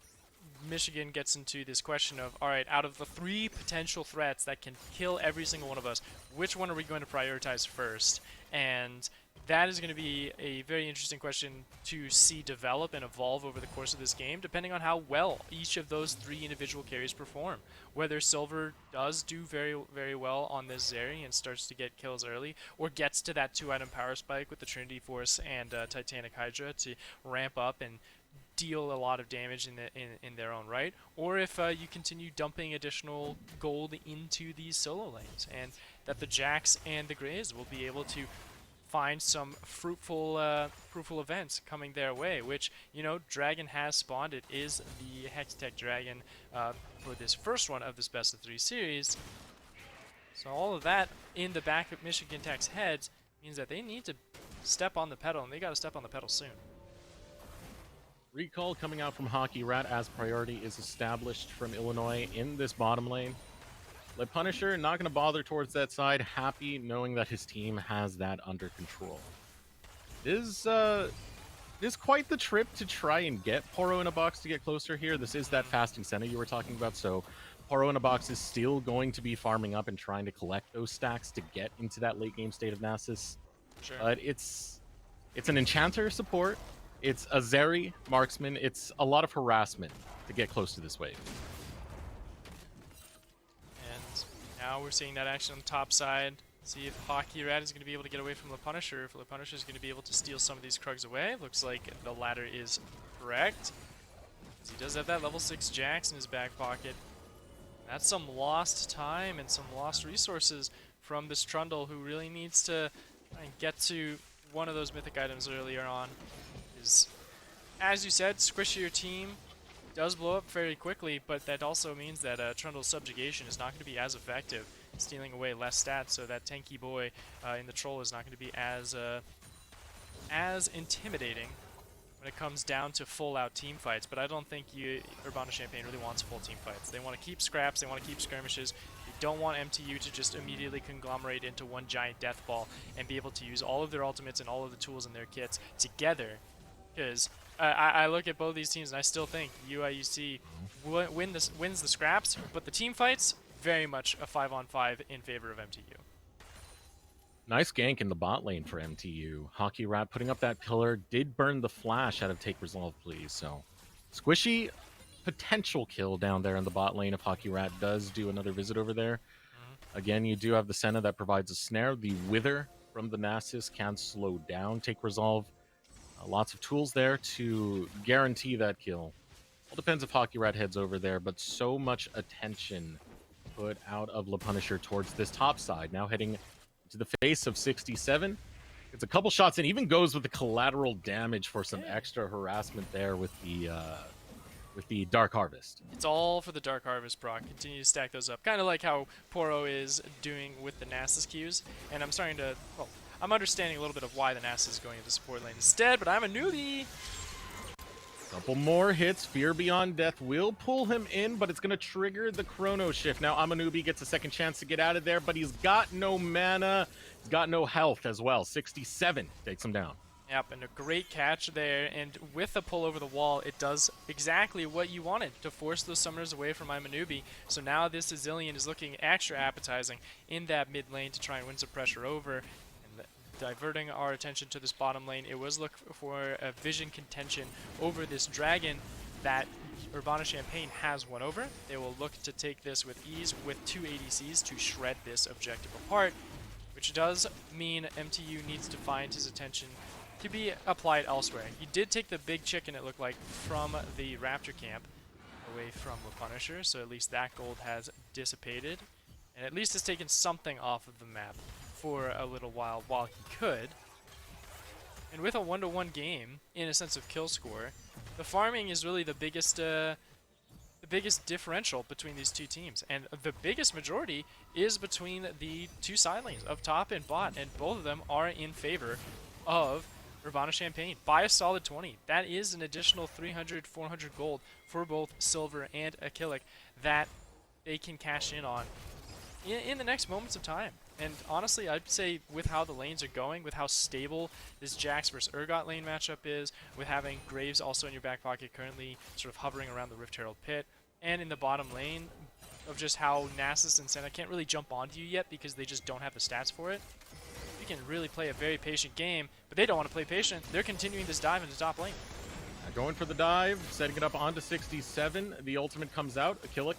Michigan gets into this question of, all right, out of the 3 potential threats that can kill every single one of us, which one are we going to prioritize first? And that is going to be a very interesting question to see develop and evolve over the course of this game, depending on how well each of those 3 individual carries perform. Whether Silver does do very, very well on this Zeri and starts to get kills early, or gets to that 2-item power spike with the Trinity Force and Titanic Hydra to ramp up and deal a lot of damage in their own right, or if you continue dumping additional gold into these solo lanes, and that the Jax and the Graves will be able to find some fruitful events coming their way, which, you know, Dragon has spawned. It is the Hextech Dragon for this first one of this best of 3 series. So all of that in the back of Michigan Tech's heads means that they need to step on the pedal, and they got to step on the pedal soon. Recall coming out from Hockey Rat as priority is established from Illinois in this bottom lane. Le Punisher not going to bother towards that side, happy knowing that his team has that under control. This is quite the trip to try and get Poro in a box to get closer here. This is that fasting center you were talking about, so Poro in a box is still going to be farming up and trying to collect those stacks to get into that late game state of Nasus. Sure. But it's an enchanter support. It's a Zeri marksman. It's a lot of harassment to get close to this wave. And now we're seeing that action on the top side. See if Hockey Rat is going to be able to get away from Le Punisher. If Le Punisher is going to be able to steal some of these Krugs away. Looks like the latter is correct. He does have that level 6 Jax in his back pocket. That's some lost time and some lost resources from this Trundle, who really needs to get to one of those mythic items earlier on. Is, as you said, squishier team, does blow up very quickly, but that also means that Trundle's subjugation is not going to be as effective, stealing away less stats, so that tanky boy in the Troll is not going to be as intimidating when it comes down to full-out team fights. But I don't think Urbana-Champaign really wants full team fights. They want to keep scraps, they want to keep skirmishes. They don't want MTU to just immediately conglomerate into one giant death ball and be able to use all of their ultimates and all of the tools in their kits together. Because I look at both these teams and I still think UIUC wins the scraps, but the team fights, very much a 5-on-5 in favor of MTU. Nice gank in the bot lane for MTU. Hockey Rat putting up that pillar, did burn the flash out of Take Resolve, please. So, squishy potential kill down there in the bot lane if Hockey Rat does do another visit over there. Again, you do have the Senna that provides a snare. The Wither from the Nasus can slow down Take Resolve. Lots of tools there to guarantee that kill. All depends if Hockey Rat heads over there, but so much attention put out of Le Punisher towards this top side. Now heading to the face of 67. It's a couple shots and even goes with the collateral damage for some extra harassment there with the Dark Harvest. It's all for the Dark Harvest proc. Continue to stack those up. Kind of like how Poro is doing with the Nasus Qs. And I'm starting to, well, I'm understanding a little bit of why the Nasus is going into support lane instead, but I'm a newbie. Couple more hits. Fear Beyond Death will pull him in, but it's going to trigger the Chrono Shift. Now, Amanubi gets a second chance to get out of there, but he's got no mana. He's got no health as well. 67 takes him down. Yep, and a great catch there, and with the pull over the wall, it does exactly what you wanted, to force those summoners away from Imanubi. So now this Azilian is looking extra appetizing in that mid lane to try and win some pressure over, and diverting our attention to this bottom lane. It was look for a vision contention over this dragon that Urbana-Champaign has won over. They will look to take this with ease with 2 ADCs to shred this objective apart, which does mean MTU needs to find his attention to be applied elsewhere. He did take the big chicken, it looked like, from the Raptor camp away from the Punisher, so at least that gold has dissipated, and at least has taken something off of the map for a little while he could. And with a 1-to-1 game, in a sense of kill score, the farming is really the biggest differential between these two teams, and the biggest majority is between the two side lanes of top and bot, and both of them are in favor of Urbana-Champaign by a solid 20. That is an additional 300, 400 gold for both Silver and Achillic that they can cash in on in the next moments of time. And honestly, I'd say with how the lanes are going, with how stable this Jax versus Urgot lane matchup is, with having Graves also in your back pocket currently sort of hovering around the Rift Herald pit, and in the bottom lane of just how Nasus and Senna can't really jump onto you yet because they just don't have the stats for it. You can really play a very patient game, but they don't want to play patient. They're continuing this dive into top lane. Going for the dive, setting it up onto 67. The ultimate comes out. Achillic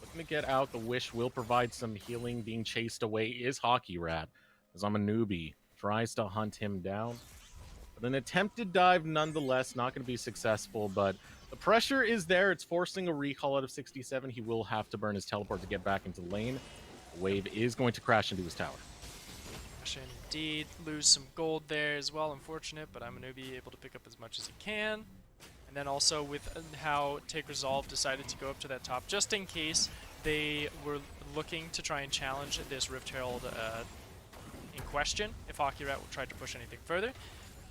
looking to get out. The Wish will provide some healing. Being chased away is Hockey Rat, as Amanubi tries to hunt him down. But an attempted dive nonetheless, not going to be successful, but the pressure is there. It's forcing a recall out of 67. He will have to burn his teleport to get back into the lane. The wave is going to crash into his tower. Indeed, lose some gold there as well, unfortunate, but I'm going to be able to pick up as much as he can. And then also with how Take Resolve decided to go up to that top, just in case they were looking to try and challenge this Rift Herald in question, if Hockey Rat tried to push anything further.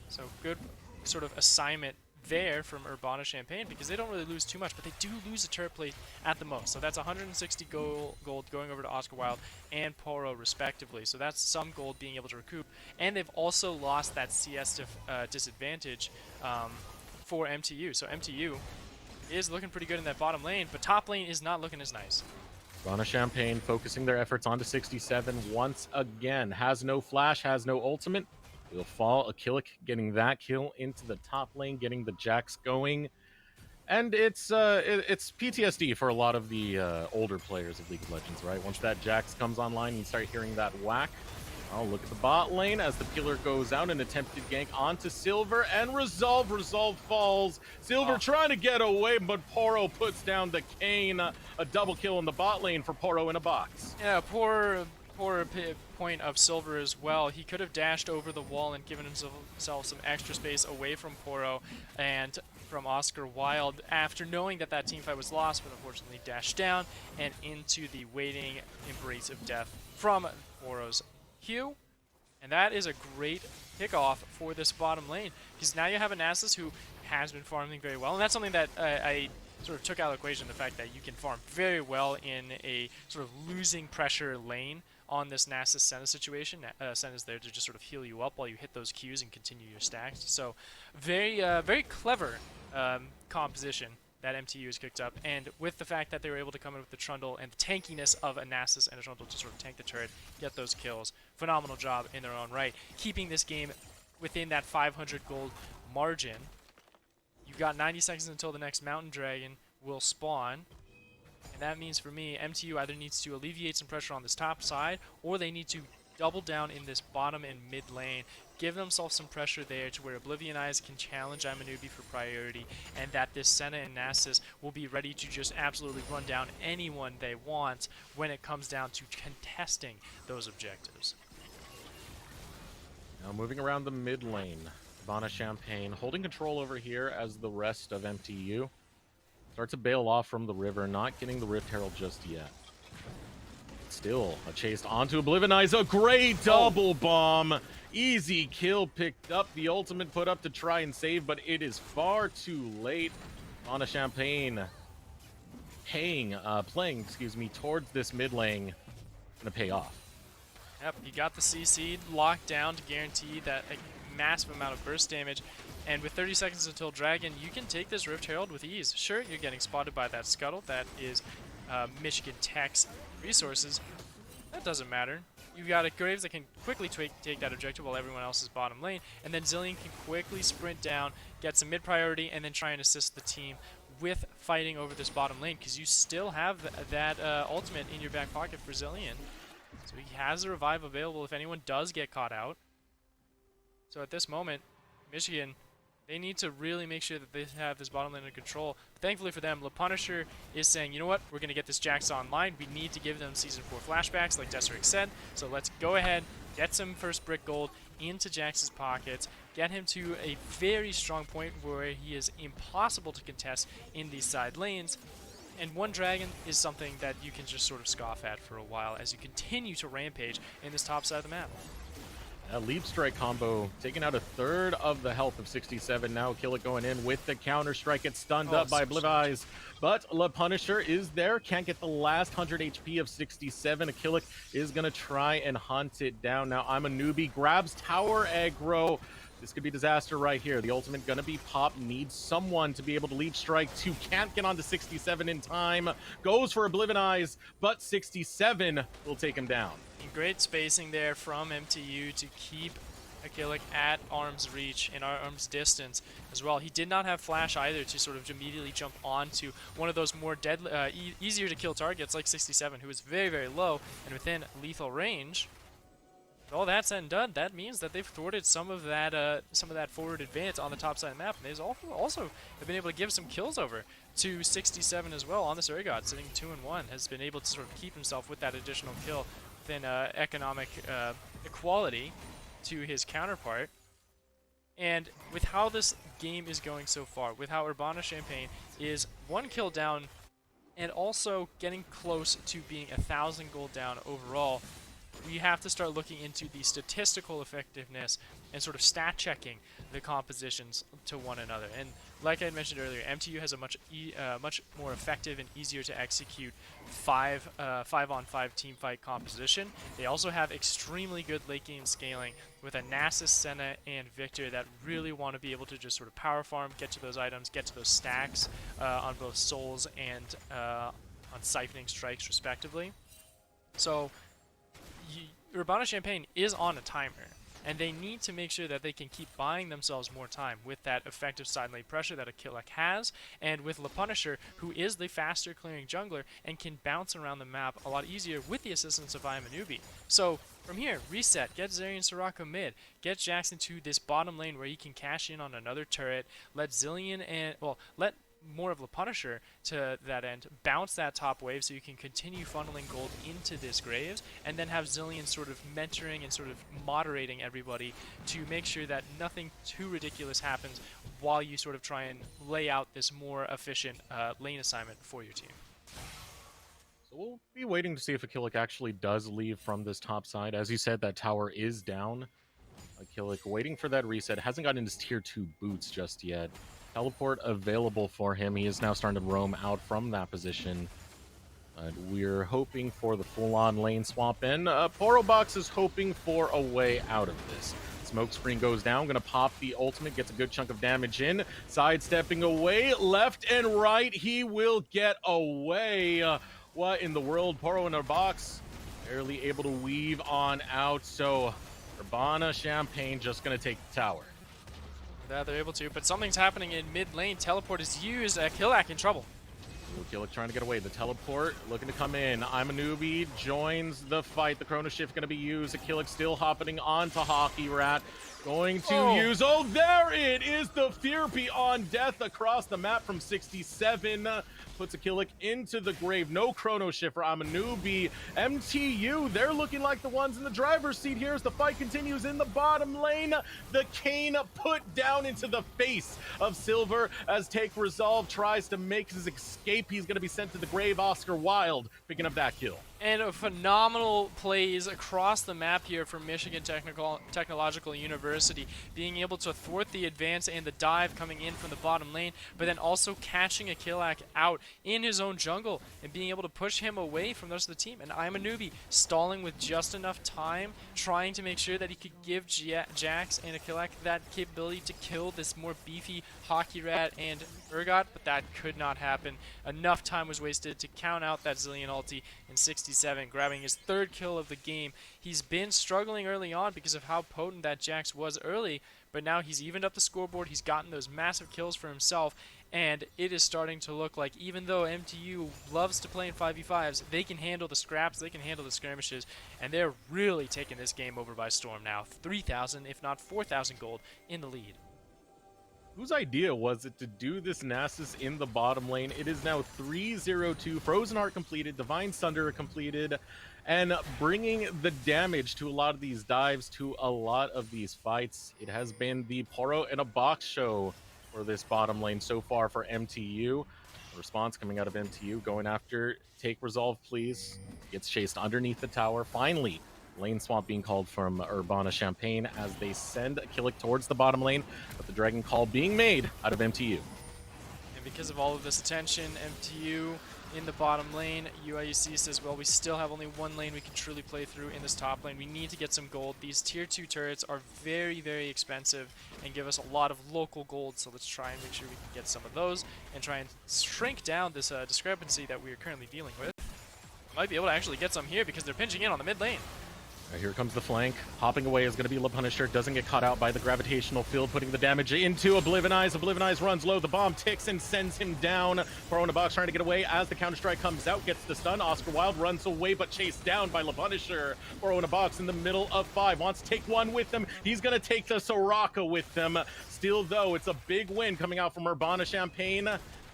So good sort of assignment there from Urbana-Champaign, because they don't really lose too much, but they do lose a turret plate at the most. So that's 160 gold going over to Oscar Wilde and Poro respectively. So that's some gold being able to recoup. And they've also lost that CS disadvantage for MTU. So MTU is looking pretty good in that bottom lane, but top lane is not looking as nice. Urbana-Champaign focusing their efforts onto 67 once again. Has no flash, has no ultimate. Will fall. Achillic getting that kill into the top lane, getting the Jax going. And it's PTSD for a lot of the older players of League of Legends, right? Once that Jax comes online, you start hearing that whack. Oh, look at the bot lane as the pillar goes out. An attempted gank onto Silver, and Resolve falls. Silver trying to get away, but Poro puts down the cane. A double kill in the bot lane for Poro in a box. Yeah, poor point of Silver as well. He could have dashed over the wall and given himself some extra space away from Poro, and from Oscar Wilde after knowing that that team fight was lost, but unfortunately dashed down and into the waiting embrace of death from Oro's Q. And that is a great kickoff for this bottom lane, because now you have a Nasus who has been farming very well, and that's something that I sort of took out of the equation, the fact that you can farm very well in a sort of losing pressure lane on this Nasus Senna situation. Senna's there to just sort of heal you up while you hit those Qs and continue your stacks. So very clever composition that MTU has kicked up, and with the fact that they were able to come in with the Trundle and the tankiness of a Nasus and a Trundle to sort of tank the turret, get those kills, phenomenal job in their own right, keeping this game within that 500 gold margin. You've got 90 seconds until the next Mountain Dragon will spawn, and that means for me, MTU either needs to alleviate some pressure on this top side, or they need to double down in this bottom and mid lane, give themselves some pressure there to where Oblivion Eyes can challenge Amanubi for priority, and that this Senna and Nasus will be ready to just absolutely run down anyone they want when it comes down to contesting those objectives. Now moving around the mid lane, Ivana Champagne holding control over here as the rest of MTU start to bail off from the river, not getting the Rift Herald just yet. Still a chase onto Oblivion Eyes, a great double bomb. Easy kill picked up, the ultimate put up to try and save, but it is far too late. Ivana Champagne playing towards this mid lane, gonna pay off. Yep, you got the CC locked down to guarantee that massive amount of burst damage, and with 30 seconds until Dragon, you can take this Rift Herald with ease. Sure, you're getting spotted by that Scuttle, that is Michigan Tech's resources. That doesn't matter. You've got a Graves that can quickly take that objective while everyone else is bottom lane, and then Zillion can quickly sprint down, get some mid priority, and then try and assist the team with fighting over this bottom lane, because you still have that ultimate in your back pocket for Zillion. So he has a revive available if anyone does get caught out. So at this moment, Michigan, they need to really make sure that they have this bottom lane under control. But thankfully for them, Le Punisher is saying, you know what, we're going to get this Jax online. We need to give them Season 4 flashbacks, like Deseric said. So let's go ahead, get some first brick gold into Jax's pockets, get him to a very strong point where he is impossible to contest in these side lanes. And one dragon is something that you can just sort of scoff at for a while as you continue to rampage in this top side of the map. A leap strike combo taking out a third of the health of 67. Now Killick going in with the counter strike. Gets stunned up by Oblivion Eyes, but Le Punisher is there. Can't get the last 100 HP of 67. Killick is gonna try and hunt it down. Now I'm a newbie. Grabs tower aggro. This could be disaster right here. The ultimate gonna be pop. Needs someone to be able to leap strike. Two can't get onto 67 in time. Goes for Oblivion Eyes, but 67 will take him down. Great spacing there from MTU to keep Akilic at arm's reach and arm's distance as well. He did not have flash either to sort of immediately jump onto one of those more deadly, easier to kill targets like 67, who is very very low and within lethal range. With all that said and done, that means that they've thwarted some of that forward advance on the top side of the map, and they've also have been able to give some kills over to 67 as well on this Urgot, sitting 2-1, has been able to sort of keep himself with that additional kill within economic equality to his counterpart. And with how this game is going so far, with how Urbana Champagne is 1 kill down and also getting close to being 1,000 gold down overall, we have to start looking into the statistical effectiveness and sort of stat checking the compositions to one another. And like I had mentioned earlier, MTU has a much more effective and easier to execute 5-on-5 team fight composition. They also have extremely good late game scaling with a Nasus, Senna, and Victor that really want to be able to just sort of power farm, get to those items, get to those stacks on both souls and on siphoning strikes respectively. So Urbana Champagne is on a timer, and they need to make sure that they can keep buying themselves more time with that effective side lane pressure that Akilic has, and with Le Punisher, who is the faster clearing jungler and can bounce around the map a lot easier with the assistance of Amanubi. So from here, reset, get Zerion Soraka mid, get Jackson to this bottom lane where he can cash in on another turret, let Zillion and, well, let more of Le Punisher to that end, bounce that top wave so you can continue funneling gold into this Graves, and then have Zillion sort of mentoring and sort of moderating everybody to make sure that nothing too ridiculous happens while you sort of try and lay out this more efficient lane assignment for your team. So we'll be waiting to see if Akilic actually does leave from this top side. As you said, that tower is down. Akilic waiting for that reset. Hasn't gotten his tier 2 boots just yet. Teleport available for him. He is now starting to roam out from that position. But we're hoping for the full-on lane swap in. Porobox is hoping for a way out of this. Smoke screen goes down, gonna pop the ultimate, gets a good chunk of damage in. Sidestepping away, left and right, he will get away. What in the world? Poro in a box, barely able to weave on out, so Urbana Champagne just gonna take the tower. Yeah, they're able to, but something's happening in mid lane. Teleport is used. Killac in trouble. Killick trying to get away. The teleport looking to come in. I'm a newbie. Joins the fight. The Chrono Shift going to be used. Killick still hopping onto Hockey Rat. Going to use. Oh, there it is. The Therapy on death across the map from 67. Puts Akilic into the grave. No Chrono Shift for Amanubi. MTU, they're looking like the ones in the driver's seat here as the fight continues in the bottom lane. The cane put down into the face of Silver as Take Resolve tries to make his escape. He's going to be sent to the grave. Oscar Wilde picking up that kill. And phenomenal plays across the map here from Michigan Technological University, being able to thwart the advance and the dive coming in from the bottom lane, but then also catching Akilic out in his own jungle and being able to push him away from the rest of the team. And I'm a newbie, stalling with just enough time, trying to make sure that he could give Jax and Akilic that capability to kill this more beefy Hockey Rat and Urgot, but that could not happen. Enough time was wasted to count out that Zillion ulti in 67, grabbing his third kill of the game. He's been struggling early on because of how potent that Jax was early, but now he's evened up the scoreboard, he's gotten those massive kills for himself, and it is starting to look like, even though MTU loves to play in 5v5s, they can handle the scraps, they can handle the skirmishes, and they're really taking this game over by storm now. 3,000, if not 4,000 gold in the lead. Whose idea was it to do this Nasus in the bottom lane? It is now 3-0-2. Frozen Heart completed, Divine Sunder completed, and bringing the damage to a lot of these dives, to a lot of these fights. It has been the Poro in a box show for this bottom lane so far for MTU. A response coming out of MTU, going after Take Resolve, please. Gets chased underneath the tower. Finally, lane swap being called from Urbana Champagne as they send Akilic towards the bottom lane, but the Dragon Call being made out of MTU. And because of all of this attention, MTU in the bottom lane, UIUC says, well, we still have only one lane we can truly play through in this top lane. We need to get some gold. These tier 2 turrets are very, very expensive and give us a lot of local gold, so let's try and make sure we can get some of those and try and shrink down this discrepancy that we are currently dealing with. Might be able to actually get some here because they're pinching in on the mid lane. Here comes the flank. Hopping away is going to be Le Punisher. Doesn't get caught out by the gravitational field, putting the damage into Oblivionize. Oblivionize runs low. The bomb ticks and sends him down. Pro in a box trying to get away as the counter-strike comes out. Gets the stun. Oscar Wilde runs away, but chased down by Le Punisher. Pro in a box in the middle of 5. Wants to take one with him. He's going to take the Soraka with them. Still, though, it's a big win coming out from Urbana Champagne.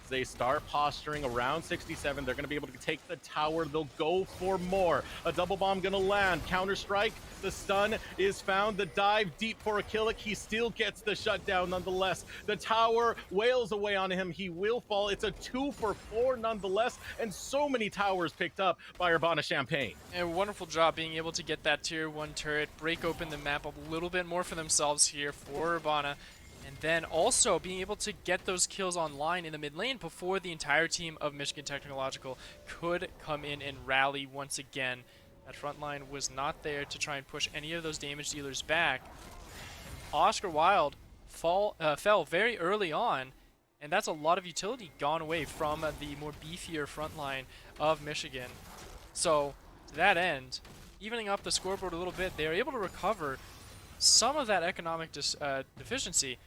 They start posturing around 67. They're going to be able to take the tower. They'll go for more. A double bomb going to land. Counter-strike. The stun is found. The dive deep for Akilic. He still gets the shutdown nonetheless. The tower wails away on him. He will fall. It's a 2 for 4 nonetheless. And so many towers picked up by Urbana Champagne. And a wonderful job being able to get that tier 1 turret, break open the map a little bit more for themselves here for Urbana. And then also being able to get those kills online in the mid lane before the entire team of Michigan Technological could come in and rally once again. That front line was not there to try and push any of those damage dealers back. Oscar Wilde fell very early on, and that's a lot of utility gone away from the more beefier front line of Michigan. So, to that end, evening up the scoreboard a little bit, they are able to recover some of that economic deficiency.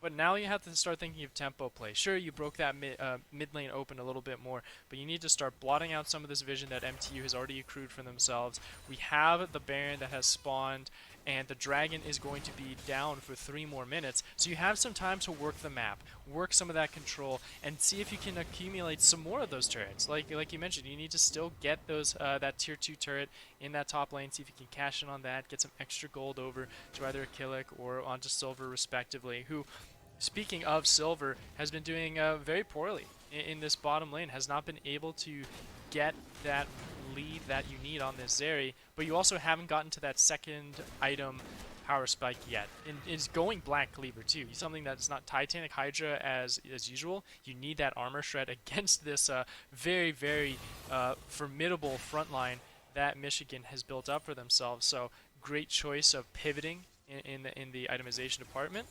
But now you have to start thinking of tempo play. Sure, you broke that mid lane open a little bit more, but you need to start blotting out some of this vision that MTU has already accrued for themselves. We have the Baron that has spawned, and the Dragon is going to be down for 3 more minutes. So you have some time to work the map, work some of that control, and see if you can accumulate some more of those turrets. Like you mentioned, you need to still get those that tier 2 turret in that top lane, see if you can cash in on that, get some extra gold over to either Akilic or onto Silver respectively, who speaking of Silver, has been doing very poorly in this bottom lane, has not been able to get that lead that you need on this Zeri, but you also haven't gotten to that second item power spike yet. And it's going Black Cleaver too, something that's not Titanic Hydra as usual. You need that armor shred against this very, very formidable front line that Michigan has built up for themselves. So great choice of pivoting in the itemization department.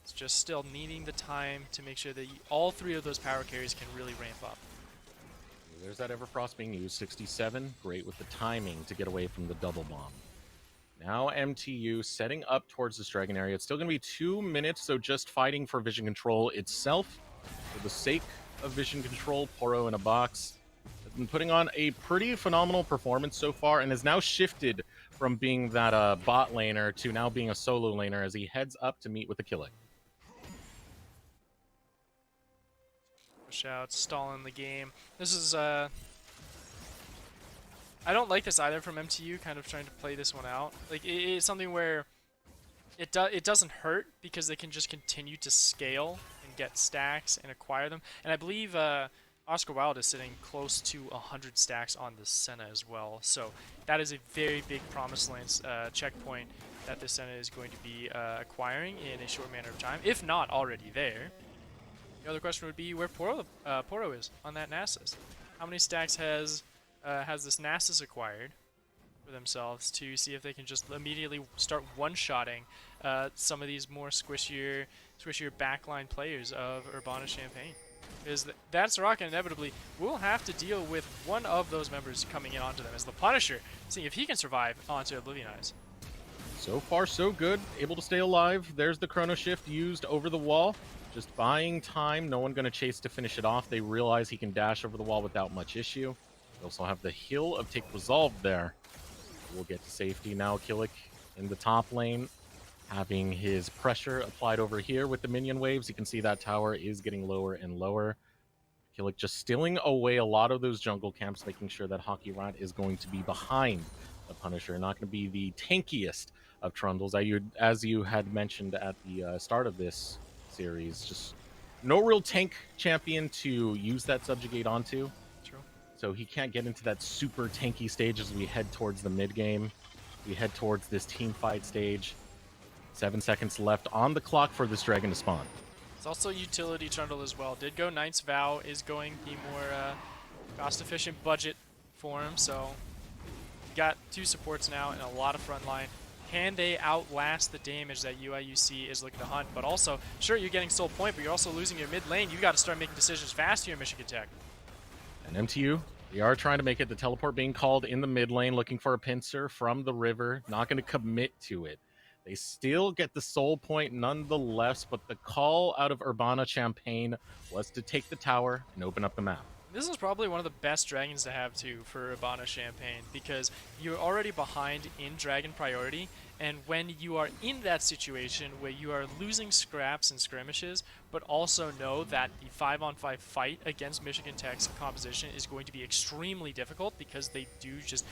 It's just still needing the time to make sure that all three of those power carries can really ramp up. There's that Everfrost being used. 67, great with the timing to get away from the double bomb. Now MTU setting up towards this dragon area. It's still going to be 2 minutes, so just fighting for vision control itself. For the sake of vision control, Poro in a box has been putting on a pretty phenomenal performance so far and has now shifted from being that bot laner to now being a solo laner as he heads up to meet with the Killick. Push out, stalling the game. This is I don't like this either from MTU, kind of trying to play this one out. Like it's something where it doesn't hurt because they can just continue to scale and get stacks and acquire them. And I believe Oscar Wilde is sitting close to 100 stacks on the Senna as well. So that is a very big promised land checkpoint that the Senna is going to be acquiring in a short manner of time, if not already there. The other question would be where Poro is on that Nasus. How many stacks has this Nasus acquired for themselves to see if they can just immediately start one-shotting some of these more squishier backline players of Urbana Champagne? Because that Soraka inevitably will have to deal with one of those members coming in onto them as the Punisher, seeing if he can survive onto Oblivion Eyes. So far, so good. Able to stay alive. There's the Chrono Shift used over the wall. Just buying time. No one going to chase to finish it off. They realize he can dash over the wall without much issue. They also have the heal of Take Resolve there. We'll get to safety now. Killick in the top lane, having his pressure applied over here with the minion waves. You can see that tower is getting lower and lower. Killick just stealing away a lot of those jungle camps, making sure that Hockey Rat is going to be behind the Punisher. Not going to be the tankiest of Trundles. As you had mentioned at the start of this series, just no real tank champion to use that subjugate onto. True. So he can't get into that super tanky stage as we head towards the mid game. We head towards this team fight stage. 7 seconds left on the clock for this dragon to spawn. It's also utility Trundle as well. Did go Knight's Vow is going the more cost-efficient budget for him, so got 2 supports now and a lot of frontline. Can they outlast the damage that UIUC is looking to hunt? But also, sure, you're getting Soul Point, but you're also losing your mid lane. You've got to start making decisions fast here in Michigan Tech. And MTU, they are trying to make it. The teleport being called in the mid lane, looking for a pincer from the river. Not going to commit to it. They still get the Soul Point nonetheless, but the call out of Urbana Champagne was to take the tower and open up the map. This is probably one of the best dragons to have too for Urbana Champagne, because you're already behind in dragon priority, and when you are in that situation where you are losing scraps and skirmishes, but also know that the 5-on-5 fight against Michigan Tech's composition is going to be extremely difficult because they do just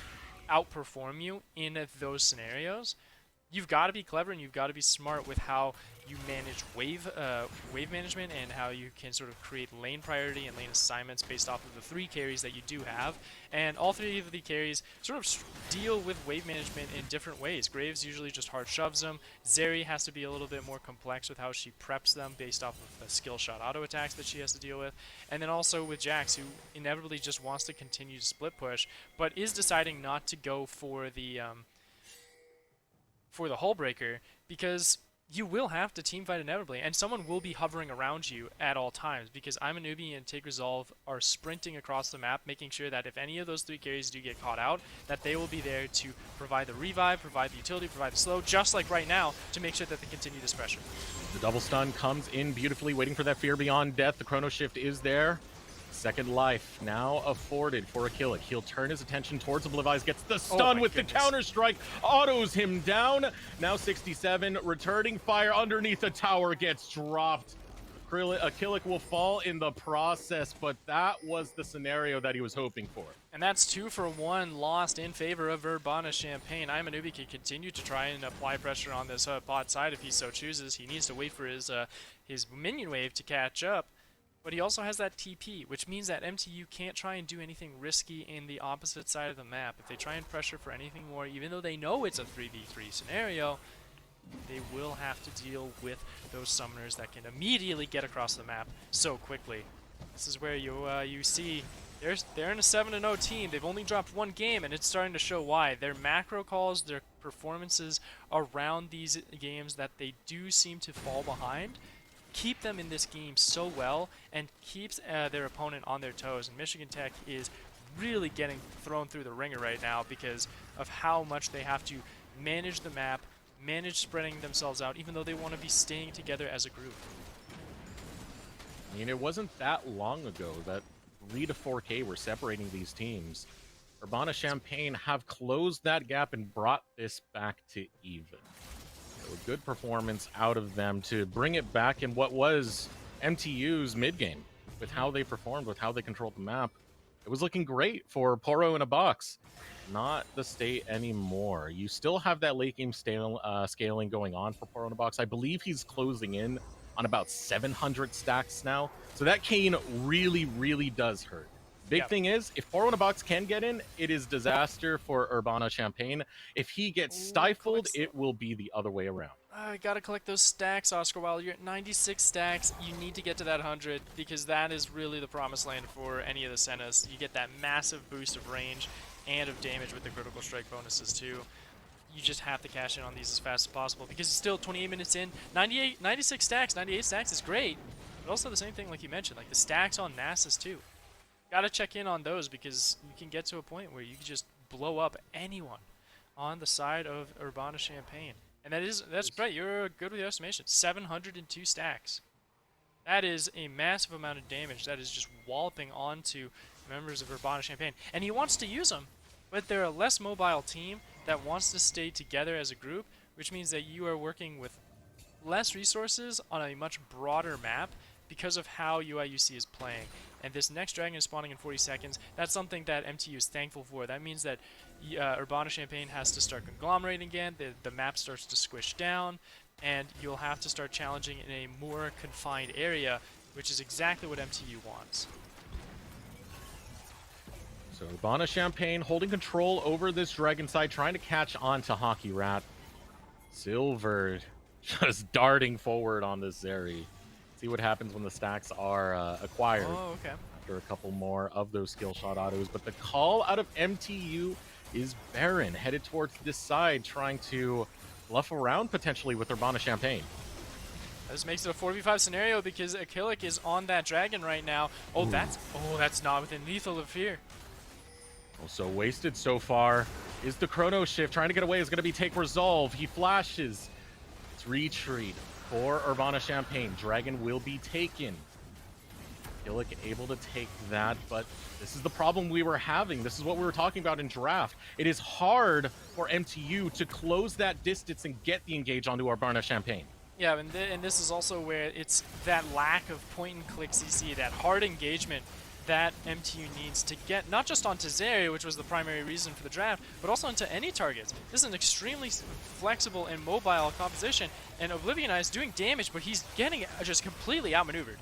outperform you in those scenarios, you've got to be clever and you've got to be smart with how you manage wave management and how you can sort of create lane priority and lane assignments based off of the 3 carries that you do have. And all 3 of the carries sort of deal with wave management in different ways. Graves usually just hard shoves them. Zeri has to be a little bit more complex with how she preps them based off of the skill shot auto attacks that she has to deal with. And then also with Jax, who inevitably just wants to continue to split push, but is deciding not to go for the hull breaker, because you will have to team fight inevitably, and someone will be hovering around you at all times, because I'm a newbie and Take Resolve are sprinting across the map, making sure that if any of those 3 carries do get caught out, that they will be there to provide the revive, provide the utility, provide the slow, just like right now, to make sure that they continue this pressure. The double stun comes in beautifully, waiting for that Fear Beyond Death. The Chrono Shift is there. Second life now afforded for a Killick. He'll turn his attention towards Oblivion, gets the stun with the counter-strike, autos him down. Now 67, returning fire underneath the tower gets dropped. Akilic will fall in the process, but that was the scenario that he was hoping for. And that's 2 for 1 lost in favor of Urbana Champagne. Imanubi can continue to try and apply pressure on this bot side if he so chooses. He needs to wait for his minion wave to catch up. But he also has that TP, which means that MTU can't try and do anything risky in the opposite side of the map. If they try and pressure for anything more, even though they know it's a 3v3 scenario, they will have to deal with those summoners that can immediately get across the map so quickly. This is where you see they're in a 7-0 team. They've only dropped 1 game, and it's starting to show why. Their macro calls, their performances around these games that they do seem to fall behind, keep them in this game so well and keeps their opponent on their toes. And Michigan Tech is really getting thrown through the ringer right now because of how much they have to manage the map, manage spreading themselves out, even though they want to be staying together as a group. I mean, it wasn't that long ago that 3 to 4K were separating these teams. Urbana Champagne have closed that gap and brought this back to even. So a good performance out of them to bring it back in what was MTU's mid-game, with how they performed, with how they controlled the map. It was looking great for Poro in a box. Not the state anymore. You still have that late game scaling going on for Poro in a box. I believe he's closing in on about 700 stacks now. So that cane really, really does hurt. Big thing is, if Poro in a box can get in, it is disaster for Urbana Champagne. If he gets stifled, it will be the other way around. I gotta collect those stacks, Oscar. While you're at 96 stacks, you need to get to that 100 because that is really the promised land for any of the Sennas. You get that massive boost of range and of damage with the critical strike bonuses too. You just have to cash in on these as fast as possible because it's still 28 minutes in. 96 stacks, 98 stacks is great, but also the same thing like you mentioned, like the stacks on NACEs too. Gotta check in on those because you can get to a point where you can just blow up anyone on the side of Urbana Champagne. And that's Brett, you're good with the estimation. 702 stacks. That is a massive amount of damage that is just walloping onto members of Urbana Champagne. And he wants to use them, but they're a less mobile team that wants to stay together as a group, which means that you are working with less resources on a much broader map because of how UIUC is playing. And this next dragon is spawning in 40 seconds. That's something that MTU is thankful for. That means that Urbana Champagne has to start conglomerating again. The map starts to squish down, and you'll have to start challenging in a more confined area, which is exactly what MTU wants. So Urbana Champagne holding control over this dragon side, trying to catch on to Hockey Rat. Silver just darting forward on this Zeri. See what happens when the stacks are acquired. Oh, okay. After a couple more of those skill shot autos. But the call out of MTU is Baron, headed towards this side, trying to bluff around potentially with Urbana Champagne. This makes it a 4v5 scenario because Akilic is on that dragon right now. Oh, that's not within lethal of fear. Also wasted so far is the Chrono Shift. Trying to get away is going to be Take Resolve. He flashes. It's retreat for Urbana Champagne. Dragon will be taken. Akilic able to take that, but this is the problem we were having. This is what we were talking about in draft. It is hard for MTU to close that distance and get the engage onto Urbana Champagne. Yeah, and this is also where it's that lack of point-and-click CC, that hard engagement that MTU needs to get, not just onto Zeri, which was the primary reason for the draft, but also into any targets. This is an extremely flexible and mobile composition, and Oblivion Eye is doing damage, but he's getting just completely outmaneuvered.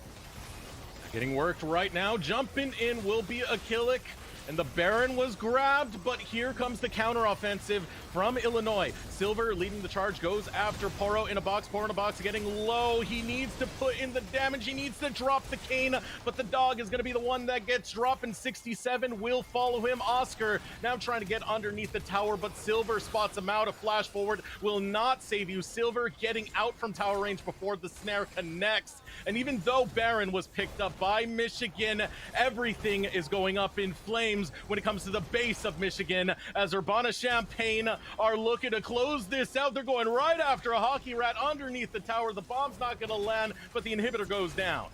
Getting worked right now. Jumping in will be Akilic. And the Baron was grabbed, but here comes the counteroffensive from Illinois. Silver leading the charge goes after Poro in a box. Poro in a box getting low. He needs to put in the damage. He needs to drop the cane, but the dog is going to be the one that gets dropped, and 67 will follow him. Oscar now trying to get underneath the tower, but Silver spots him out. A flash forward will not save you. Silver getting out from tower range before the snare connects. And even though Baron was picked up by Michigan, everything is going up in flames when it comes to the base of Michigan, as Urbana Champagne are looking to close this out. They're going right after a Hockey Rat underneath the tower. The bomb's not going to land, but the inhibitor goes down.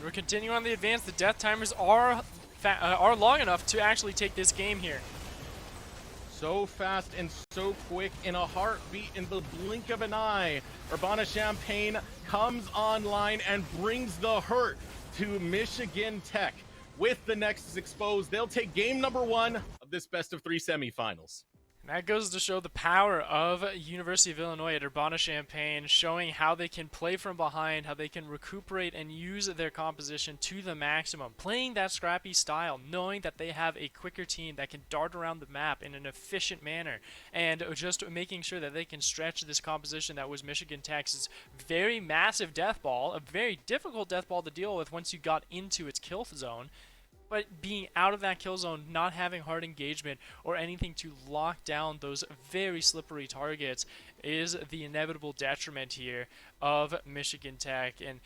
We're continuing on the advance. The death timers are long enough to actually take this game here. so fast and so quick in a heartbeat, in the blink of an eye. Urbana-Champaign comes online and brings the hurt to Michigan Tech. With the Nexus exposed, they'll take game number 1 of this best of 3 semifinals. And that goes to show the power of University of Illinois at Urbana-Champaign, showing how they can play from behind, how they can recuperate and use their composition to the maximum, playing that scrappy style, knowing that they have a quicker team that can dart around the map in an efficient manner, and just making sure that they can stretch this composition that was Michigan Tech's very massive death ball, a very difficult death ball to deal with once you got into its kill zone. But being out of that kill zone, not having hard engagement or anything to lock down those very slippery targets is the inevitable detriment here of Michigan Tech. And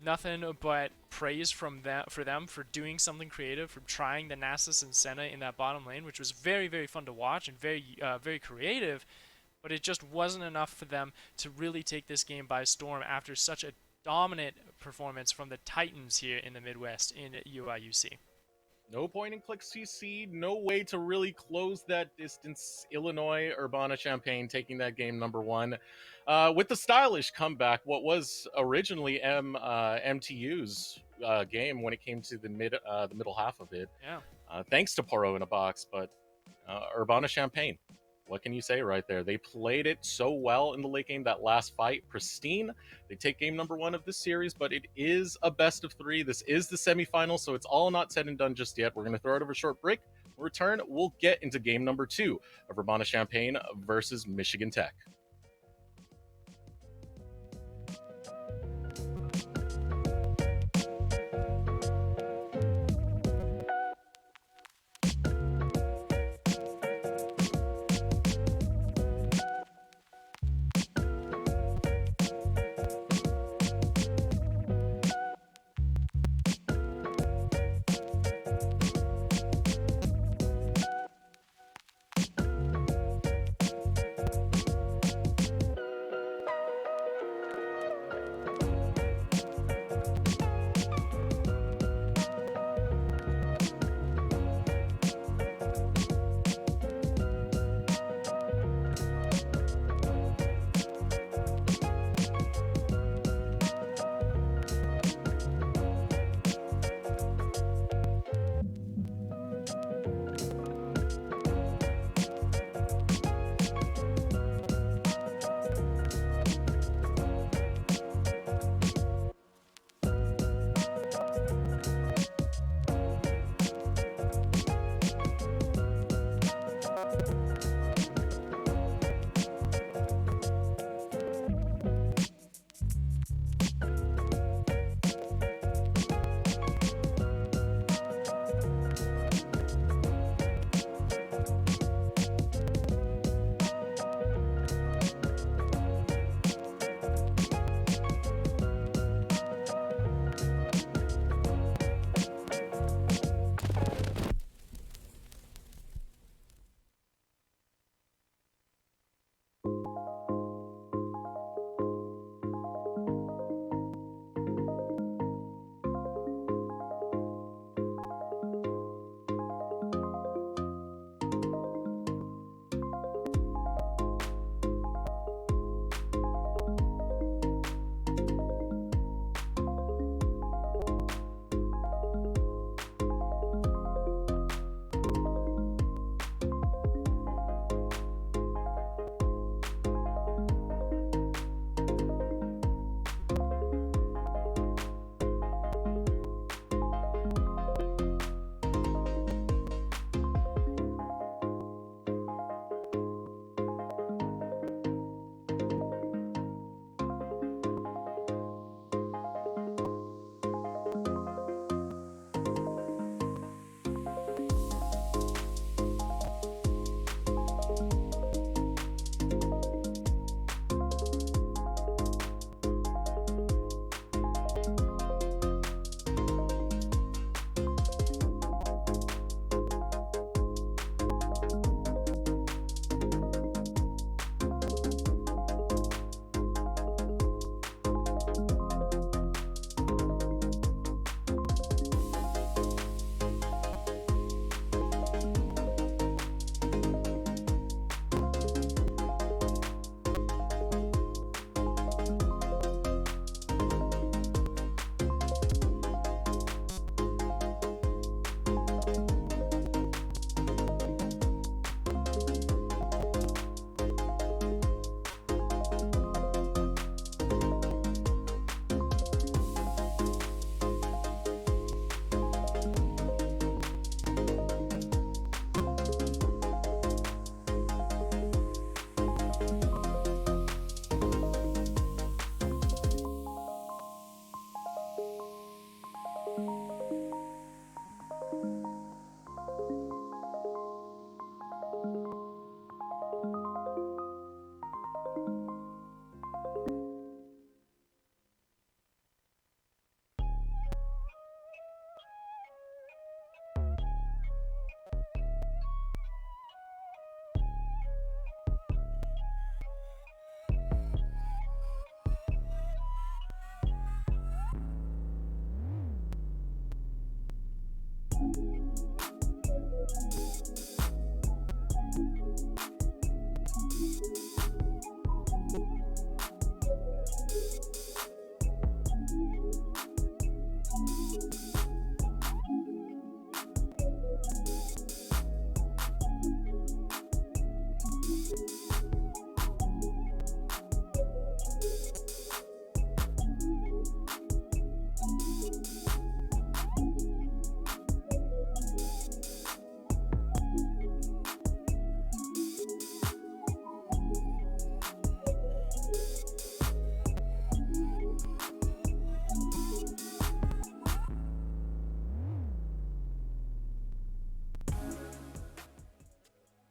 nothing but praise from for them for doing something creative, for trying the Nasus and Senna in that bottom lane, which was very, very fun to watch and very creative. But it just wasn't enough for them to really take this game by storm after such a dominant performance from the Titans here in the Midwest in UIUC. No point and click CC, no way to really close that distance. Illinois, Urbana-Champaign taking that game number 1. With the stylish comeback, what was originally MTU's game when it came to the middle half of it. Yeah. Thanks to Poro in a box, but Urbana-Champaign, what can you say right there? They played it so well in the late game. That last fight, pristine. They take game number 1 of this series, but it is a best of 3. This is the semifinal, so it's all not said and done just yet. We're going to throw it over a short break. When we return, we'll get into game number 2 of Urbana-Champaign versus Michigan Tech.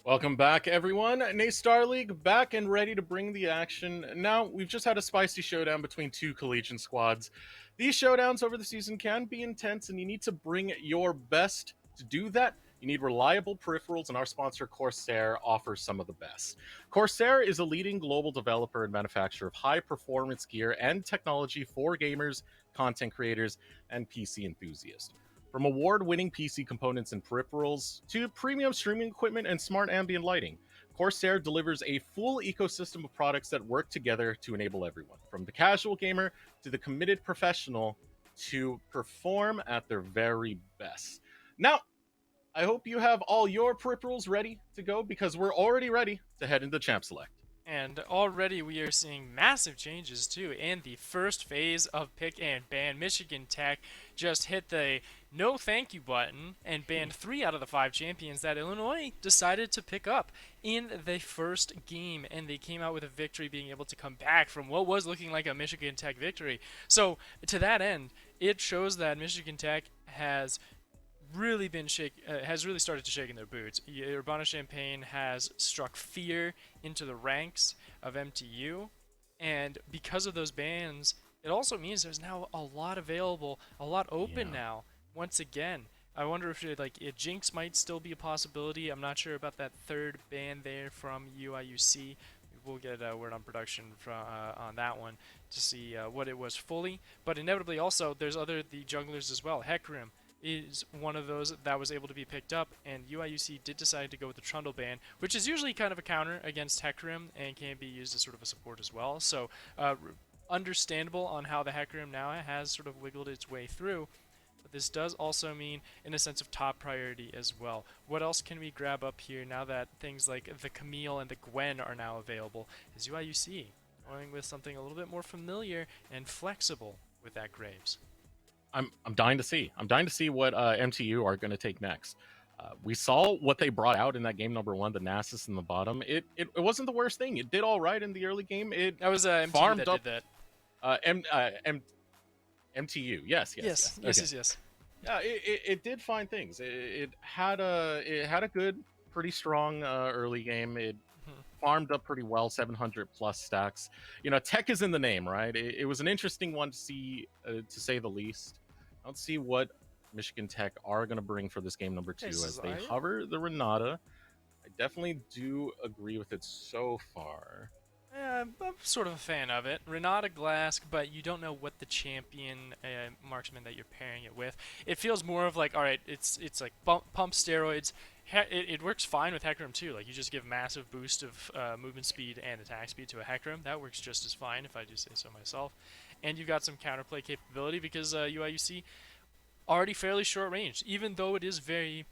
Welcome back, everyone. NACE Starleague back and ready to bring the action. Now, we've just had a spicy showdown between two collegiate squads. These showdowns over the season can be intense, and you need to bring your best. To do that, you need reliable peripherals, and our sponsor, Corsair, offers some of the best. Corsair is a leading global developer and manufacturer of high performance gear and technology for gamers, content creators, and PC enthusiasts. From award winning PC components and peripherals to premium streaming equipment and smart ambient lighting, Corsair delivers a full ecosystem of products that work together to enable everyone, from the casual gamer to the committed professional, to perform at their very best. Now, I hope you have all your peripherals ready to go because we're already ready to head into Champ Select. And already we are seeing massive changes too. In the first phase of pick and ban, Michigan Tech just hit the no thank you button and banned 3 out of the 5 champions that Illinois decided to pick up in the first game. And they came out with a victory, being able to come back from what was looking like a Michigan Tech victory. So to that end, it shows that Michigan Tech has really started to shake in their boots. Urbana-Champaign has struck fear into the ranks of MTU, and because of those bans, it also means there's now a lot available, a lot open Yeah. now. Once again, I wonder if Jinx might still be a possibility. I'm not sure about that third ban there from UIUC. We'll get a word on production on that one to see what it was fully. But inevitably, also there's the junglers as well. Hecarim is one of those that was able to be picked up, and UIUC did decide to go with the Trundle ban, which is usually kind of a counter against Hecarim and can be used as sort of a support as well. So understandable on how the Hecarim now has sort of wiggled its way through. But this does also mean, in a sense, of top priority as well. What else can we grab up here now that things like the Camille and the Gwen are now available? Is UIUC going with something a little bit more familiar and flexible with that Graves? I'm dying to see. I'm dying to see what MTU are going to take next. We saw what they brought out in that game number one, the Nasus in the bottom. It wasn't the worst thing. It did all right in the early game. It That was MTU farmed that up did that. MTU. Yes. Yes. Yeah, it did fine things. It had a good, pretty strong early game. It Mhm. farmed up pretty well, 700 plus stacks. You know, tech is in the name, right? It was an interesting one to see, to say the least. Let's see what Michigan Tech are going to bring for this game number two as they Zaya? hover the Renata. I definitely do agree with it so far. I'm sort of a fan of it. Renata Glask, but you don't know what the champion marksman that you're pairing it with. It feels more of like, all right, it's like pump steroids. It works fine with Hecarim too. Like you just give massive boost of movement speed and attack speed to a Hecarim. That works just as fine, if I do say so myself. And you've got some counterplay capability because UIUC already fairly short range, even though it is very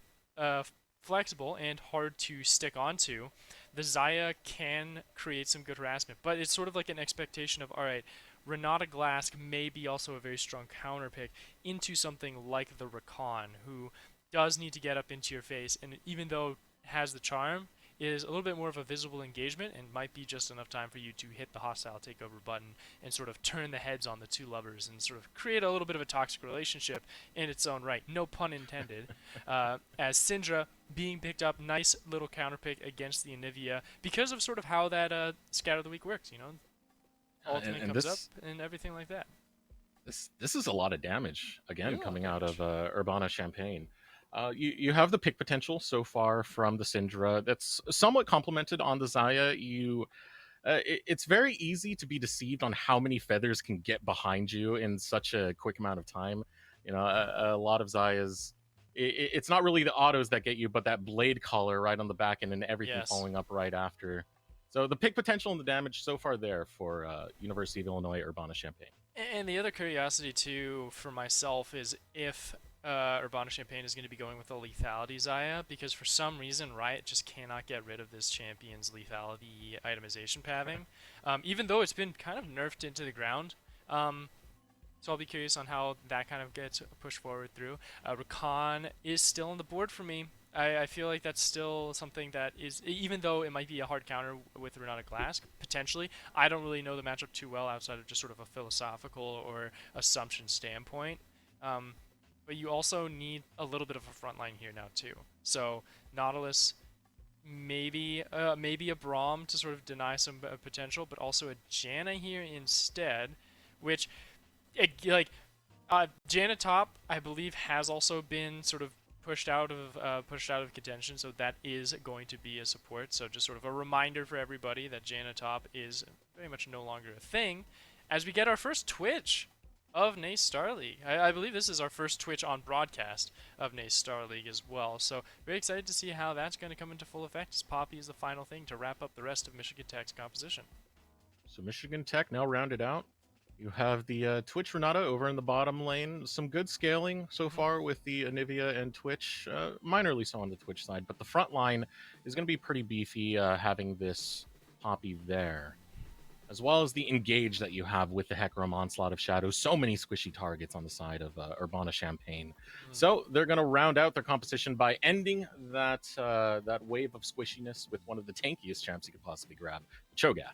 flexible and hard to stick onto. The Zaya can create some good harassment, but it's sort of like an expectation of, all right, Renata Glask may be also a very strong counter pick into something like the Rakan, who does need to get up into your face, and even though has the charm, is a little bit more of a visible engagement and might be just enough time for you to hit the hostile takeover button and sort of turn the heads on the two lovers and sort of create a little bit of a toxic relationship in its own right. No pun intended. As Syndra being picked up, nice little counter pick against the Anivia because of sort of how that Scout of the Week works, you know? Ultimate And comes up this and everything like that. this is a lot of damage again Really a lot of coming out damage. of Urbana Champagne. You have the pick potential so far from the Syndra that's somewhat complemented on the Zaya. It's very easy to be deceived on how many feathers can get behind you in such a quick amount of time. You know, a lot of Zayas. It's not really the autos that get you, but that blade collar right on the back end and everything Yes. following up right after. So the pick potential and the damage so far there for University of Illinois Urbana Champagne. And the other curiosity too for myself is if Urbana Champagne is going to be going with the lethality Zaya, because for some reason Riot just cannot get rid of this champion's lethality itemization pathing, even though it's been kind of nerfed into the ground. So I'll be curious on how that kind of gets pushed forward through. Rakan is still on the board for me. I feel like that's still something that is, even though it might be a hard counter with Renata Glask, potentially, I don't really know the matchup too well outside of just sort of a philosophical or assumption standpoint. But you also need a little bit of a front line here now too. So Nautilus maybe a Braum to sort of deny some potential, but also a Janna here instead, which like Janna top I believe has also been sort of pushed out of contention, so that is going to be a support. So just sort of a reminder for everybody that Janna top is very much no longer a thing, as we get our first Twitch of NACE Starleague. I believe this is our first Twitch on broadcast of NACE Starleague as well. So very excited to see how that's going to come into full effect, as Poppy is the final thing to wrap up the rest of Michigan Tech's composition. So Michigan Tech now rounded out. You have the Twitch Renata over in the bottom lane. Some good scaling so far with the Anivia and Twitch. Minorly so on the Twitch side, but the front line is going to be pretty beefy having this Poppy there. As well as the engage that you have with the Hecarim Onslaught of Shadows. So many squishy targets on the side of Urbana Champagne. So they're going to round out their composition by ending that wave of squishiness with one of the tankiest champs you could possibly grab, Cho'Gath.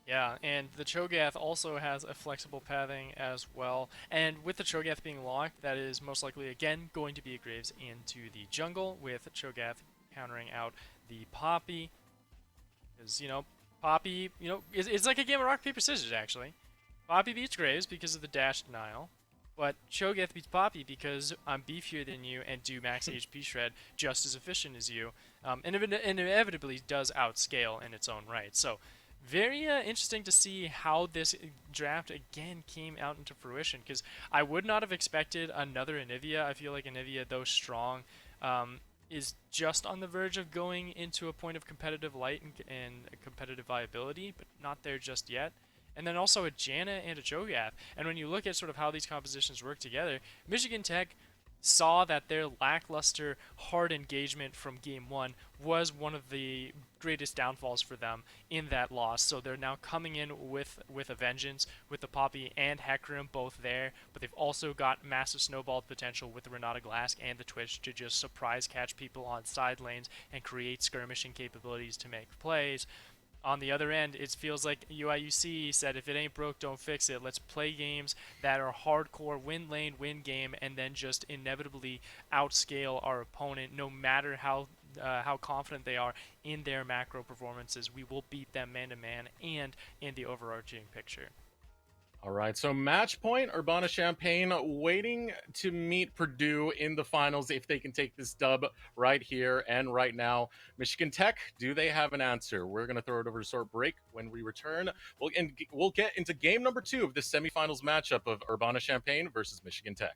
Yeah, and the Cho'Gath also has a flexible pathing as well. And with the Cho'Gath being locked, that is most likely again going to be a Graves into the jungle, with Cho'Gath countering out the Poppy. Because, Poppy, it's like a game of rock, paper, scissors, actually. Poppy beats Graves because of the dash denial, but Cho'Gath beats Poppy because I'm beefier than you and do max HP shred just as efficient as you, and inevitably does outscale in its own right. So very interesting to see how this draft again came out into fruition, because I would not have expected another Anivia. I feel like Anivia, though strong, is just on the verge of going into a point of competitive light and competitive viability, but not there just yet. And then also a Janna and a Cho'Gath. And when you look at sort of how these compositions work together, Michigan Tech saw that their lackluster hard engagement from game one was one of the greatest downfalls for them in that loss. So they're now coming in with a vengeance, with the Poppy and Hecarim both there, but they've also got massive snowball potential with the Renata Glass and the Twitch to just surprise catch people on side lanes and create skirmishing capabilities to make plays. On the other end, it feels like UIUC said, if it ain't broke, don't fix it. Let's play games that are hardcore, win lane, win game, and then just inevitably outscale our opponent, no matter how confident they are in their macro performances. We will beat them man to man and in the overarching picture. All right, so match point, Urbana Champagne waiting to meet Purdue in the finals if they can take this dub right here and right now. Michigan Tech, do they have an answer? We're going to throw it over to short break. When we return, we'll get into game number 2 of this semifinals matchup of Urbana Champagne versus Michigan Tech.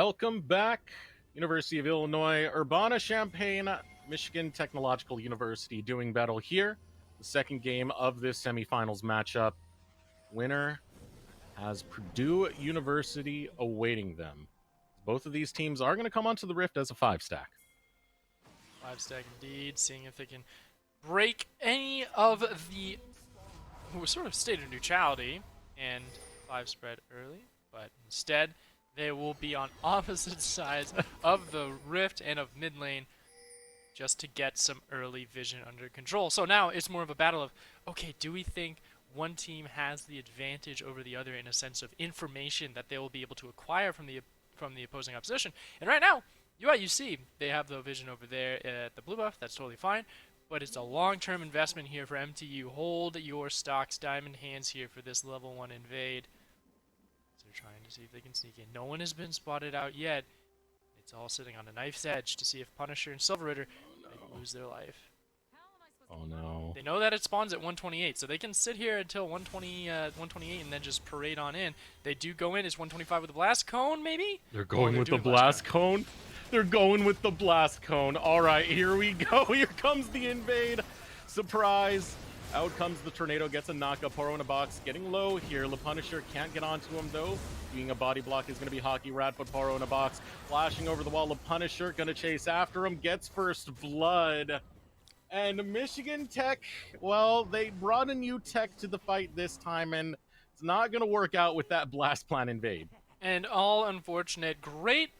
Welcome back. University of Illinois, Urbana-Champaign, Michigan Technological University doing battle here. The second game of this semifinals matchup. Winner has Purdue University awaiting them. Both of these teams are going to come onto the Rift as a 5-stack. 5-stack indeed, seeing if they can break any of the sort of state of neutrality and 5 spread early, but instead they will be on opposite sides of the Rift and of mid lane just to get some early vision under control. So now it's more of a battle of, okay, do we think one team has the advantage over the other in a sense of information that they will be able to acquire from the opposing opposition? And right now, UIUC, they have the vision over there at the blue buff. That's totally fine. But it's a long-term investment here for MTU. Hold your stocks, diamond hands here for this level 1 invade. So they're trying to see if they can sneak in. No one has been spotted out yet. It's all sitting on a knife's edge to see if Punisher and Silver Ritter lose their life. Oh no. They know that it spawns at 128, so they can sit here until 128 and then just parade on in. They do go in. Is 125 with the blast cone, maybe? They're going with the blast cone. They're going with the blast cone. All right, here we go. Here comes the invade. Surprise. Out comes the tornado, gets a knockup. Poro in a box, getting low here. The Punisher can't get onto him though. Being a body block is going to be Hockey Rat, but Poro in a box. Flashing over the wall, the Punisher going to chase after him. Gets first blood. And Michigan Tech, well, they brought a new tech to the fight this time, and it's not going to work out with that blast plan invade. And all unfortunate. Great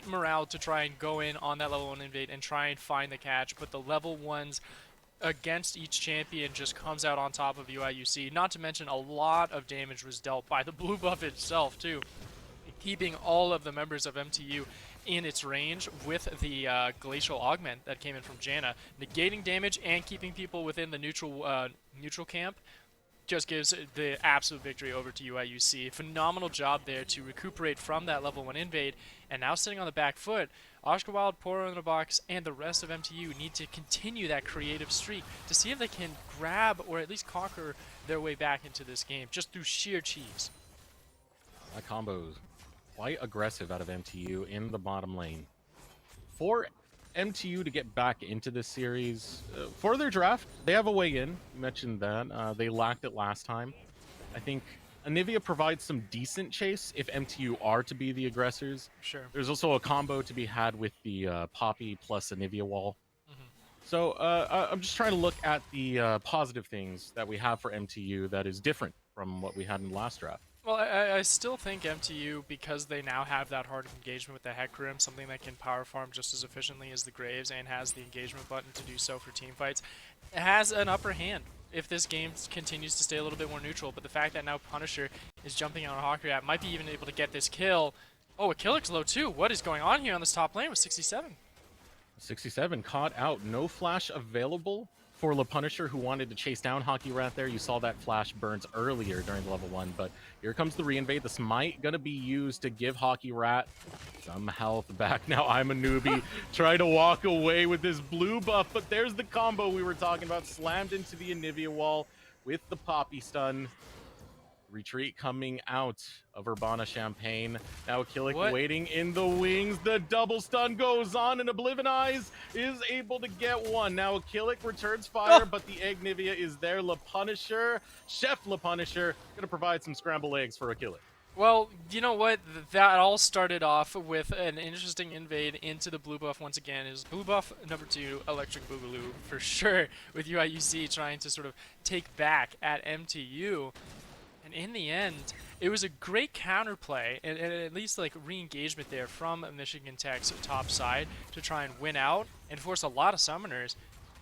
morale to try and go in on that level 1 invade and try and find the catch, but the level 1s against each champion just comes out on top of UIUC. Not to mention a lot of damage was dealt by the blue buff itself too, keeping all of the members of MTU in its range with the glacial augment that came in from Janna, negating damage and keeping people within the neutral camp. Just gives the absolute victory over to UIUC. Phenomenal job there to recuperate from that level 1 invade, and now sitting on the back foot, Oscar Wilde, Poro in the box, and the rest of MTU need to continue that creative streak to see if they can grab or at least conquer their way back into this game just through sheer cheese. That combo is quite aggressive out of MTU in the bottom lane. For MTU to get back into this series, for their draft, they have a way in. You mentioned that. They lacked it last time. I think Anivia provides some decent chase if MTU are to be the aggressors. Sure. There's also a combo to be had with the Poppy plus Anivia wall. So I'm just trying to look at the positive things that we have for MTU that is different from what we had in the last draft. Well, I still think MTU, because they now have that hard engagement with the Hecarim, something that can power farm just as efficiently as the Graves and has the engagement button to do so for team fights, has an upper hand if this game continues to stay a little bit more neutral. But the fact that now Punisher is jumping on a Hockey Rat might be even able to get this kill. Oh, Achilles low too. What is going on here on this top lane with 67? 67 caught out. No flash available for Le Punisher, who wanted to chase down Hockey Rat there. You saw that flash burns earlier during the level 1, but here comes the reinvade. The smite gonna be used to give Hockey Rat some health back. Now I'm a newbie. Try to walk away with this blue buff, but there's the combo we were talking about. Slammed into the Anivia wall with the Poppy stun. Retreat coming out of Urbana-Champaign. Now Killick waiting in the wings. The double stun goes on, and Oblivionize is able to get one. Now Killick returns fire, but the Agnivia is there. Le Punisher, Chef Le Punisher, gonna provide some scrambled eggs for Achilles. Well, you know what? That all started off with an interesting invade into the blue buff once again. It was blue buff number 2, Electric Boogaloo, for sure, with UIUC trying to sort of take back at MTU. And in the end, it was a great counterplay and at least like re-engagement there from Michigan Tech's top side to try and win out and force a lot of summoners.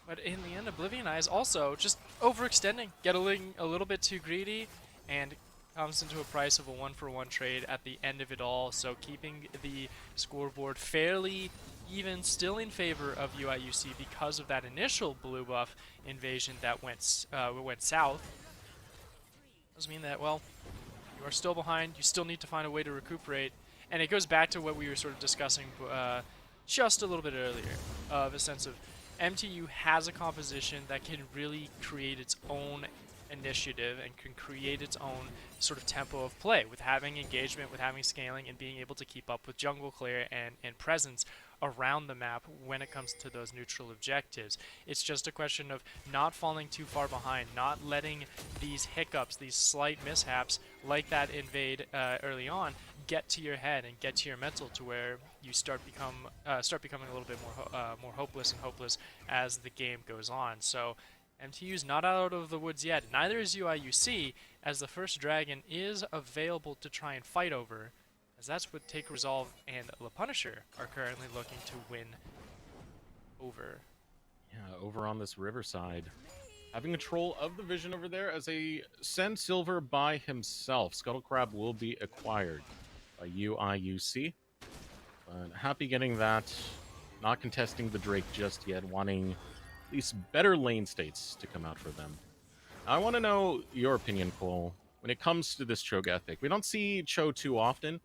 But in the end, Oblivionize also just overextending, getting a little bit too greedy, and comes into a price of a 1-for-1 trade at the end of it all. So keeping the scoreboard fairly even, still in favor of UIUC because of that initial blue buff invasion that went south. Does mean that, well, you are still behind, you still need to find a way to recuperate, and it goes back to what we were sort of discussing just a little bit earlier, of a sense of MTU has a composition that can really create its own initiative and can create its own sort of tempo of play with having engagement, with having scaling, and being able to keep up with jungle clear and presence around the map when it comes to those neutral objectives. It's just a question of not falling too far behind, not letting these hiccups, these slight mishaps like that invade early on, get to your head and get to your mental to where you start becoming a little bit more hopeless and hopeless as the game goes on. So MTU's not out of the woods yet. Neither is UIUC, as the first dragon is available to try and fight over, as that's what Take Resolve and Le Punisher are currently looking to win over. Yeah, over on this riverside. Having control of the vision over there as a send silver by himself. Scuttle Crab will be acquired by UIUC. But happy getting that. Not contesting the Drake just yet, wanting at least better lane states to come out for them. I want to know your opinion, Cole, when it comes to this Cho'Gath ethic. We don't see Cho too often.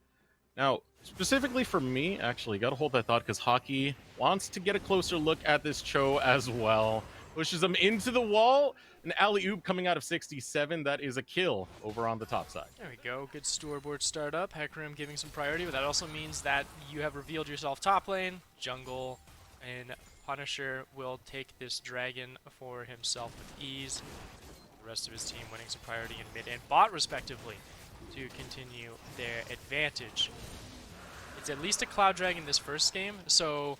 Now, specifically for me, actually, gotta hold that thought because Hockey wants to get a closer look at this Cho as well. Pushes him into the wall. An alley-oop coming out of 67. That is a kill over on the top side. There we go. Good scoreboard startup. Hecarim giving some priority, but that also means that you have revealed yourself top lane. Jungle and Punisher will take this dragon for himself with ease. The rest of his team winning some priority in mid and bot, respectively, to continue their advantage. It's at least a Cloud Dragon this first game, so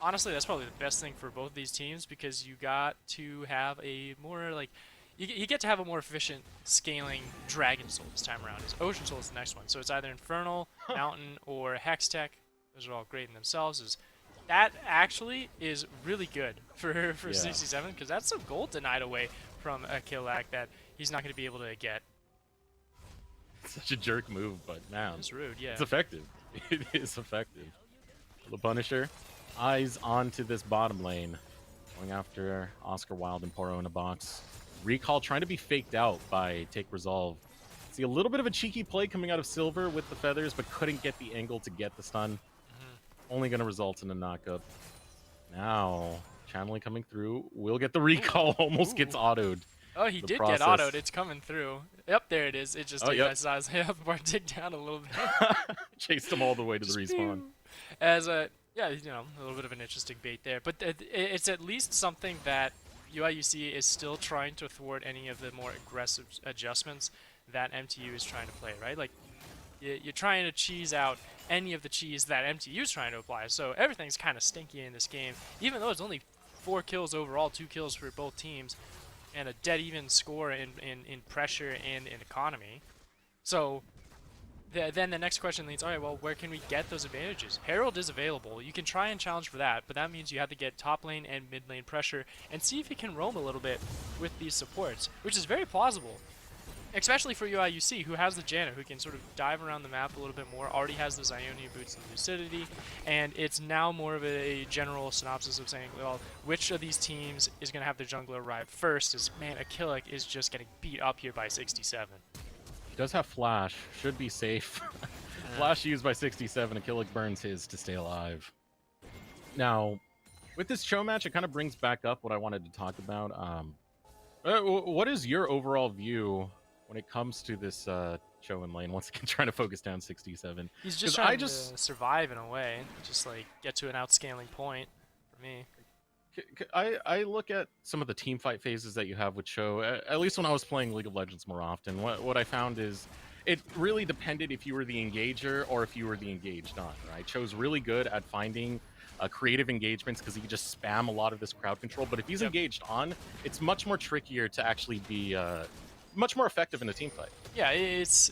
honestly, that's probably the best thing for both of these teams because you got to have a more, like, you get to have a more efficient scaling Dragon Soul this time around. As Ocean Soul is the next one, so it's either Infernal, Mountain, or Hextech. Those are all great in themselves. That actually is really good for 67 because that's some gold denied away from a Killac that he's not going to be able to get. Such a jerk move, but man, It's rude, yeah. it's effective. It is effective. The Punisher, eyes onto this bottom lane, going after Oscar Wilde and Poro in a box. Recall trying to be faked out by Take Resolve. See a little bit of a cheeky play coming out of Silver with the feathers, but couldn't get the angle to get the stun. Only going to result in a knockup. Now, channeling coming through. Will get the recall. Almost gets autoed. Oh, he did get autoed. It's coming through. Yep, there it is. It just I saw his health bar tick down a little bit. Chased him all the way to the respawn. As a a little bit of an interesting bait there, but it's at least something that UIUC is still trying to thwart any of the more aggressive adjustments that MTU is trying to play, right? Like you're trying to cheese out any of the cheese that MTU is trying to apply. So everything's kind of stinky in this game, even though it's only 4 kills overall, 2 kills for both teams, and a dead even score in pressure and in economy. So then the next question leads, all right, well, where can we get those advantages? Herald is available. You can try and challenge for that, but that means you have to get top lane and mid lane pressure and see if you can roam a little bit with these supports, which is very plausible, especially for UIUC, who has the Janna, who can sort of dive around the map a little bit more, already has those Ionian boots and lucidity, and it's now more of a general synopsis of saying, well, which of these teams is going to have their jungler arrive first, is, man, Akilic is just getting beat up here by 67. He does have Flash. Should be safe. Flash used by 67. Akilic burns his to stay alive. Now, with this Cho match, it kind of brings back up what I wanted to talk about. What is your overall view when it comes to this Cho in lane? Once again, trying to focus down 67. He's just trying to survive in a way. Just, like, get to an outscaling point for me. I look at some of the team fight phases that you have with Cho, at least when I was playing League of Legends more often. What I found is it really depended if you were the engager or if you were the engaged on, right? Cho's really good at finding creative engagements because he can just spam a lot of this crowd control. But if he's engaged on, it's much more trickier to actually be much more effective in a team fight. Yeah, it's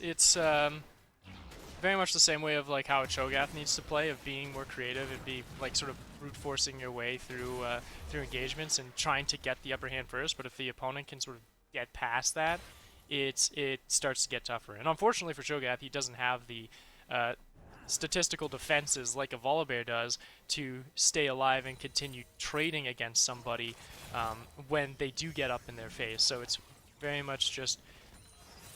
very much the same way of like how a Cho'Gath needs to play, of being more creative and be like sort of brute forcing your way through through engagements and trying to get the upper hand first. But if the opponent can sort of get past that, it starts to get tougher. And unfortunately for Cho'Gath, he doesn't have the statistical defenses like a Volibear does to stay alive and continue trading against somebody when they do get up in their face. So it's very much just,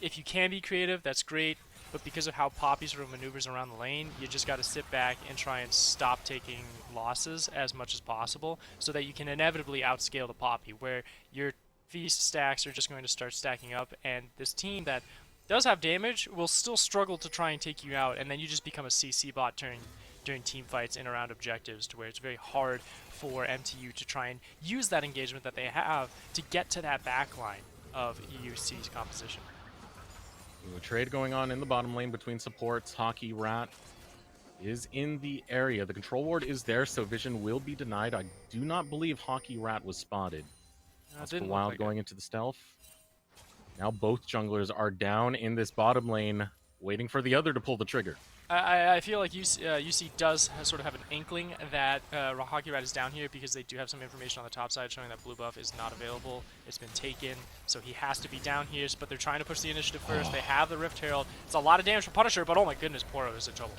if you can be creative, that's great. But because of how Poppy sort of maneuvers around the lane, you just got to sit back and try and stop taking losses as much as possible so that you can inevitably outscale the Poppy, where you're feast stacks are just going to start stacking up, and this team that does have damage will still struggle to try and take you out, and then you just become a CC bot during team fights and around objectives, to where it's very hard for MTU to try and use that engagement that they have to get to that backline of EUC's composition. A trade going on in the bottom lane between supports. Hockey Rat is in the area. The control ward is there, so vision will be denied. I do not believe Hockey Rat was spotted. Oscar Didn't look Wild like going into the stealth. Now both junglers are down in this bottom lane, waiting for the other to pull the trigger. I feel like UC does sort of have an inkling that Hockey Rat is down here, because they do have some information on the top side showing that blue buff is not available. It's been taken, so he has to be down here, but they're trying to push the initiative first. They have the Rift Herald. It's a lot of damage for Punisher, but oh my goodness, Poro is in trouble.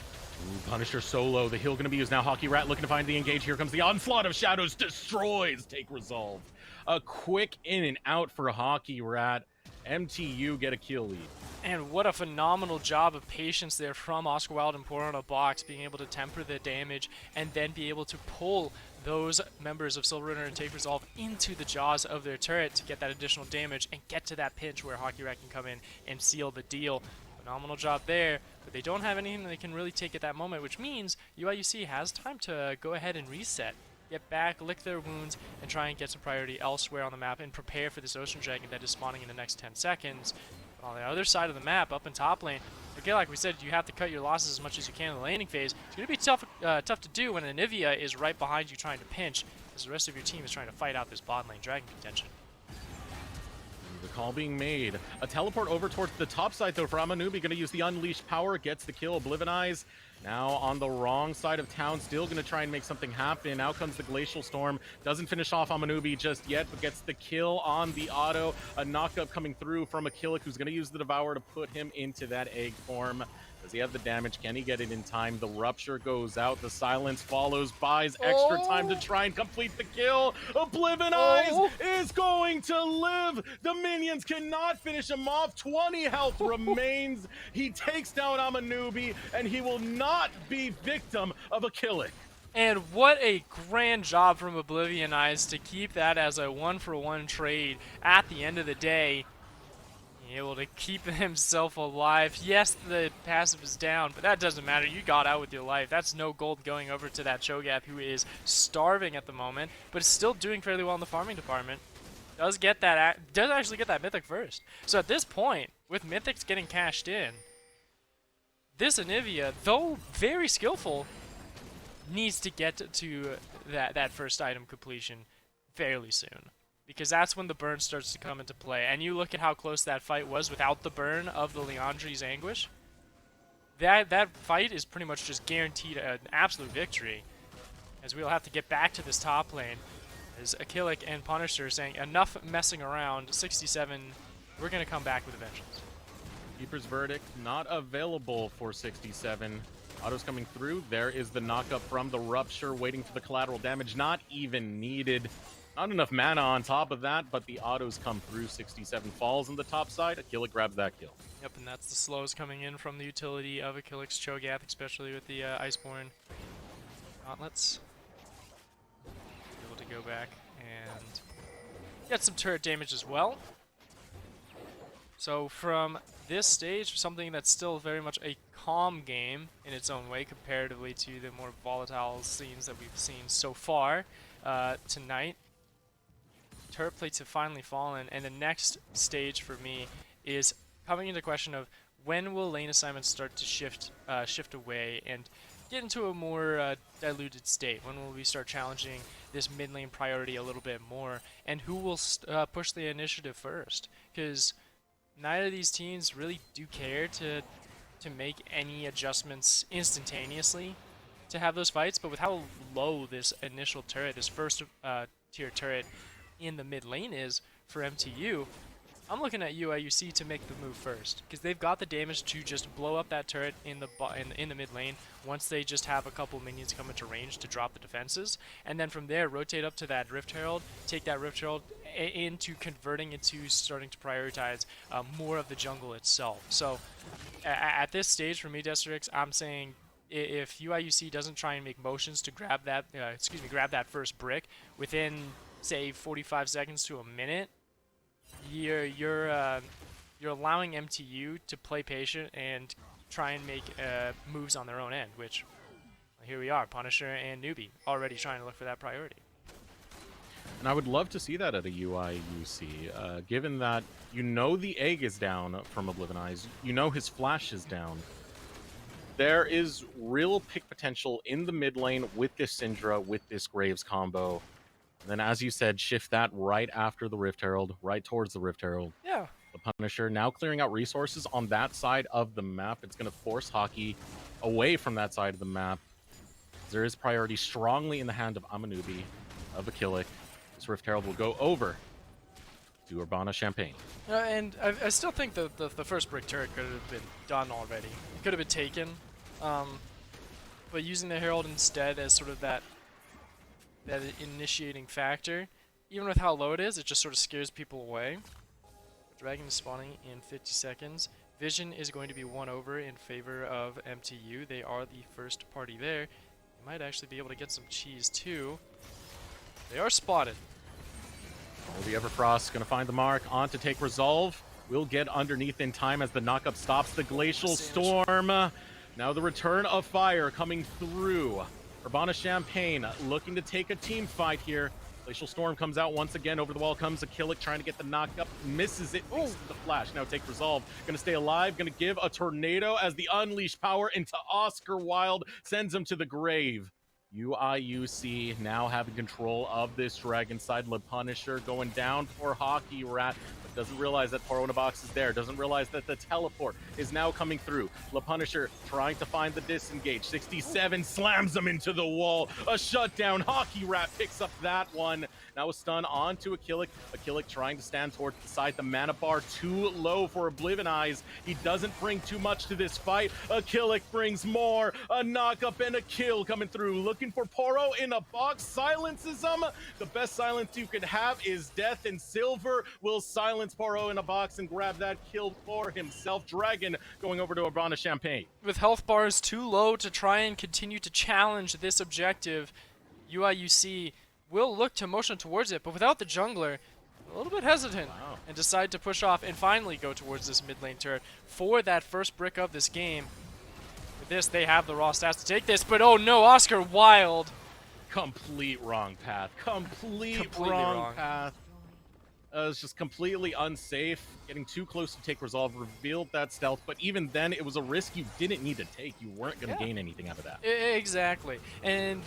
Ooh, Punisher solo. The heal going to be used now. Hockey Rat looking to find the engage. Here comes the onslaught of shadows. Destroys. Take resolve. A quick in and out for Hockey Rat. MTU get a kill lead. And what a phenomenal job of patience there from Oscar Wilde and Poro on a box, being able to temper the damage and then be able to pull those members of Silver Runner and Take Resolve into the jaws of their turret to get that additional damage and get to that pinch where Hockey Rat can come in and seal the deal. Phenomenal job there, but they don't have anything they can really take at that moment, which means UIUC has time to go ahead and reset, get back, lick their wounds, and try and get some priority elsewhere on the map and prepare for this Ocean Dragon that is spawning in the next 10 seconds. But on the other side of the map, up in top lane, again, like we said, you have to cut your losses as much as you can in the laning phase. It's going to be tough to do when Anivia is right behind you trying to pinch, as the rest of your team is trying to fight out this bot lane dragon contention. The call being made. A teleport over towards the top side, though, for Amanubi. Going to use the Unleashed Power. Gets the kill. Oblivionize. Now on the wrong side of town. Still going to try and make something happen. Out comes the Glacial Storm. Doesn't finish off Amanubi just yet, but gets the kill on the auto. A knockup coming through from Akilic, who's going to use the Devour to put him into that egg form. Does he have the damage? Can he get it in time? The Rupture goes out. The Silence follows. Buys extra time to try and complete the kill. Oblivionize is going to live. The minions cannot finish him off. 20 health remains. He takes down Amanubi, and he will not be victim of Akilic. And what a grand job from Oblivionize to keep that as a 1-for-1 trade at the end of the day. Able to keep himself alive. Yes, the passive is down, but that doesn't matter. You got out with your life. That's no gold going over to that Cho'Gath, who is starving at the moment, but is still doing fairly well in the farming department. Does actually get that Mythic first. So at this point, with Mythics getting cashed in, this Anivia, though very skillful, needs to get to that first item completion fairly soon. Because that's when the burn starts to come into play. And you look at how close that fight was without the burn of the Leandri's Anguish. That fight is pretty much just guaranteed an absolute victory. As we'll have to get back to this top lane. As Akilic and Punisher saying, enough messing around, 67, we're going to come back with a vengeance. Keeper's Verdict not available for 67. Auto's coming through. There is the knockup from the Rupture, waiting for the collateral damage. Not even needed. Not enough mana on top of that, but the autos come through. 67 falls on the top side. Akilic grabs that kill. Yep, and that's the slows coming in from the utility of Akilic's Cho'Gath, especially with the Iceborne gauntlets. Able to go back and get some turret damage as well. So from this stage, something that's still very much a calm game in its own way comparatively to the more volatile scenes that we've seen so far tonight. Turret plates have finally fallen, and the next stage for me is coming into question of when will lane assignments start to shift away and get into a more diluted state. When will we start challenging this mid lane priority a little bit more, and who will push the initiative first? Because neither of these teams really do care to make any adjustments instantaneously to have those fights, but with how low this initial turret, this first tier turret in the mid lane is for MTU, I'm looking at UIUC to make the move first, because they've got the damage to just blow up that turret in the mid lane once they just have a couple minions come into range to drop the defenses, and then from there rotate up to that Rift Herald, take that Rift Herald into converting into starting to prioritize more of the jungle itself. So at this stage for me, Desterix, I'm saying if UIUC doesn't try and make motions to grab that first brick within say 45 seconds to a minute, you're allowing MTU to play patient and try and make moves on their own end, which here we are, Punisher and Newbie already trying to look for that priority. And I would love to see that at a UIUC, given that you know the egg is down from Oblivion Eyes, you know his flash is down. There is real pick potential in the mid lane with this Syndra, with this Graves combo. And then, as you said, shift that right after the Rift Herald, right towards the Rift Herald. Yeah. The Punisher now clearing out resources on that side of the map. It's going to force Hockey away from that side of the map. There is priority strongly in the hand of Amanubi, of Akilic. This Rift Herald will go over to Urbana Champagne. And I still think the first brick turret could have been done already. It could have been taken. But using the Herald instead as sort of that initiating factor, even with how low it is, it just sort of scares people away. Dragon is spawning in 50 seconds. Vision is going to be won over in favor of MTU. They are the first party there. They might actually be able to get some cheese too. They are spotted. Oh, the Everfrost going to find the mark, on to take Resolve. Will get underneath in time as the knockup stops the Glacial Storm. Now the return of fire coming through. Urbana Champagne looking to take a team fight here. Glacial Storm comes out once again. Over the wall comes Akilic trying to get the knockup. Misses it. Oh, the flash. Now take Resolve. Gonna stay alive. Gonna give a tornado as the unleashed power into Oscar Wilde sends him to the grave. UIUC now having control of this Dragon side. Le Punisher going down for Hockey Rat, but doesn't realize that Poronabox is there. Doesn't realize that the teleport is now coming through. Le Punisher trying to find the disengage. 67 slams him into the wall. A shutdown. Hockey Rat picks up that one. Now a stun onto Akilic. Akilic trying to stand towards the side. The mana bar too low for Oblivion Eyes. He doesn't bring too much to this fight. Akilic brings more. A knock-up and a kill coming through. Looking for Poro in a box. Silences him. The best silence you could have is death, and Silver will silence Poro in a box and grab that kill for himself. Dragon going over to Urbana Champagne. With health bars too low to try and continue to challenge this objective, UIUC will look to motion towards it, but without the jungler, a little bit hesitant, and decide to push off and finally go towards this mid lane turret for that first brick of this game. With this, they have the raw stats to take this, but oh no, Oscar Wilde. Complete wrong path. Completely wrong path. It's just completely unsafe. Getting too close to take Resolve revealed that stealth, but even then, it was a risk you didn't need to take. You weren't going to gain anything out of that. Exactly. And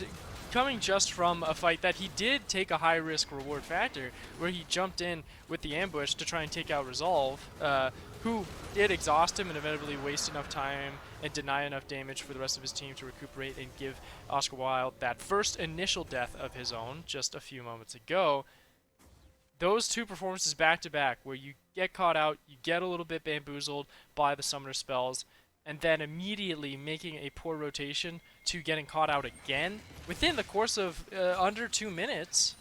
coming just from a fight that he did take a high risk reward factor, where he jumped in with the ambush to try and take out Resolve, who did exhaust him and inevitably waste enough time and deny enough damage for the rest of his team to recuperate and give Oscar Wilde that first initial death of his own just a few moments ago. Those two performances back to back, where you get caught out, you get a little bit bamboozled by the summoner spells, and then immediately making a poor rotation to getting caught out again within the course of under 2 minutes,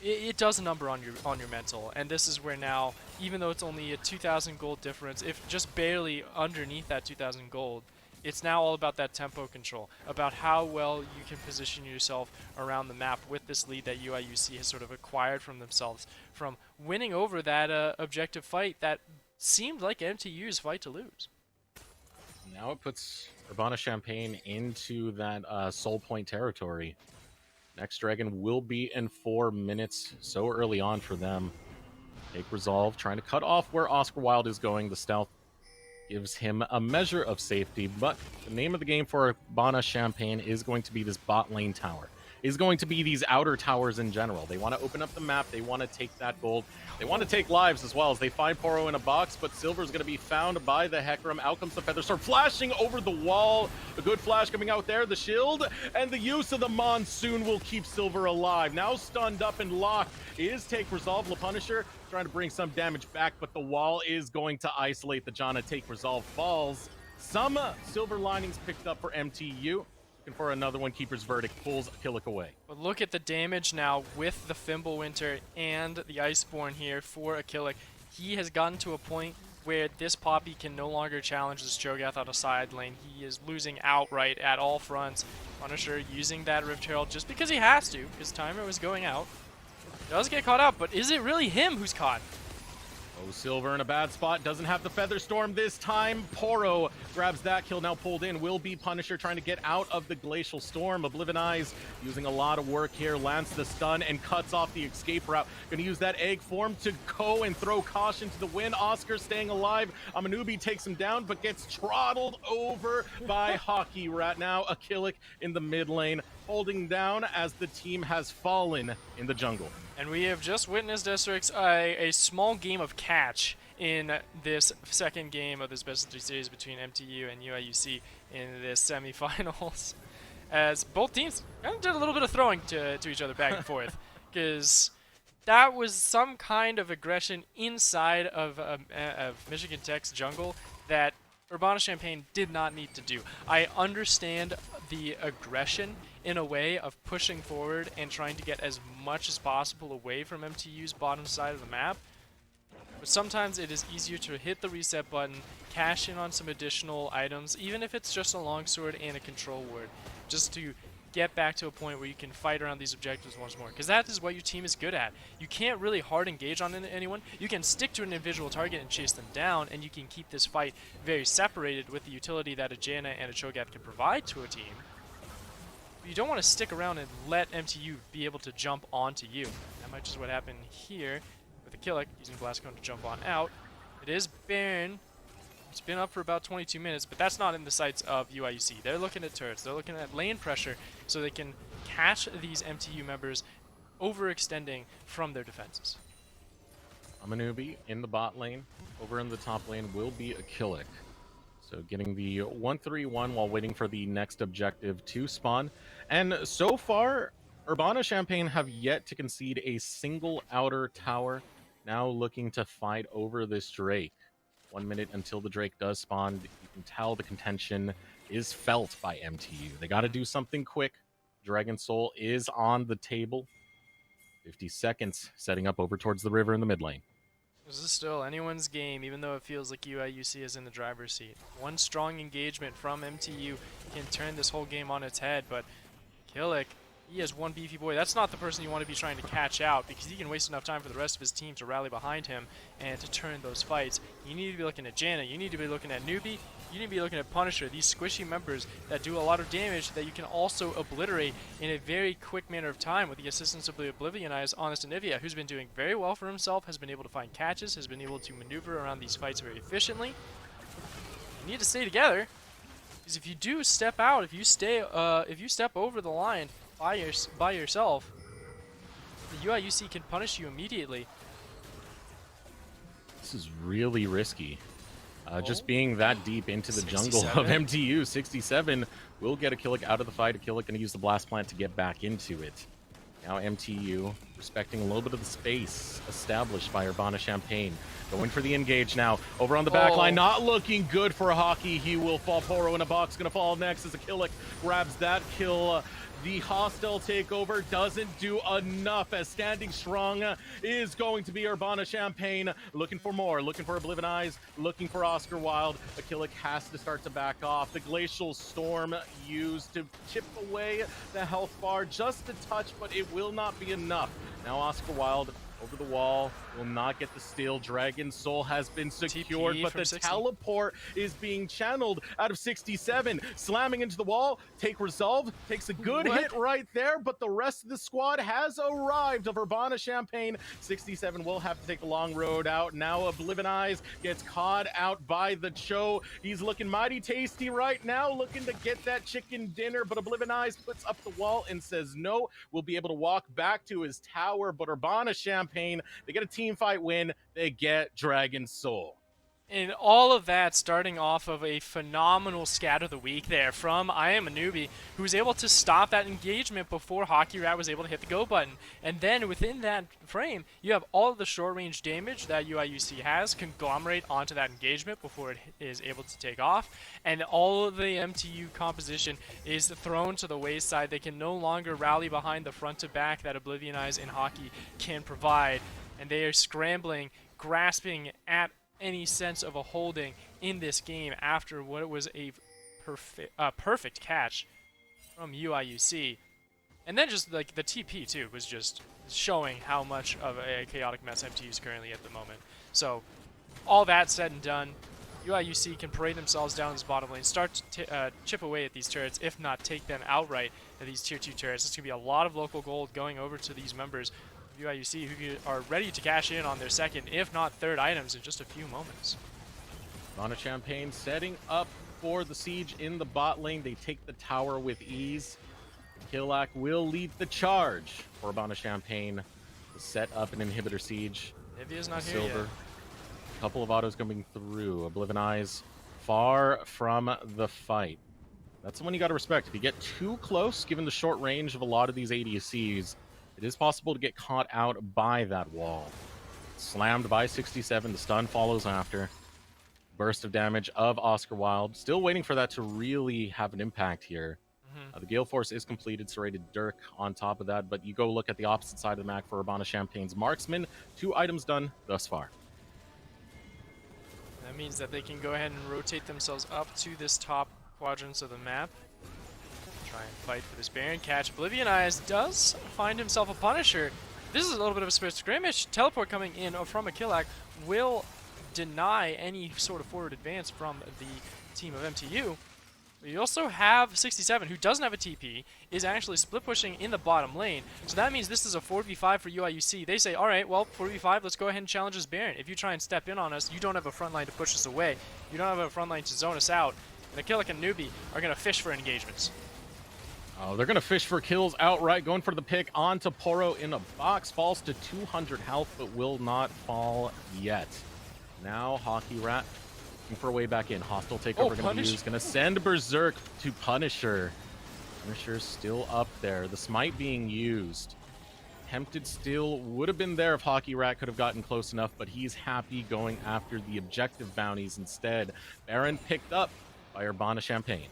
it does a number on your mental. And this is where now, even though it's only a 2,000 gold difference, if just barely underneath that 2,000 gold, it's now all about that tempo control, about how well you can position yourself around the map with this lead that UIUC has sort of acquired from themselves from winning over that objective fight that seemed like MTU's fight to lose. Now it puts Urbana Champagne into that Soul Point territory. Next Dragon will be in 4 minutes, so early on for them. Take Resolve, trying to cut off where Oscar Wilde is going. The stealth gives him a measure of safety, but the name of the game for Urbana Champagne is going to be this bot lane tower. Is going to be these outer towers in general. They want to open up the map. They want to take that gold. They want to take lives as well as they find Poro in a box, but Silver's going to be found by the Hecarim. Out comes the Featherstorm, flashing over the wall. A good flash coming out there. The shield and the use of the Monsoon will keep Silver alive. Now stunned up and locked is Take Resolve. Le Punisher trying to bring some damage back, but the wall is going to isolate the Janna. Take Resolve falls. Some silver linings picked up for MTU. Looking for another one. Keeper's Verdict pulls Akilic away. But look at the damage now with the Fimbulwinter and the Iceborne here for Akilic. He has gotten to a point where this Poppy can no longer challenge this Cho'Gath out of side lane. He is losing outright at all fronts. Punisher using that Rift Herald just because he has to, because timer was going out. Does get caught out, but is it really him who's caught? Oh, Silver in a bad spot, doesn't have the Feather Storm this time. Poro grabs that kill, now pulled in. Will be Punisher trying to get out of the Glacial Storm. Oblivion Eyes using a lot of work here, lands the stun and cuts off the escape route. Gonna use that egg form to go and throw caution to the wind. Oscar staying alive. Amanubi takes him down, but gets throttled over by Hockey Rat. Now Akilic in the mid lane, holding down as the team has fallen in the jungle. And we have just witnessed, Districts, a small game of catch in this second game of this best of 3 series between MTU and UIUC in this semifinals. As both teams kind of did a little bit of throwing to each other back and forth. Because that was some kind of aggression inside of Michigan Tech's jungle that Urbana-Champaign did not need to do. I understand the aggression in a way of pushing forward and trying to get as much as possible away from MTU's bottom side of the map. But sometimes it is easier to hit the reset button, cash in on some additional items, even if it's just a longsword and a control ward, just to get back to a point where you can fight around these objectives once more. Because that is what your team is good at. You can't really hard engage on anyone. You can stick to an individual target and chase them down, and you can keep this fight very separated with the utility that a Janna and a Cho'Gath can provide to a team. But you don't want to stick around and let MTU be able to jump onto you. That might just what happened here with Akilic using Blast Cone to jump on out. It is Baron. It's been up for about 22 minutes, but that's not in the sights of UIUC. They're looking at turrets. They're looking at lane pressure so they can catch these MTU members overextending from their defenses. Amanubi in the bot lane. Over in the top lane will be Akilic. So getting the 1-3-1 while waiting for the next objective to spawn. And so far, Urbana-Champaign have yet to concede a single outer tower. Now looking to fight over this Drake. 1 minute until the Drake does spawn. You can tell the contention is felt by MTU. They got to do something quick. Dragon Soul is on the table. 50 seconds setting up over towards the river in the mid lane. This is still anyone's game, even though it feels like UIUC is in the driver's seat. One strong engagement from MTU can turn this whole game on its head, but Akilic, he has one beefy boy. That's not the person you want to be trying to catch out, because he can waste enough time for the rest of his team to rally behind him and to turn those fights. You need to be looking at Janna, you need to be looking at Newbie, you need to be looking at Punisher, these squishy members that do a lot of damage that you can also obliterate in a very quick manner of time with the assistance of the Oblivion Eyes Honest Anivia, who's been doing very well for himself, has been able to find catches, has been able to maneuver around these fights very efficiently. You need to stay together, because if you do step out, if you step over the line by yourself, the UIUC can punish you immediately. This is really risky. Just being that deep into the jungle of MTU. 67 will get Akilic out of the fight. Akilic going to use the Blast Plant to get back into it. Now MTU respecting a little bit of the space established by Urbana-Champaign. Going for the engage now. Over on the back line, not looking good for Hockey. He will fall. Poro in a box, going to fall next as Akilic grabs that kill. The hostile takeover doesn't do enough as standing strong is going to be Urbana-Champaign. Looking for more, looking for Oblivion Eyes, looking for Oscar Wilde. Akilic has to start to back off. The Glacial Storm used to chip away the health bar just a touch, but it will not be enough. Now Oscar Wilde over the wall, will not get the steal. Dragon Soul has been secured, but the 60. Teleport is being channeled out of 67. Slamming into the wall, take Resolve, takes a good hit right there, but the rest of the squad has arrived of Urbana-Champaign. 67 will have to take the long road out. Now Oblivion Eyes gets caught out by the Cho. He's looking mighty tasty right now, looking to get that chicken dinner, but Oblivion Eyes puts up the wall and says no. We'll be able to walk back to his tower, but Urbana-Champaign, they get a team fight win, they get Dragon Soul. And all of that starting off of a phenomenal scat of the week there from I Am a Newbie, who was able to stop that engagement before Hockey Rat was able to hit the go button. And then within that frame, you have all of the short range damage that UIUC has conglomerate onto that engagement before it is able to take off. And all of the MTU composition is thrown to the wayside. They can no longer rally behind the front to back that Oblivion Eyes in Hockey can provide. And they are scrambling, grasping at any sense of a holding in this game after what was a perfect catch from UIUC. And then just like the TP too was just showing how much of a chaotic mess MTU is currently at the moment. So all that said and done, UIUC can parade themselves down this bottom lane, start to chip away at these turrets, if not take them outright at these tier 2 turrets. It's going to be a lot of local gold going over to these members of UIUC who are ready to cash in on their second, if not third items in just a few moments. Urbana Champagne setting up for the siege in the bot lane. They take the tower with ease. Killak will lead the charge for Urbana Champagne to set up an inhibitor siege. Nivea's not here Silver. yet. Couple of autos coming through. Oblivion Eyes far from the fight. That's the one you got to respect. If you get too close, given the short range of a lot of these ADCs, it is possible to get caught out by that wall. Slammed by 67. The stun follows after. Burst of damage of Oscar Wilde. Still waiting for that to really have an impact here. The Gale Force is completed, serrated Dirk on top of that, but you go look at the opposite side of the map for Urbana Champagne's Marksman. 2 items done thus far. That means that they can go ahead and rotate themselves up to this top quadrants of the map. Try and fight for this Baron catch. Oblivion Eyes does find himself a Punisher. This is a little bit of a spirit skirmish. Teleport coming in from a Killak will deny any sort of forward advance from the team of MTU. You also have 67, who doesn't have a TP, is actually split pushing in the bottom lane. So that means this is a 4v5 for UIUC. They say, alright, well, 4v5, let's go ahead and challenge this Baron. If you try and step in on us, you don't have a front line to push us away. You don't have a front line to zone us out. And Akilic and Newbie are going to fish for engagements. Oh, they're going to fish for kills outright, going for the pick onto Poro in a box. Falls to 200 health, but will not fall yet. Now, Hockey Rat looking for a way back in. Hostile takeover going to be used. Going to send Berserk to Punisher. Punisher's still up there. The smite being used. Tempted still would have been there if Hockey Rat could have gotten close enough, but he's happy going after the objective bounties instead. Baron picked up by Urbana Champagne.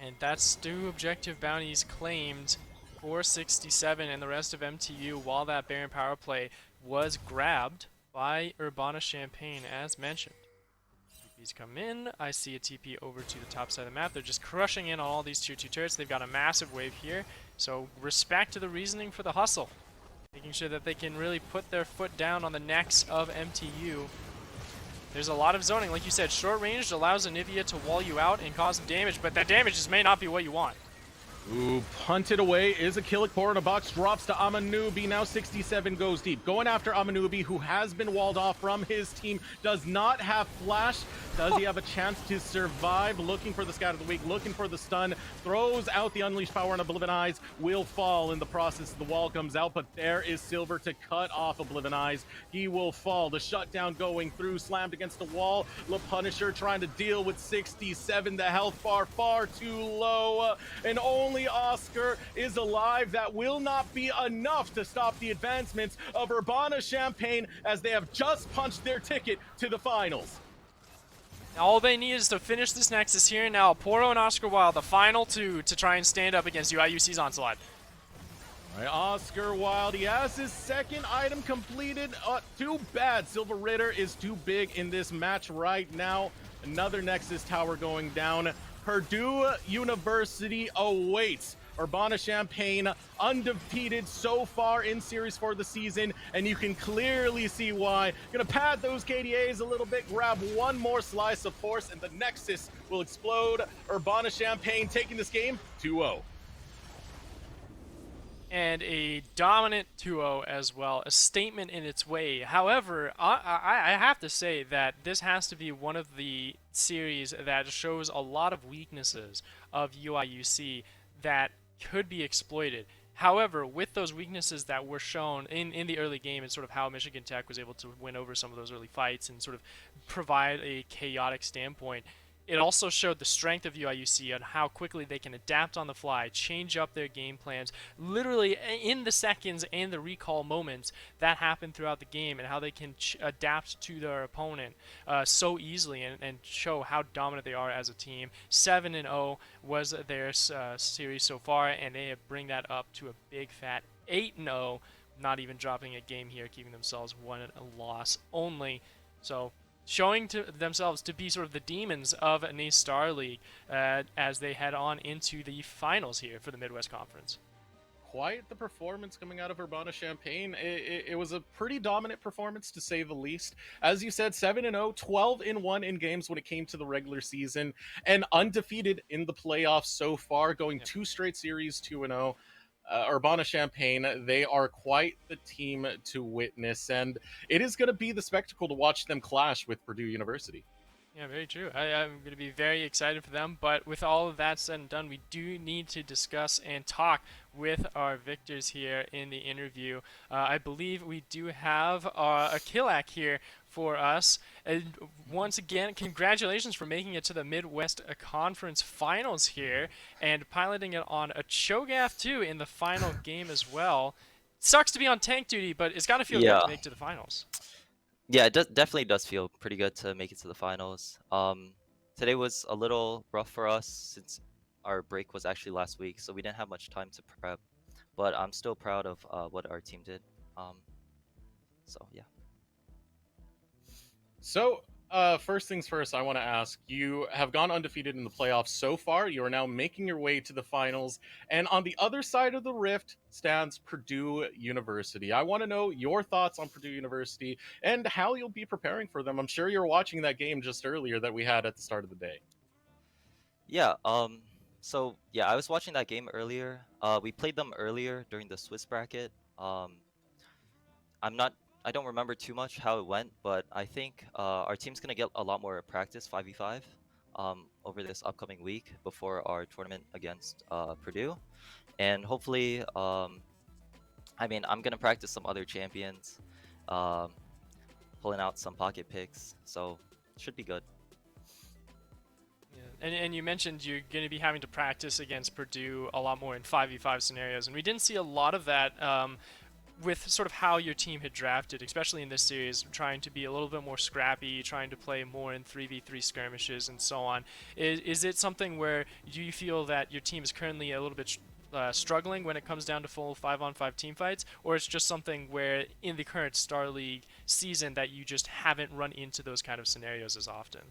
And that's 2 objective bounties claimed for 67 and the rest of MTU, while that Baron power play was grabbed by Urbana Champagne, as mentioned. TPs come in. I see a TP over to the top side of the map. They're just crushing in on all these tier 2 turrets. They've got a massive wave here. So respect to the reasoning for the hustle. Making sure that they can really put their foot down on the necks of MTU. There's a lot of zoning. Like you said, short range allows Anivia to wall you out and cause some damage, but that damage just may not be what you want. Ooh, punted away is a Killick pour in a box, drops to Amanubi. Now 67 goes deep. Going after Amanubi, who has been walled off from his team, does not have flash. Does he have a chance to survive? Looking for the scout of the week, looking for the stun. Throws out the unleashed power on Oblivion Eyes. Will fall in the process. The wall comes out, but there is Silver to cut off Oblivion Eyes. He will fall. The shutdown going through, slammed against the wall. Le Punisher trying to deal with 67. The health bar far too low. And only Oscar is alive. That will not be enough to stop the advancements of Urbana Champagne, as they have just punched their ticket to the finals. Now all they need is to finish this Nexus here. Now Poro and Oscar Wilde, the final 2 to try and stand up against UIUC's onslaught. All right, Oscar Wilde, he has his second item completed. Too bad Silver Ritter is too big in this match right now. Another Nexus tower going down. Purdue University awaits. Urbana Champagne undefeated so far in series for the season, and you can clearly see why. Gonna pad those KDAs a little bit, grab one more slice of force, and the Nexus will explode. Urbana Champagne taking this game 2-0. And a dominant 2-0 as well, a statement in its way. However, I have to say that this has to be one of the series that shows a lot of weaknesses of UIUC that could be exploited. However, with those weaknesses that were shown in the early game and sort of how Michigan Tech was able to win over some of those early fights and sort of provide a chaotic standpoint, it also showed the strength of UIUC and how quickly they can adapt on the fly, change up their game plans, literally in the seconds and the recall moments that happen throughout the game, and how they can adapt to their opponent so easily and show how dominant they are as a team. 7-0 was their series so far, and they bring that up to a big fat 8-0, not even dropping a game here, keeping themselves 1 loss only. So showing to themselves to be sort of the demons of a NACE Starleague as they head on into the finals here for the Midwest Conference. Quite the performance coming out of Urbana Champaign. It was a pretty dominant performance, to say the least. As you said, 7-0, 12-1 in games when it came to the regular season, and undefeated in the playoffs so far, going Yep. 2 straight series 2-0. Urbana Champaign, they are quite the team to witness, and it is going to be the spectacle to watch them clash with Purdue University. Yeah, very true. I'm going to be very excited for them. But with all of that said and done, we do need to discuss and talk with our victors here in the interview. I believe we do have a Killac here for us. And once again, congratulations for making it to the Midwest Conference Finals here and piloting it on a Cho'Gath too in the final game as well. Sucks to be on tank duty, but it's got to feel good Yeah, to make it to the finals. yeah, it definitely does feel pretty good to make it to the finals. Today was a little rough for us since our break was actually last week, so we didn't have much time to prep. But I'm still proud of what our team did. Um, so yeah. So, first things first, I want to ask, you have gone undefeated in the playoffs so far. You are now making your way to the finals. And on the other side of the rift stands Purdue University. I want to know your thoughts on Purdue University and how you'll be preparing for them. I'm sure you're watching that game just earlier that we had at the start of the day. Yeah, so yeah, I was watching that game earlier. We played them earlier during the Swiss bracket. Um, I'm not, I don't remember too much how it went, but I think our team's gonna get a lot more practice 5v5 over this upcoming week before our tournament against Purdue, and hopefully, I mean, I'm gonna practice some other champions, um, pulling out some pocket picks, so it should be good. Yeah. And you mentioned you're going to be having to practice against Purdue a lot more in 5v5 scenarios, and we didn't see a lot of that with sort of how your team had drafted, especially in this series, trying to be a little bit more scrappy, trying to play more in 3v3 skirmishes and so on. Is it something where you feel that your team is currently a little bit struggling when it comes down to full 5-on-5 team fights, or it's just something where in the current Star League season that you just haven't run into those kind of scenarios as often?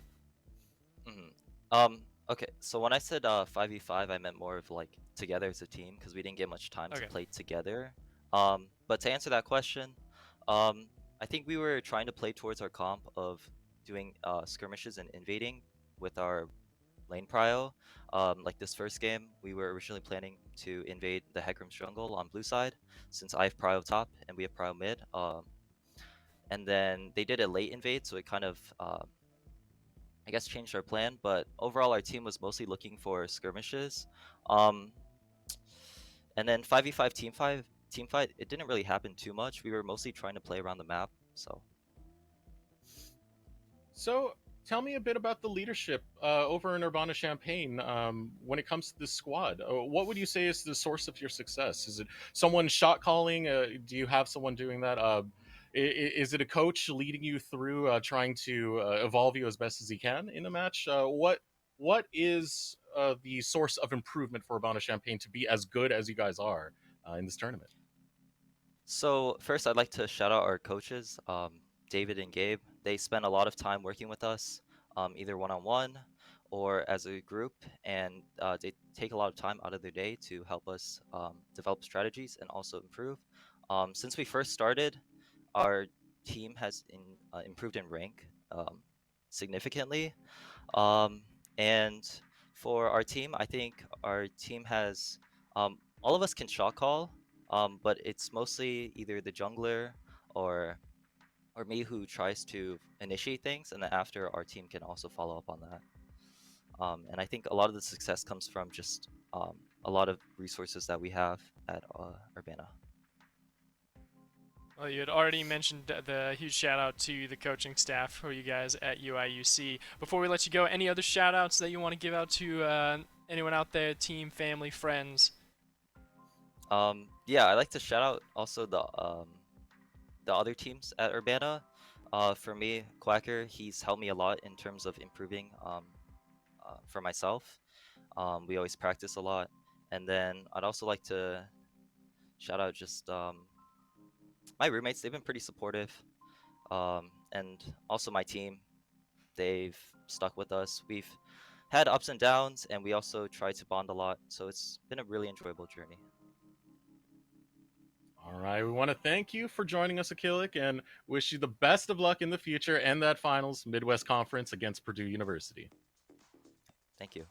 hmm okay, so when I said 5v5, I meant more of like together as a team because we didn't get much time to Okay. play together. But to answer that question, I think we were trying to play towards our comp of doing skirmishes and invading with our lane prio. Like this first game, we were originally planning to invade the Hecarim's jungle on blue side, since I have prio top and we have prio mid. And then they did a late invade, so it kind of I guess changed our plan, but overall our team was mostly looking for skirmishes. Um, and then 5v5 team fight, it didn't really happen too much. We were mostly trying to play around the map, so. So, tell me a bit about the leadership over in Urbana Champaign when it comes to this squad. What would you say is the source of your success? Is it someone shot calling? Do you have someone doing that? Is it a coach leading you through trying to evolve you as best as he can in a match? What is the source of improvement for Urbana Champaign to be as good as you guys are in this tournament? So first I'd like to shout out our coaches, David and Gabe. They spend a lot of time working with us, either one-on-one or as a group, and they take a lot of time out of their day to help us develop strategies and also improve. Since we first started, our team has improved in rank significantly. Um, and for our team, I think our team has all of us can shot call, but it's mostly either the jungler or or me who tries to initiate things, and then after our team can also follow up on that. And I think a lot of the success comes from just a lot of resources that we have at Urbana. Well, you had already mentioned the huge shout out to the coaching staff for you guys at UIUC. Before we let you go, any other shout outs that you want to give out to anyone out there, team, family, friends? Yeah, I'd like to shout out also the other teams at Urbana. For me, Quacker, he's helped me a lot in terms of improving for myself. We always practice a lot. And then I'd also like to shout out just my roommates. They've been pretty supportive. And also my team. They've stuck with us. We've had ups and downs, and we also try to bond a lot. So it's been a really enjoyable journey. All right, we want to thank you for joining us, Akilic, and wish you the best of luck in the future and that finals Midwest Conference against Purdue University. Thank you.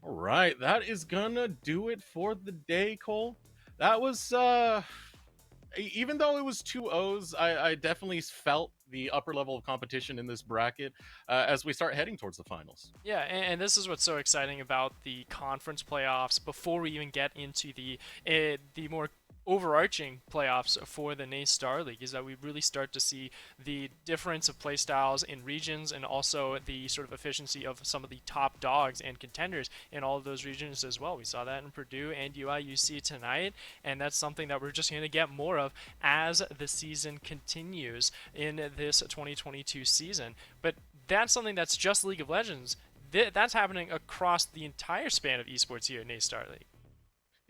All right, that is gonna do it for the day, Cole. That was even though it was two O's, I definitely felt the upper level of competition in this bracket as we start heading towards the finals. Yeah, and this is what's so exciting about the conference playoffs. Before we even get into the more overarching playoffs for the NACE Starleague, is that we really start to see the difference of playstyles in regions, and also the sort of efficiency of some of the top dogs and contenders in all of those regions as well. We saw that in Purdue and UIUC tonight, and that's something that we're just going to get more of as the season continues in this 2022 season. But that's something that's just League of Legends. That's happening across the entire span of esports here at NACE Starleague.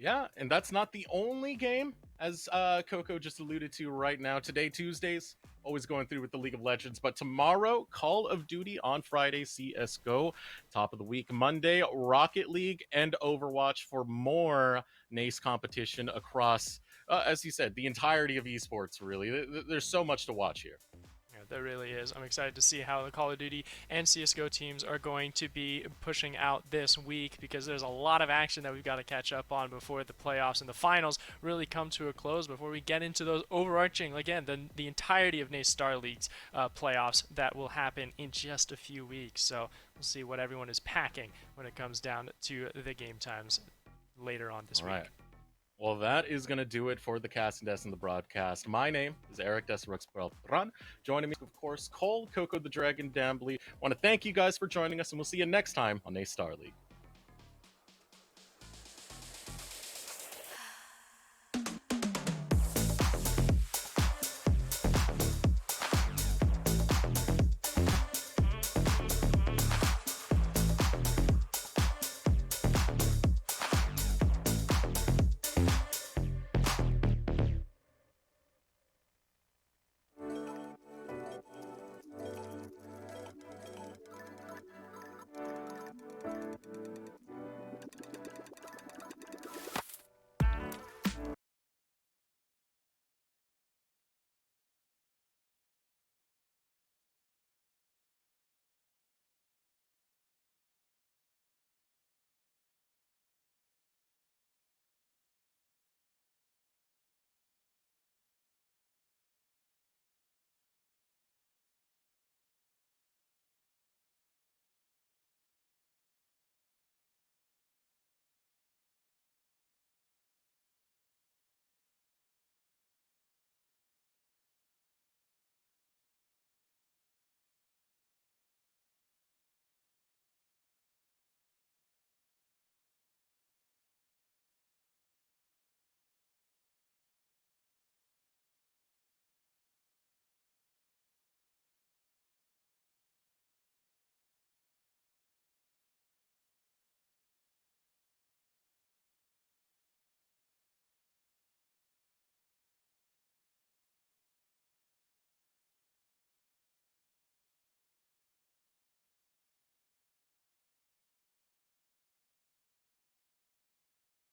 Yeah, and that's not the only game, as Coco just alluded to right now. Today, Tuesdays, always going through with the League of Legends. But tomorrow, Call of Duty. On Friday, CSGO. Top of the week, Monday, Rocket League and Overwatch for more NACE competition across, as you said, the entirety of esports, really. There's so much to watch here. Yeah, there really is. I'm excited to see how the Call of Duty and CSGO teams are going to be pushing out this week, because there's a lot of action that we've got to catch up on before the playoffs and the finals really come to a close, before we get into those overarching, again, the entirety of NACE Star League's playoffs that will happen in just a few weeks. So we'll see what everyone is packing when it comes down to the game times later on this All week. right. Well, that is going to do it for the Cast and Des and the broadcast. My name is Eric Desrux Beltran. Joining me, of course, Cole, Coco the Dragon Dambly. Want to thank you guys for joining us, and we'll see you next time on NACE Star League.